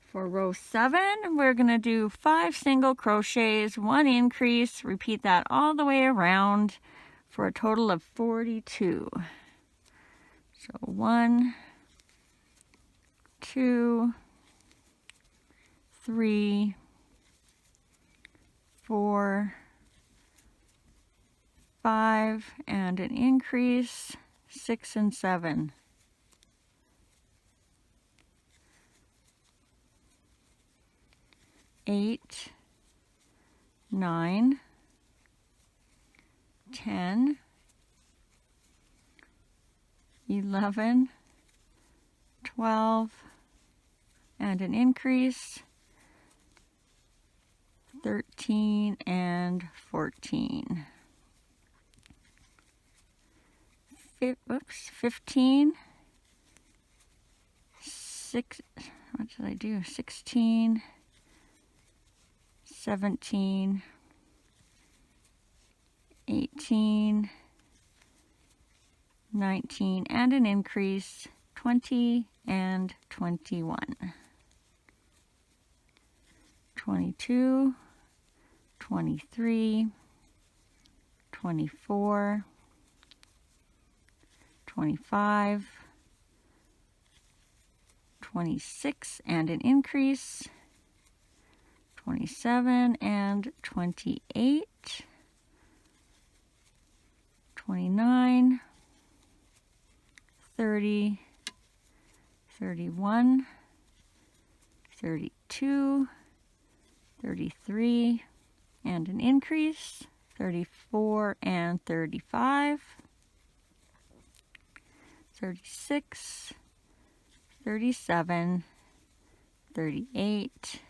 For row 7, we're going to do 5 single crochets, 1 increase, repeat that all the way around for a total of 42. So 1, 2, 3, 4, 5, and an increase, 6 and 7. 8, 9, 10, 11, 12, and an increase, 13 and 14. 15, 6, what did I do? 16, 17, 18, 19, and an increase, 20 and 21. 22, 23, 24, 25, 26, and an increase, 27 and 28, 29, 30, 31, 32, 33, and an increase, 34 and 35, 36, 37, 38,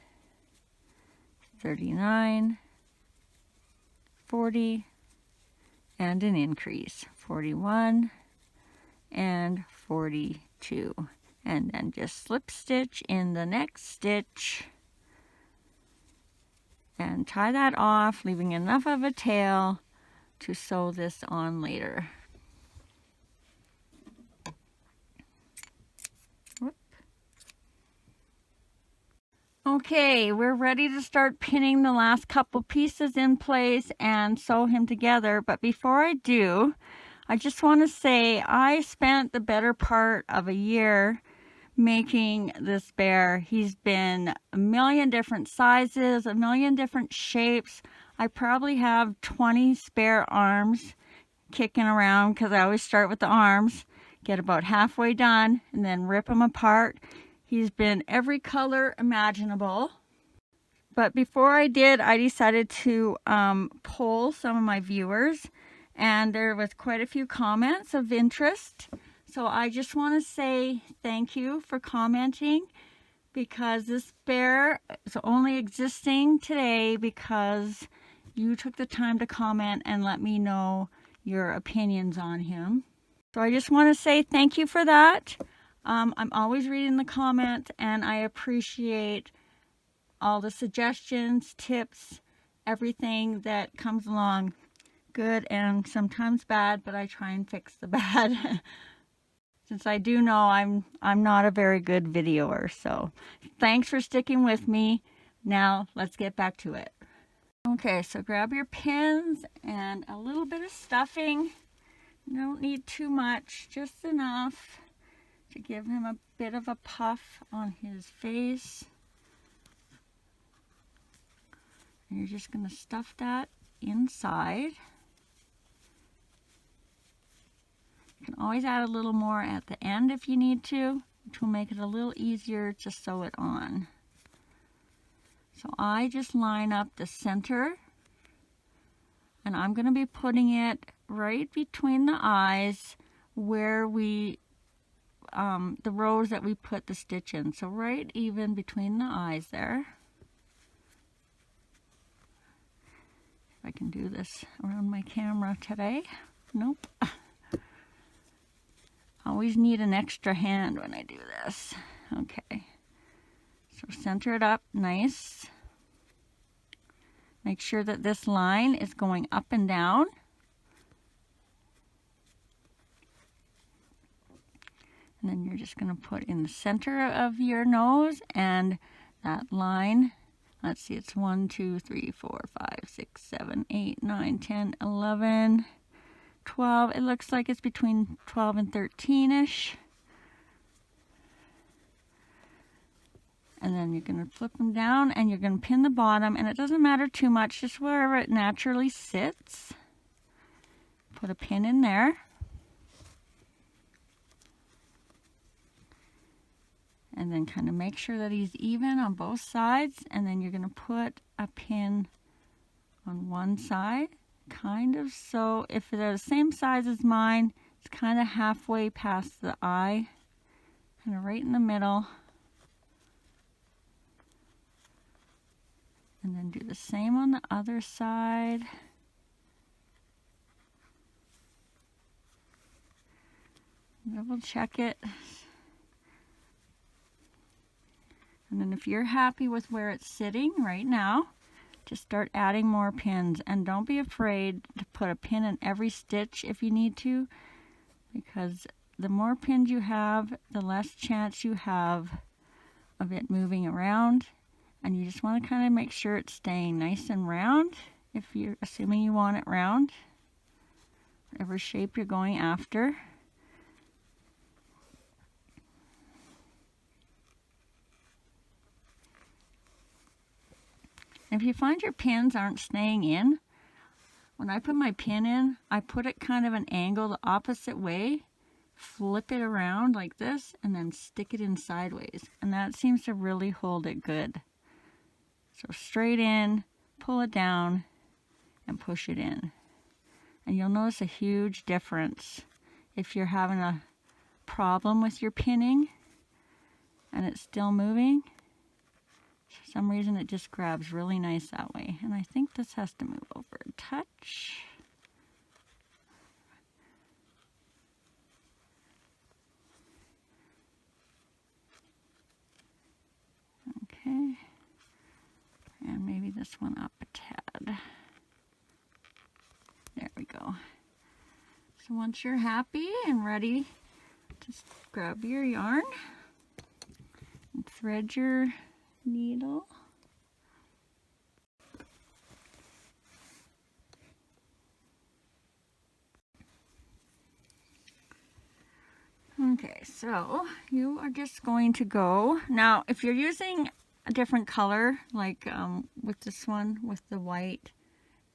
39, 40, and an increase, 41 and 42. and then just slip stitch in the next stitch and tie that off, leaving enough of a tail to sew this on later. Okay, we're ready to start pinning the last couple pieces in place and sew him together. But before I do, I just want to say I spent the better part of a year making this bear. He's been a million different sizes, a million different shapes. I probably have 20 spare arms kicking around because I always start with the arms, get about halfway done, and then rip them apart. He's been every color imaginable. But before I did, I decided to poll some of my viewers, and there was quite a few comments of interest. So I just want to say thank you for commenting, because this bear is only existing today because you took the time to comment and let me know your opinions on him. So I just want to say thank you for that. I'm always reading the comments, and I appreciate all the suggestions, tips, everything that comes along, good and sometimes bad, but I try and fix the bad. Since I do know I'm not a very good videoer, so thanks for sticking with me. Now let's get back to it. Okay, so grab your pins and a little bit of stuffing. You don't need too much, just enough to give him a bit of a puff on his face. And you're just going to stuff that inside. You can always add a little more at the end if you need to, which will make it a little easier to sew it on. So I just line up the center, and I'm going to be putting it right between the eyes where we the rows that we put the stitch in. So right even between the eyes there. If I can do this around my camera today. Nope. Always need an extra hand when I do this. Okay. So center it up nice. Make sure that this line is going up and down. And then you're just going to put in the center of your nose and that line. Let's see, it's 1, 2, 3, 4, 5, 6, 7, 8, 9, 10, 11, 12. It looks like it's between 12 and 13-ish. And then you're going to flip them down and you're going to pin the bottom. And it doesn't matter too much, just wherever it naturally sits. Put a pin in there. And then kind of make sure that he's even on both sides. And then you're going to put a pin on one side. Kind of so, if they're the same size as mine, it's kind of halfway past the eye. Kind of right in the middle. And then do the same on the other side. Double check it. And then if you're happy with where it's sitting right now, just start adding more pins. And don't be afraid to put a pin in every stitch if you need to, because the more pins you have, the less chance you have of it moving around. And you just want to kind of make sure it's staying nice and round, if you're assuming you want it round, whatever shape you're going after. If you find your pins aren't staying in, when I put my pin in, I put it kind of an angle the opposite way, flip it around like this, and then stick it in sideways. And that seems to really hold it good. So straight in, pull it down, and push it in. And you'll notice a huge difference if you're having a problem with your pinning and it's still moving. For some reason it just grabs really nice that way. And I think this has to move over a touch. this one up a tad. There we go. So once you're happy and ready, just grab your yarn and thread your needle. Okay, so you are just going to go. Now, if you're using a different color, like with this one, with the white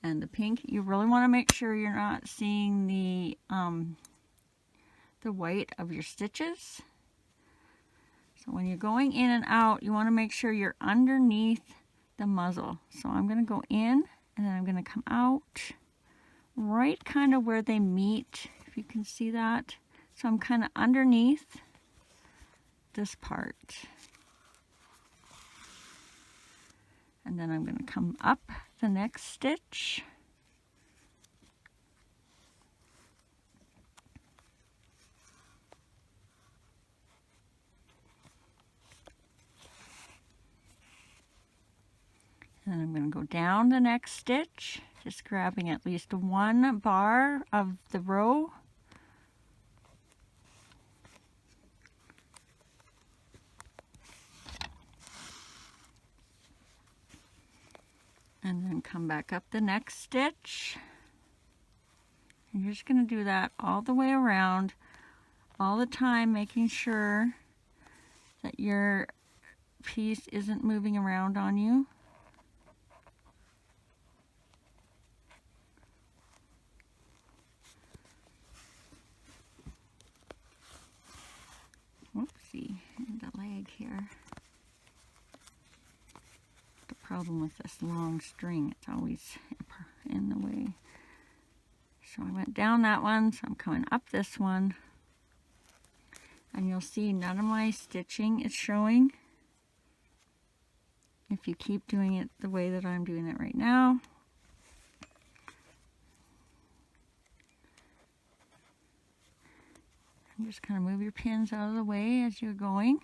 and the pink, you really want to make sure you're not seeing the white of your stitches. So when you're going in and out, you want to make sure you're underneath the muzzle. So I'm going to go in and then I'm going to come out right kind of where they meet, if you can see that. So I'm kind of underneath this part. And then I'm going to come up the next stitch. And I'm going to go down the next stitch, just grabbing at least one bar of the row. And then come back up the next stitch. And you're just going to do that all the way around, all the time, making sure that your piece isn't moving around on you. Whoopsie, the leg here. The problem with this long string, it's always in the way. So I went down that one, so I'm coming up this one. And you'll see none of my stitching is showing if you keep doing it the way that I'm doing it right now. And just kind of move your pins out of the way as you're going.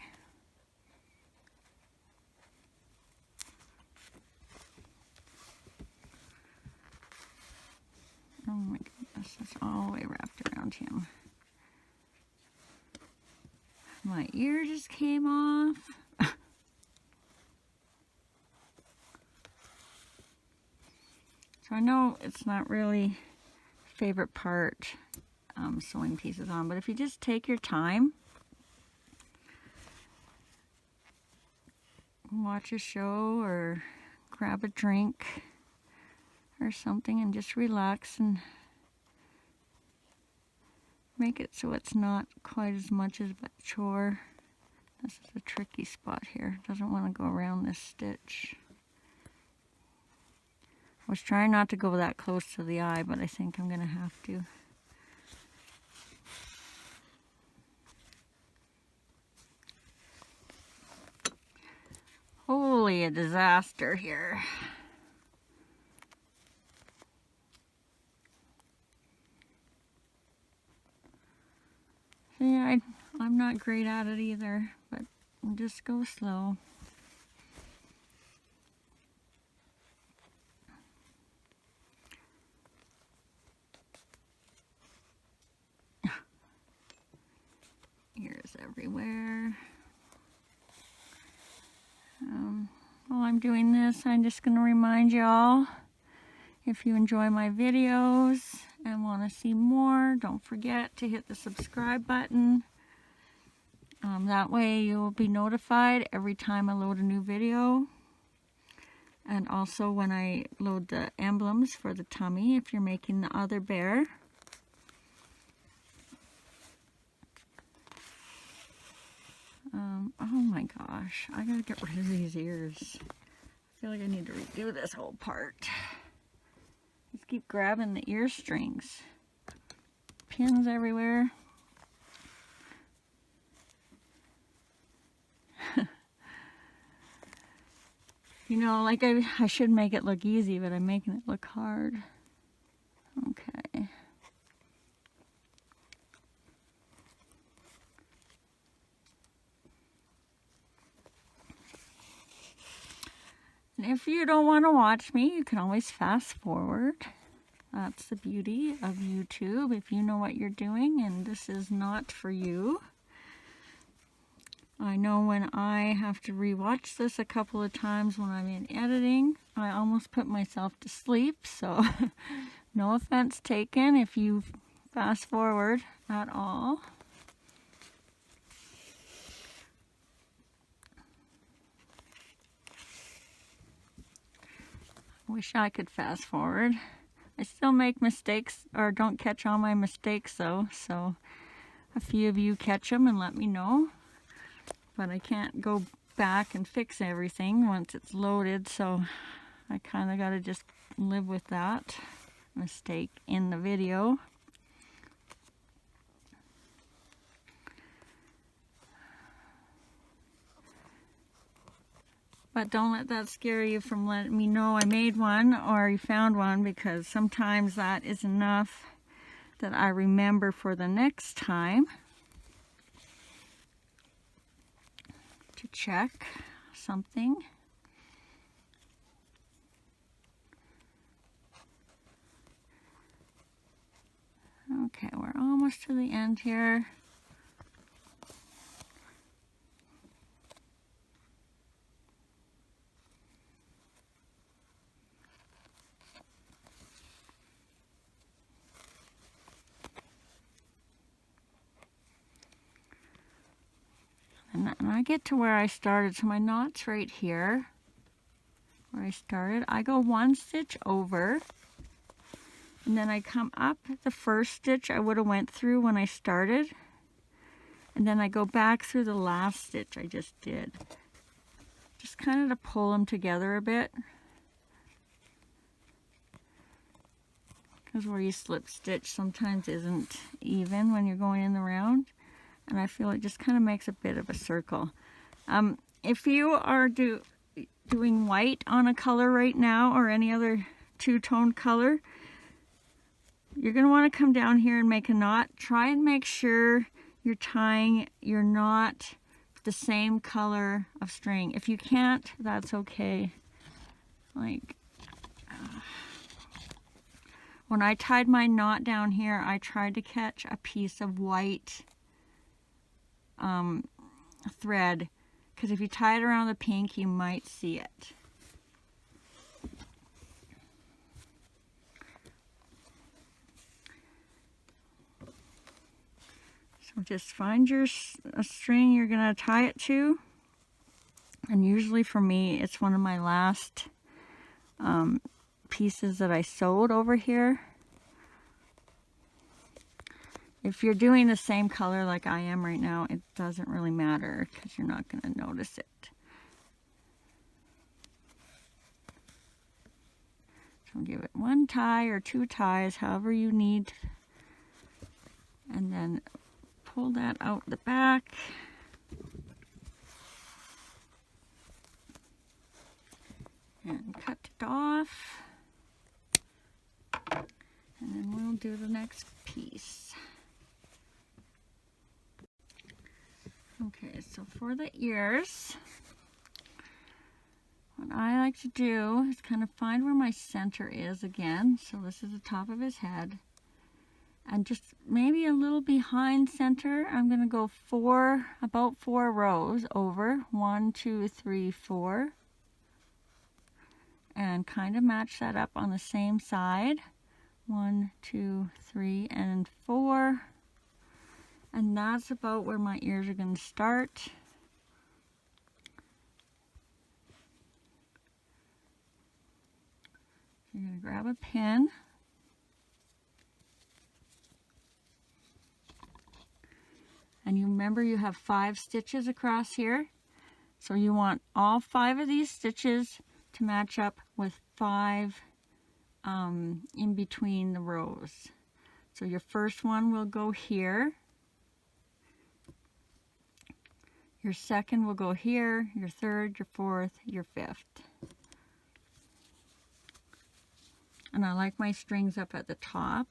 Oh my goodness, that's all the way wrapped around him. My ear just came off. So I know it's not really favorite part, sewing pieces on, but if you just take your time, watch a show or grab a drink or something and just relax and make it so it's not quite as much as a chore. This is a tricky spot here. Doesn't want to go around this stitch. I was trying not to go that close to the eye, but I think I'm going to have to. Holy, a disaster here. Yeah, I'm not great at it either, but just go slow. Ears everywhere. While I'm doing this, I'm just going to remind y'all, if you enjoy my videos and want to see more, don't forget to hit the subscribe button. That way you will be notified every time I load a new video. And also when I load the emblems for the tummy, if you're making the other bear. Oh my gosh, I gotta get rid of these ears. I feel like I need to redo this whole part. Just keep grabbing the ear strings. Pins everywhere. You know, like I should make it look easy, but I'm making it look hard. Okay. And if you don't want to watch me, you can always fast forward. That's the beauty of YouTube, if you know what you're doing and this is not for you. I know when I have to rewatch this a couple of times when I'm in editing, I almost put myself to sleep, so no offense taken if you fast forward at all. Wish I could fast forward. I still make mistakes, or don't catch all my mistakes though, so a few of you catch them and let me know. But I can't go back and fix everything once it's loaded, so I kind of got to just live with that mistake in the video. But don't let that scare you from letting me know I made one or you found one, because sometimes that is enough that I remember for the next time to check something. Okay, we're almost to the end here. And I get to where I started, so my knot's right here where I started. I go one stitch over, and then I come up the first stitch I would have went through when I started, and then I go back through the last stitch I just did, just kind of to pull them together a bit, because where you slip stitch sometimes isn't even when you're going in the round. And I feel it just kind of makes a bit of a circle. If you are doing white on a color right now, or any other two-tone color, you're going to want to come down here and make a knot. Try and make sure you're tying your knot the same color of string. If you can't, that's okay. Like, when I tied my knot down here, I tried to catch a piece of white thread, because if you tie it around the pink, you might see it. So just find a string you're going to tie it to, and usually for me it's one of my last pieces that I sewed over here. If you're doing the same color like I am right now, it doesn't really matter because you're not going to notice it. So give it one tie or two ties, however you need. And then pull that out the back. And cut it off. And then we'll do the next piece. Okay, so for the ears, what I like to do is kind of find where my center is again. So this is the top of his head. And just maybe a little behind center, I'm going to go about four rows over. 1, 2, 3, 4. And kind of match that up on the same side. 1, 2, 3, and 4. And that's about where my ears are going to start. You're going to grab a pin. And you remember you have 5 stitches across here. So you want all 5 of these stitches to match up with 5 in between the rows. So your first one will go here. Your second will go here, your third, your fourth, your fifth. And I like my strings up at the top.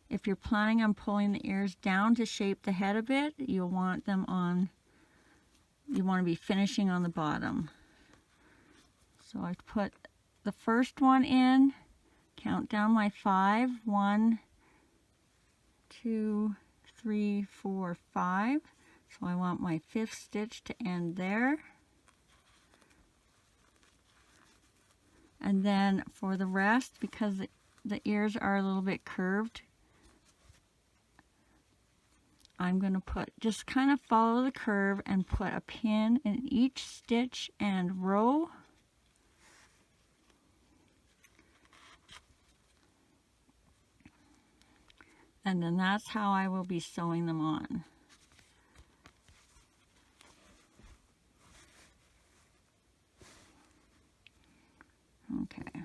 If you're planning on pulling the ears down to shape the head a bit, you'll want them on, you want to be finishing on the bottom. So I put the first one in, count down my 5, 1, 2, 3, 4, 5. So I want my 5th stitch to end there. And then for the rest, because the ears are a little bit curved, I'm going to just kind of follow the curve and put a pin in each stitch and row. And then that's how I will be sewing them on. Okay.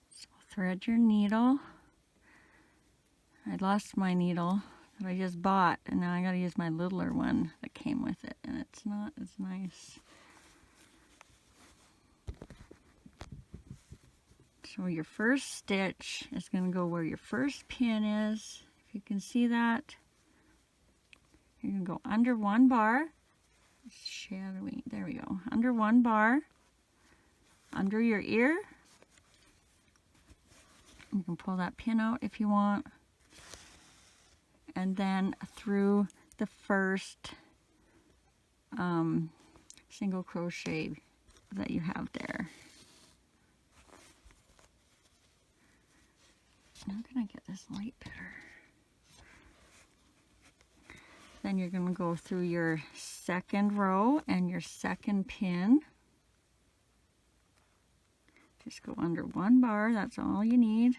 So thread your needle. I lost my needle that I just bought, and now I gotta use my littler one that came with it, and it's not as nice. So your first stitch is going to go where your first pin is. If you can see that, you're going to go under one bar. It's shadowy. There we go. Under one bar, under your ear. You can pull that pin out if you want. And then through the first single crochet that you have there. How can I get this light better? Then you're going to go through your second row and your second pin. Just go under one bar, that's all you need.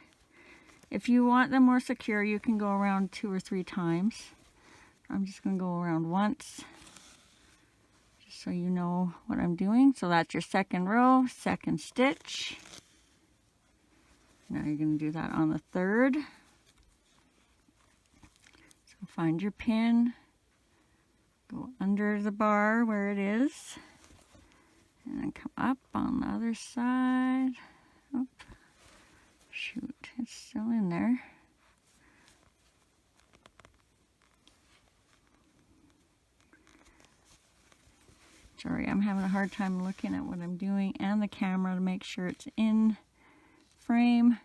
If you want them more secure, you can go around 2 or 3 times. I'm just going to go around once, just so you know what I'm doing. So that's your second row, second stitch. Now you're going to do that on the third. So find your pin, go under the bar where it is, and then come up on the other side. Oop. Shoot, it's still in there. Sorry, I'm having a hard time looking at what I'm doing and the camera to make sure it's in frame.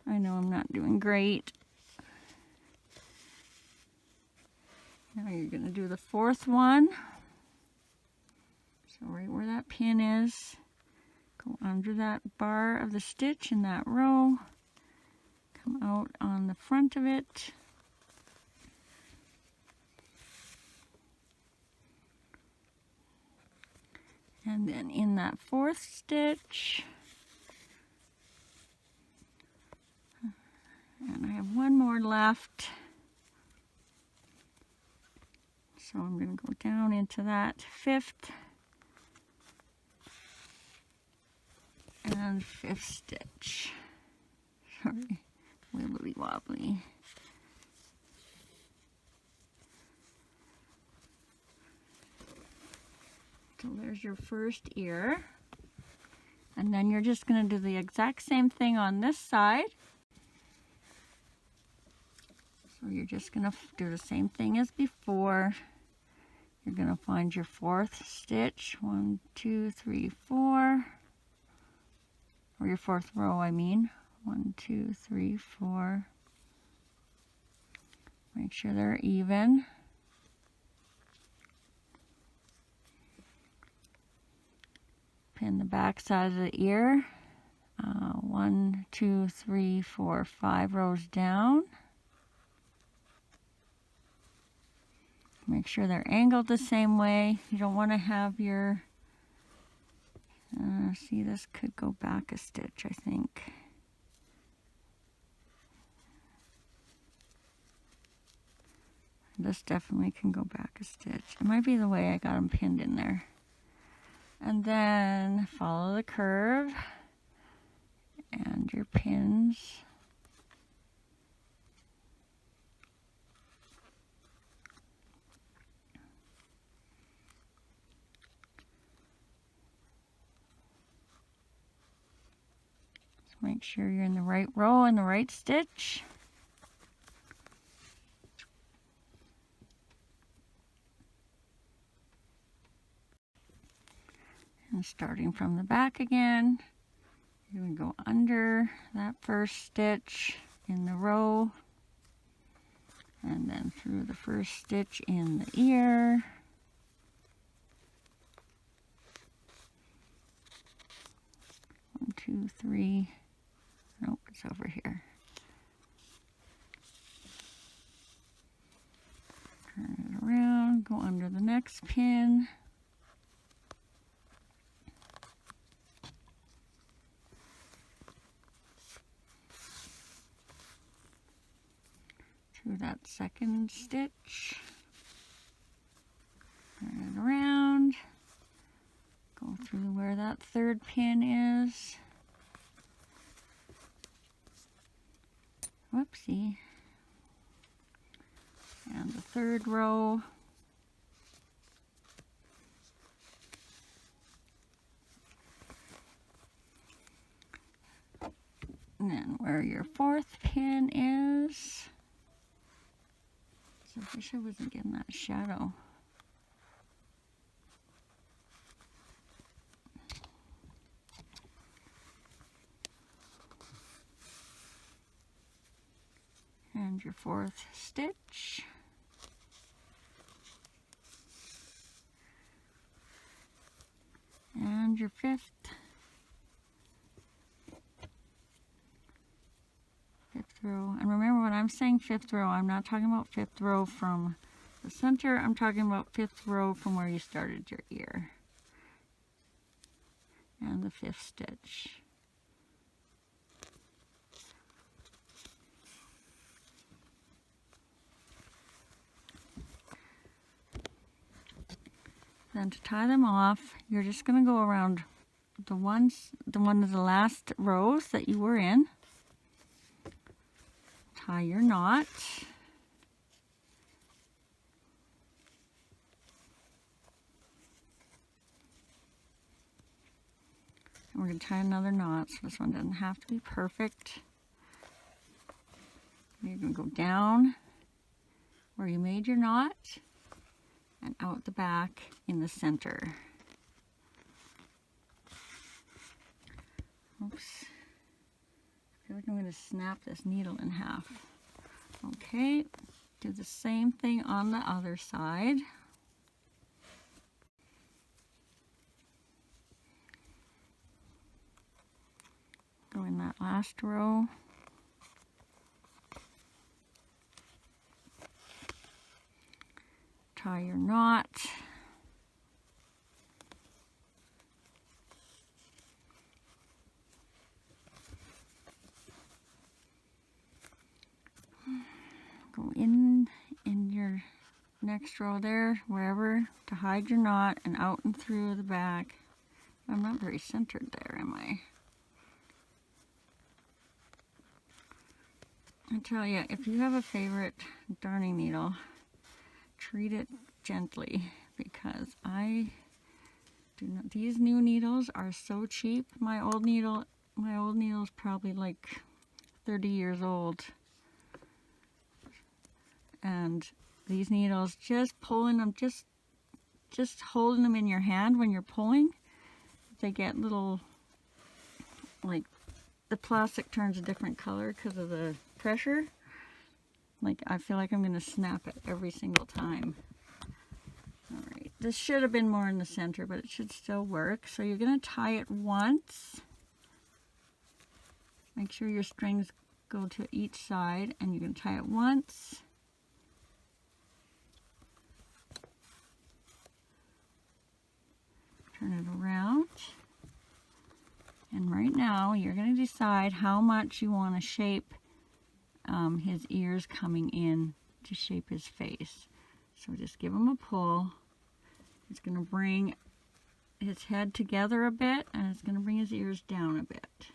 I know I'm not doing great. Now you're going to do the fourth one. So right where that pin is, go under that bar of the stitch in that row, come out on the front of it. And then in that fourth stitch, and I have one more left. So I'm going to go down into that 5th and 5th stitch. Sorry, wibbly wobbly. So there's your first ear. And then you're just going to do the exact same thing on this side. So you're just going to do the same thing as before. You're going to find your 4th stitch. 1, 2, 3, 4. Or your 4th row, I mean. 1, 2, 3, 4. Make sure they're even. Pin the back side of the ear. 1, 2, 3, 4, 5 rows down. Make sure they're angled the same way. You don't want to have your, see, this could go back a stitch, I think. This definitely can go back a stitch. It might be the way I got them pinned in there. And then follow the curve and your pins. Make sure you're in the right row and the right stitch. And starting from the back again, you're going to go under that first stitch in the row, and then through the first stitch in the ear. One, two, three. Nope, it's over here. Turn it around, go under the next pin. Through that second stitch. Turn it around. Go through where that third pin is. Whoopsie. And the third row. And then where your fourth pin is. So I wish I wasn't getting that shadow. And your fourth stitch. And your fifth row. And remember, when I'm saying fifth row, I'm not talking about fifth row from the center. I'm talking about fifth row from where you started your ear. And the fifth stitch. Then to tie them off, you're just going to go around the one of the last rows that you were in. Tie your knot. And we're going to tie another knot, so this one doesn't have to be perfect. You're going to go down where you made your knot and out the back in the center. Oops. I feel like I'm going to snap this needle in half. Okay, do the same thing on the other side. Go in that last row. Tie your knot. Go in your next row there, wherever, to hide your knot, and out and through the back. I'm not very centered there, am I? I tell you, if you have a favorite darning needle, treat it gently, because I do not. These new needles are so cheap. My old needle is probably like 30 years old, and these needles, just pulling them, just holding them in your hand when you're pulling, they get little, like, the plastic turns a different color because of the pressure. Like, I feel like I'm going to snap it every single time. Alright, this should have been more in the center, but it should still work. So you're going to tie it once. Make sure your strings go to each side, and you're going to tie it once. Turn it around. And right now, you're going to decide how much you want to shape his ears coming in to shape his face. So just give him a pull. It's going to bring his head together a bit, and it's going to bring his ears down a bit.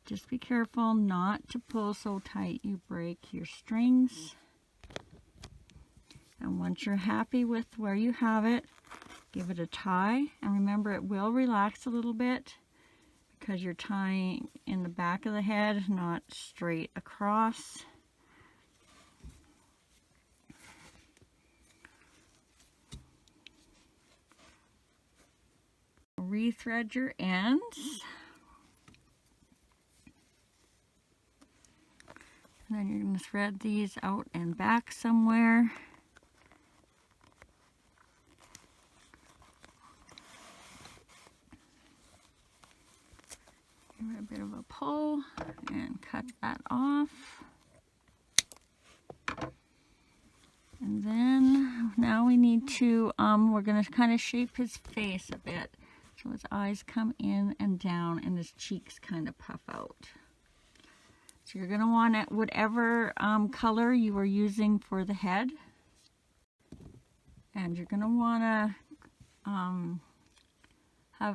Just be careful not to pull so tight you break your strings. And once you're happy with where you have it, give it a tie. And remember, it will relax a little bit because you're tying in the back of the head, not straight across. Rethread your ends. And then you're going to thread these out and back somewhere. Give it a bit of a pull and cut that off. And then now we need to, we're going to kind of shape his face a bit. So his eyes come in and down and his cheeks kind of puff out. So you're going to want it, whatever color you were using for the head. And you're going to want to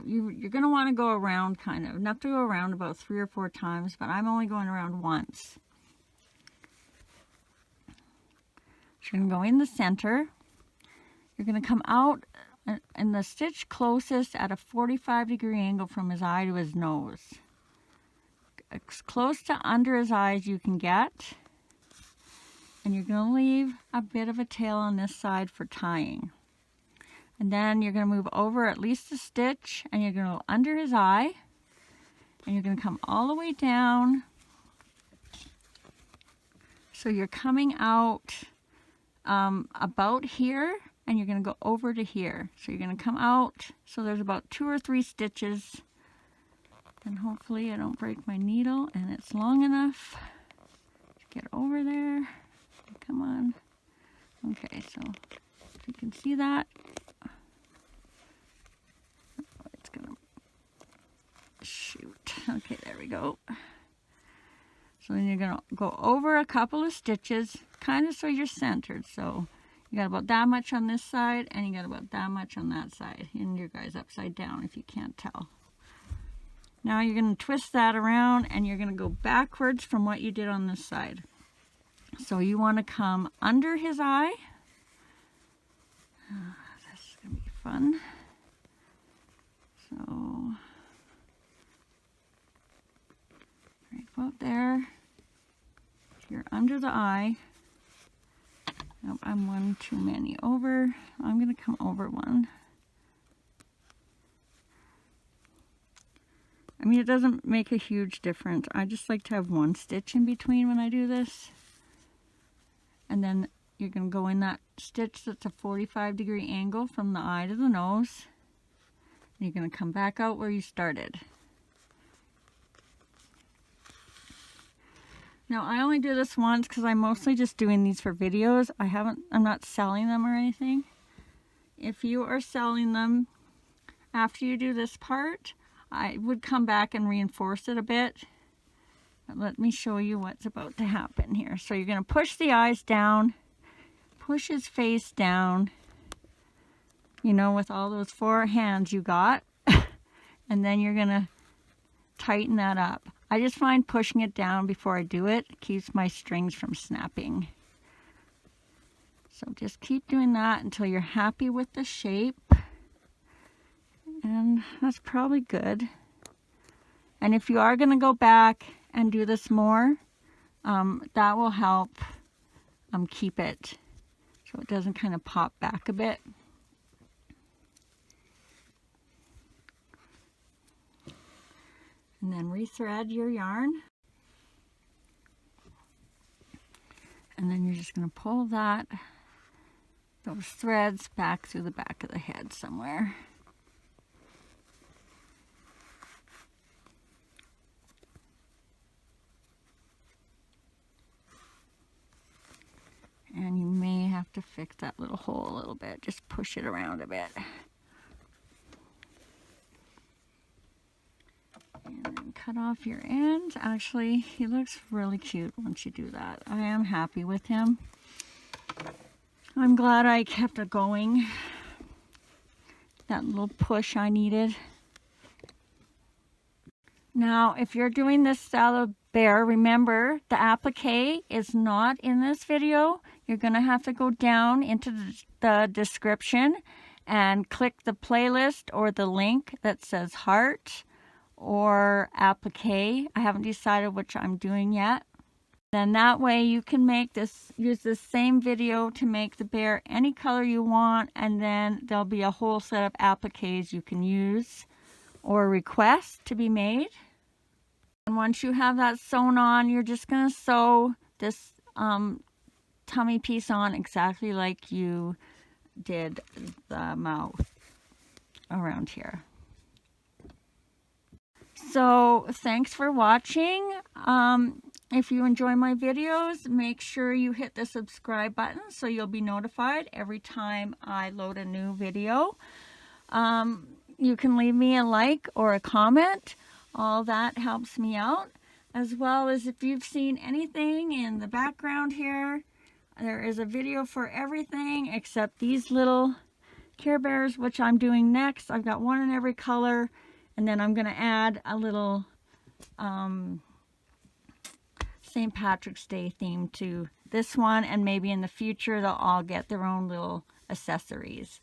you're going to want to go around kind of, enough to go around about 3 or 4 times, but I'm only going around once. So you're going to go in the center. You're going to come out in the stitch closest at a 45-degree angle from his eye to his nose. As close to under his eye as you can get. And you're going to leave a bit of a tail on this side for tying. And then you're going to move over at least a stitch and you're going to go under his eye. And you're going to come all the way down. So you're coming out about here. And you're going to go over to here. So you're going to come out. So there's about 2 or 3 stitches. And hopefully I don't break my needle and it's long enough to get over there. Come on. Okay, so if you can see that. It's going to shoot. Okay, there we go. So then you're going to go over a couple of stitches, kind of so you're centered. So you got about that much on this side, and you got about that much on that side. And your guy's upside down if you can't tell. Now you're going to twist that around, and you're going to go backwards from what you did on this side. So you want to come under his eye. This is going to be fun. So, right about there. You're under the eye. Nope, I'm one too many over. I'm going to come over one. I mean, it doesn't make a huge difference. I just like to have one stitch in between when I do this. And then you're going to go in that stitch that's a 45-degree angle from the eye to the nose. And you're going to come back out where you started. Now, I only do this once because I'm mostly just doing these for videos. I'm not selling them or anything. If you are selling them after you do this part, I would come back and reinforce it a bit. But let me show you what's about to happen here. So you're going to push the eyes down, push his face down, you know, with all those 4 hands you got. And then you're going to tighten that up. I just find pushing it down before I do it keeps my strings from snapping. So just keep doing that until you're happy with the shape. And that's probably good. And if you are going to go back and do this more, that will help keep it so it doesn't kind of pop back a bit. And then rethread your yarn. And then you're just going to pull those threads back through the back of the head somewhere. And you may have to fix that little hole a little bit. Just push it around a bit. And then cut off your ends. Actually, he looks really cute once you do that. I am happy with him. I'm glad I kept it going. That little push I needed. Now, if you're doing this style of bear, remember the applique is not in this video. You're going to have to go down into the description and click the playlist or the link that says heart or applique. I haven't decided which I'm doing yet. Then that way you can make this, use this same video to make the bear any color you want, and then there'll be a whole set of appliques you can use or request to be made. And once you have that sewn on, you're just going to sew this tummy piece on exactly like you did the mouth around here. So thanks for watching. If you enjoy my videos, make sure you hit the subscribe button so you'll be notified every time I load a new video. You can leave me a like or a comment. All that helps me out. As well as if you've seen anything in the background here, there is a video for everything except these little Care Bears, which I'm doing next. I've got one in every color, and then I'm going to add a little St. Patrick's Day theme to this one, and maybe in the future they'll all get their own little accessories.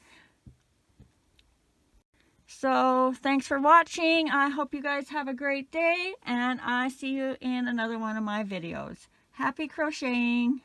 So thanks for watching. I hope you guys have a great day, and I see you in another one of my videos. Happy crocheting!